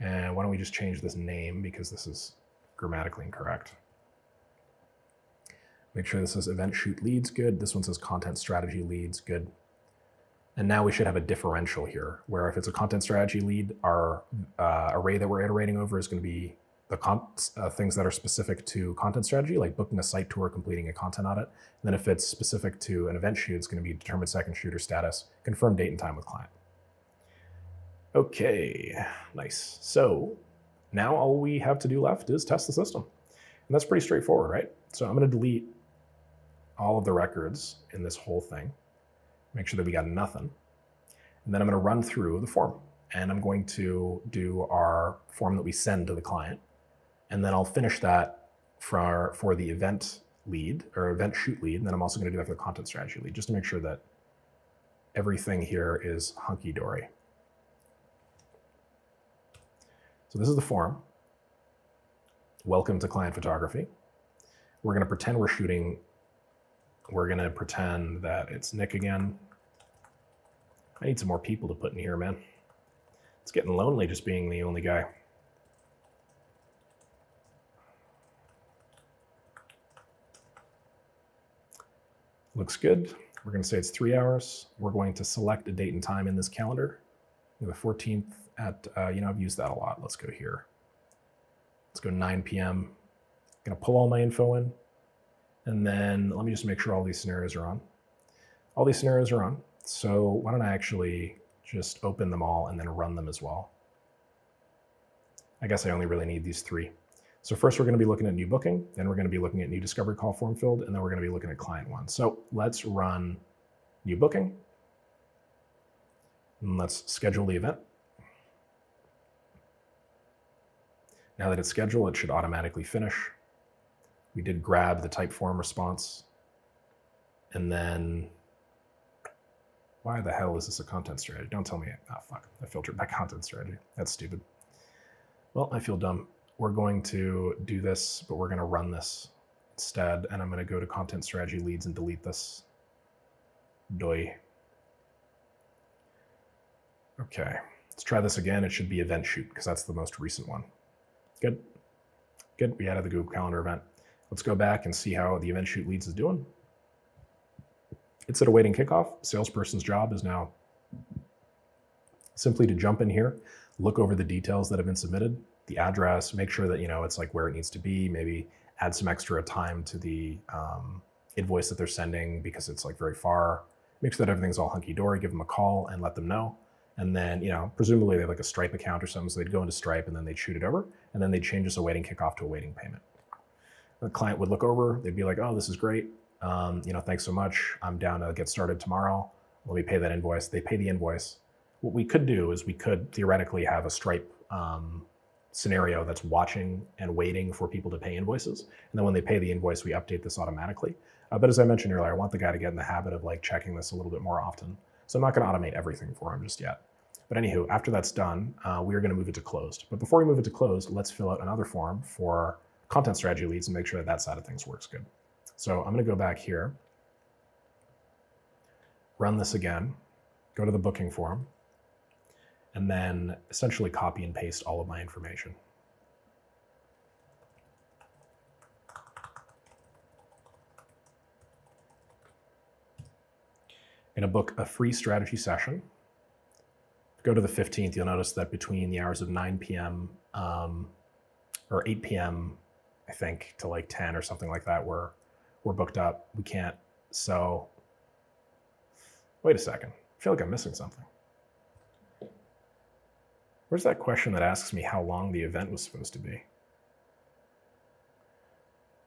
And why don't we just change this name because this is grammatically incorrect. Make sure this says event shoot leads, good. This one says content strategy leads, good. And now we should have a differential here, where if it's a content strategy lead, our array that we're iterating over is going to be the things that are specific to content strategy, like booking a site tour, completing a content audit. And then if it's specific to an event shoot, it's going to be determined second shooter status, confirm date and time with client. Okay, nice. So now all we have to do left is test the system. And that's pretty straightforward, right? So I'm going to delete all of the records in this whole thing. Make sure that we got nothing. And then I'm going to run through the form. And I'm going to do our form that we send to the client. And then I'll finish that for the event lead or event shoot lead. And then I'm also going to do that for the content strategy lead, just to make sure that everything here is hunky-dory. So this is the form. Welcome to client photography. We're going to pretend we're shooting. We're going to pretend that it's Nick again. I need some more people to put in here, man. It's getting lonely just being the only guy. Looks good. We're going to say it's 3 hours. We're going to select a date and time in this calendar. The 14th at, I've used that a lot. Let's go here. Let's go 9 p.m. I'm going to pull all my info in. And then let me just make sure all these scenarios are on. All these scenarios are on. So why don't I actually just open them all and then run them as well. I guess I only really need these three. So first we're going to be looking at new booking, then we're going to be looking at new discovery call form filled, and then we're going to be looking at client one. So let's run new booking. And let's schedule the event. Now that it's scheduled, it should automatically finish. We did grab the type form response. And then, why the hell is this a content strategy? Don't tell me, fuck, I filtered by content strategy. That's stupid. Well, I feel dumb. We're going to do this, but we're going to run this instead. And I'm going to go to content strategy leads and delete this. Doi. Okay, let's try this again. It should be event shoot because that's the most recent one. Good. Good, we added the Google Calendar event. Let's go back and see how the event shoot leads is doing. It's at awaiting kickoff. Salesperson's job is now simply to jump in here, look over the details that have been submitted, the address, make sure that it's like where it needs to be, maybe add some extra time to the invoice that they're sending because it's like very far. make sure that everything's all hunky-dory, give them a call and let them know. And then, presumably they have like a Stripe account or something, so they'd go into Stripe and then they'd shoot it over, and then they'd change this awaiting kickoff to awaiting payment. The client would look over, they'd be like, oh, this is great. Thanks so much. I'm down to get started tomorrow. Let me pay that invoice. They pay the invoice. What we could do is we could theoretically have a Stripe scenario that's watching and waiting for people to pay invoices. And then when they pay the invoice, we update this automatically. But as I mentioned earlier, I want the guy to get in the habit of like checking this a little bit more often. So I'm not going to automate everything for him just yet. But anywho, after that's done, we are going to move it to closed. But before we move it to closed, let's fill out another form for content strategy leads and make sure that that side of things works good. So I'm going to go back here, run this again, go to the booking form, and then essentially copy and paste all of my information. I'm going to book a free strategy session. Go to the 15th, you'll notice that between the hours of 9 p.m. Or 8 p.m., I think, to like 10 or something like that, we're booked up. We can't. So wait a second. I feel like I'm missing something. Where's that question that asks me how long the event was supposed to be? I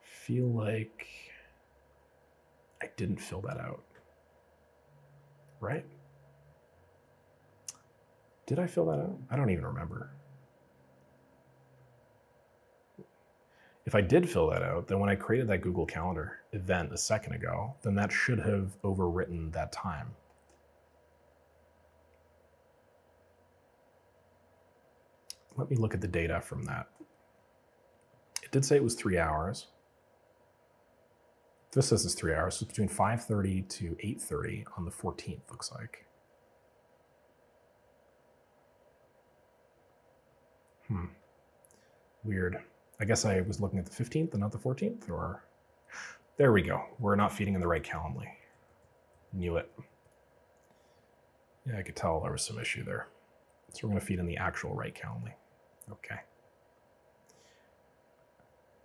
feel like I didn't fill that out. Right? Did I fill that out? I don't even remember. If I did fill that out, then when I created that Google Calendar event a second ago, then that should have overwritten that time. Let me look at the data from that. It did say it was 3 hours. This says it's 3 hours. So it's between 5:30 to 8:30 on the 14th, looks like. Weird. I guess I was looking at the 15th and not the 14th, or... There we go. We're not feeding in the right Calendly. Knew it. Yeah, I could tell there was some issue there. So we're going to feed in the actual right Calendly. Okay.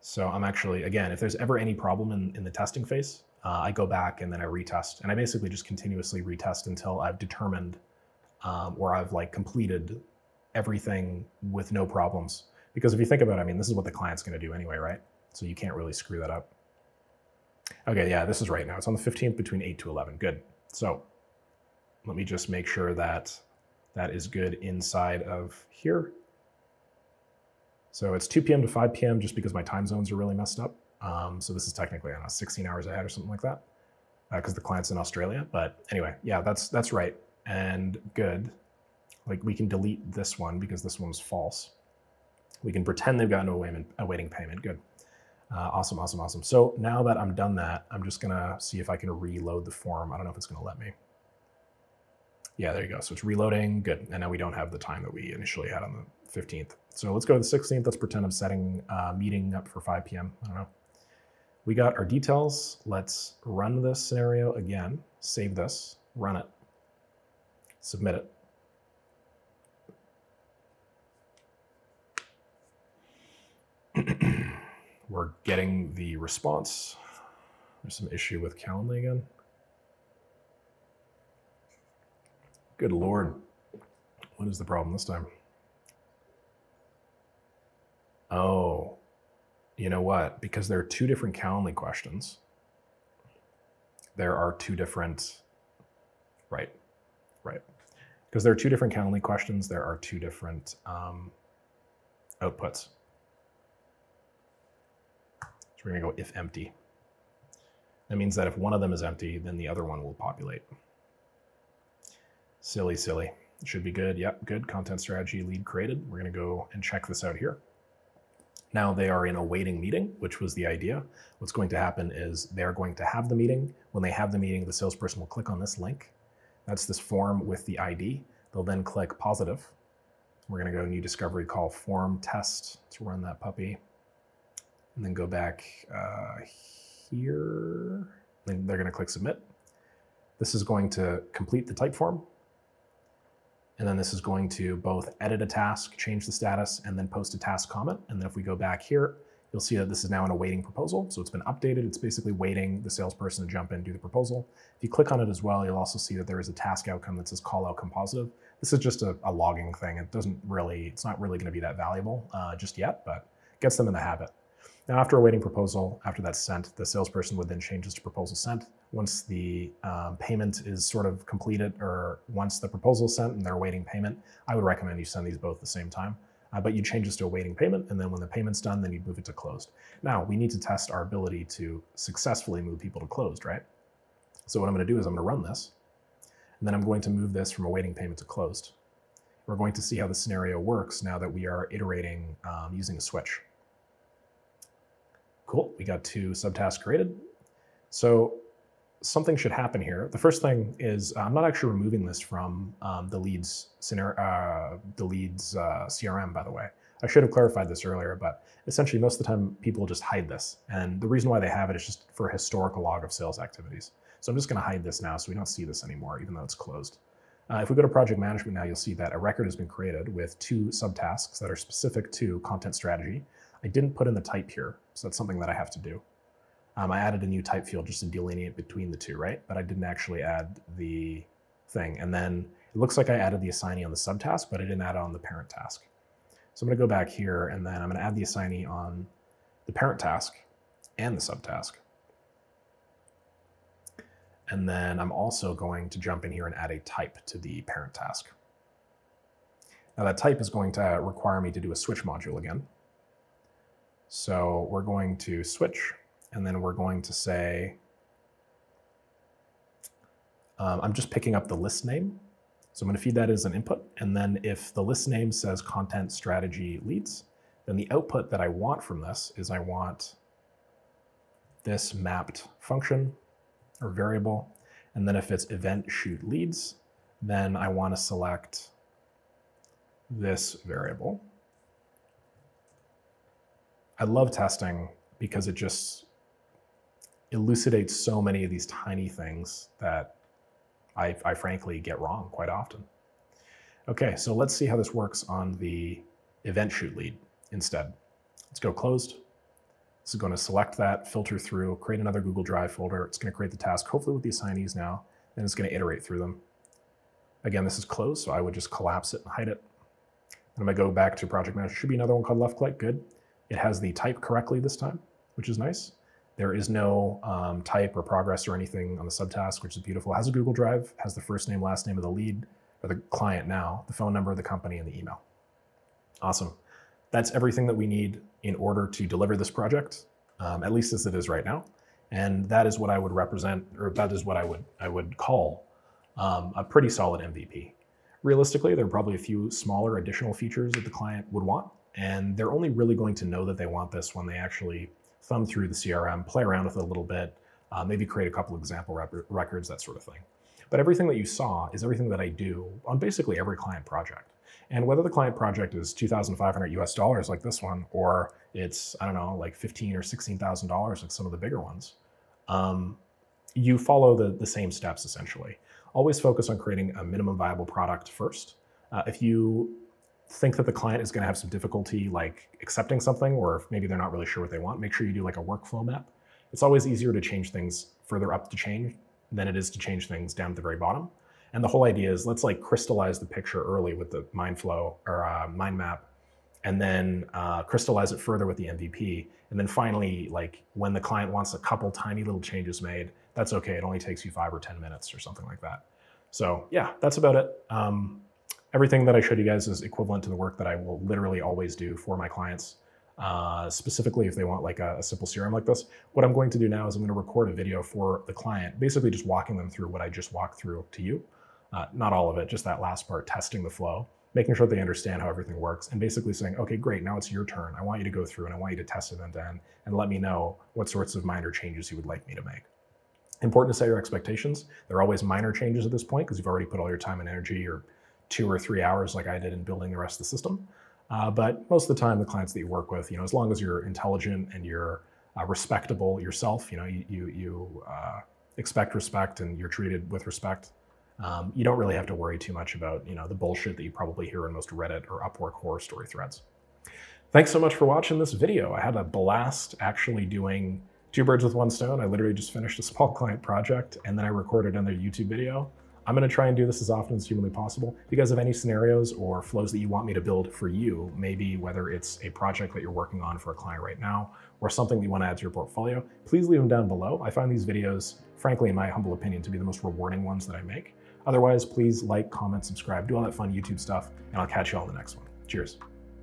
So I'm actually, again, if there's ever any problem in the testing phase, I go back and then I retest. And I basically just continuously retest until I've determined or I've like completed everything with no problems. Because if you think about it, I mean, this is what the client's going to do anyway, right? So you can't really screw that up. Okay, yeah, this is right now. It's on the 15th between 8 to 11. Good. So let me just make sure that that is good inside of here. So it's 2 p.m. to 5 p.m. just because my time zones are really messed up. So this is technically, I don't know, 16 hours ahead or something like that because the client's in Australia. But anyway, yeah, that's right. And good. Like we can delete this one because this one's false. We can pretend they've gotten a waiting payment. Good. Awesome, awesome, awesome. So now that I'm done that, I'm just going to see if I can reload the form. I don't know if it's going to let me. Yeah, there you go. So it's reloading. Good. And now we don't have the time that we initially had on the 15th. So let's go to the 16th. Let's pretend I'm setting a meeting up for 5 p.m. I don't know. We got our details. Let's run this scenario again. Save this. Run it. Submit it. We're getting the response. There's some issue with Calendly again. Good Lord. What is the problem this time? Oh, you know what? Because there are two different Calendly questions. There are two different, right. Because there are two different Calendly questions, there are two different outputs. So we're gonna go if empty. That means that if one of them is empty, then the other one will populate. Silly. It should be good. Yep, good. Content strategy lead created. We're gonna go and check this out here. Now they are in a waiting meeting, which was the idea. What's going to happen is they're going to have the meeting. When they have the meeting, the salesperson will click on this link. That's this form with the ID. They'll then click positive. We're gonna go new discovery call form test to run that puppy. And then go back here. Then they're gonna click submit. This is going to complete the type form. And then this is going to both edit a task, change the status, and then post a task comment. And then if we go back here, you'll see that this is now an awaiting proposal. So it's been updated. It's basically waiting the salesperson to jump in and do the proposal. If you click on it as well, you'll also see that there is a task outcome that says call out compositive. This is just a logging thing. It's not really going to be that valuable just yet, but gets them in the habit. Now, after awaiting proposal, after that's sent, the salesperson would then change this to proposal sent. Once the payment is sort of completed, or once the proposal is sent and they're awaiting payment, I would recommend you send these both at the same time. But you change this to awaiting payment, and then when the payment's done, then you move it to closed. Now, we need to test our ability to successfully move people to closed, right? So what I'm going to do is I'm going to run this, and then I'm going to move this from awaiting payment to closed. We're going to see how the scenario works now that we are iterating using a switch. Cool, we got 2 subtasks created. So something should happen here. The first thing is I'm not actually removing this from the leads CRM, by the way. I should have clarified this earlier, but essentially most of the time people just hide this. And the reason why they have it is just for a historical log of sales activities. So I'm just going to hide this now so we don't see this anymore, even though it's closed. If we go to project management now, you'll see that a record has been created with 2 subtasks that are specific to content strategy. I didn't put in the type here, so that's something that I have to do. I added a new type field just to delineate between the 2, right? But I didn't actually add the thing. And then it looks like I added the assignee on the subtask, but I didn't add it on the parent task. So I'm going to go back here, and then I'm going to add the assignee on the parent task and the subtask. And then I'm also going to jump in here and add a type to the parent task. Now that type is going to require me to do a switch module again. So we're going to switch, and then we're going to say, I'm just picking up the list name. So I'm going to feed that as an input. And then if the list name says content strategy leads, then the output that I want from this is I want this mapped function or variable. And then if it's event shoot leads, then I want to select this variable. I love testing because it just elucidates so many of these tiny things that I frankly get wrong quite often. Okay, so let's see how this works on the event shoot lead instead. Let's go closed. This is going to select that, filter through, create another Google Drive folder. It's going to create the task, hopefully with the assignees now, and it's going to iterate through them. Again, this is closed, so I would just collapse it and hide it. And I'm going to go back to project manager. Should be another one called left click, good. It has the type correctly this time, which is nice. There is no type or progress or anything on the subtask, which is beautiful. It has a Google Drive, has the first name, last name of the lead, or the client now, the phone number of the company, and the email. Awesome. That's everything that we need in order to deliver this project, at least as it is right now. And that is what I would represent, or that is what I would call a pretty solid MVP. Realistically, there are probably a few smaller additional features that the client would want, and they're only really going to know that they want this when they actually thumb through the CRM, play around with it a little bit, maybe create a couple example records, that sort of thing. But everything that you saw is everything that I do on basically every client project. And whether the client project is $2,500 US like this one, or it's, I don't know, like $15,000 or $16,000 like some of the bigger ones, you follow the same steps essentially. Always focus on creating a minimum viable product first. If you think that the client is going to have some difficulty like accepting something, or if maybe they're not really sure what they want, make sure you do like a workflow map. It's always easier to change things further up to change than it is to change things down at the very bottom. And the whole idea is let's like crystallize the picture early with the mind flow or mind map, and then crystallize it further with the MVP. And then finally, like when the client wants a couple tiny little changes made, that's okay. It only takes you 5 or 10 minutes or something like that. So yeah, that's about it. Everything that I showed you guys is equivalent to the work that I will literally always do for my clients, specifically if they want like a simple CRM like this. What I'm going to do now is I'm going to record a video for the client, basically just walking them through what I just walked through to you. Not all of it, just that last part, testing the flow, making sure they understand how everything works, and basically saying, okay, great, now it's your turn. I want you to go through and I want you to test it end to end and let me know what sorts of minor changes you would like me to make. Important to set your expectations. They're always minor changes at this point because you've already put all your time and energy, or 2 or 3 hours like I did in building the rest of the system. But most of the time, the clients that you work with, as long as you're intelligent and you're respectable yourself, you expect respect and you're treated with respect, you don't really have to worry too much about, the bullshit that you probably hear in most Reddit or Upwork horror story threads. Thanks so much for watching this video. I had a blast actually doing two birds with one stone. I literally just finished a small client project and then I recorded another YouTube video. I'm gonna try and do this as often as humanly possible. If you guys have any scenarios or flows that you want me to build for you, maybe whether it's a project that you're working on for a client right now or something that you wanna add to your portfolio, please leave them down below. I find these videos, frankly, in my humble opinion, to be the most rewarding ones that I make. Otherwise, please like, comment, subscribe, do all that fun YouTube stuff, and I'll catch you all in the next one. Cheers.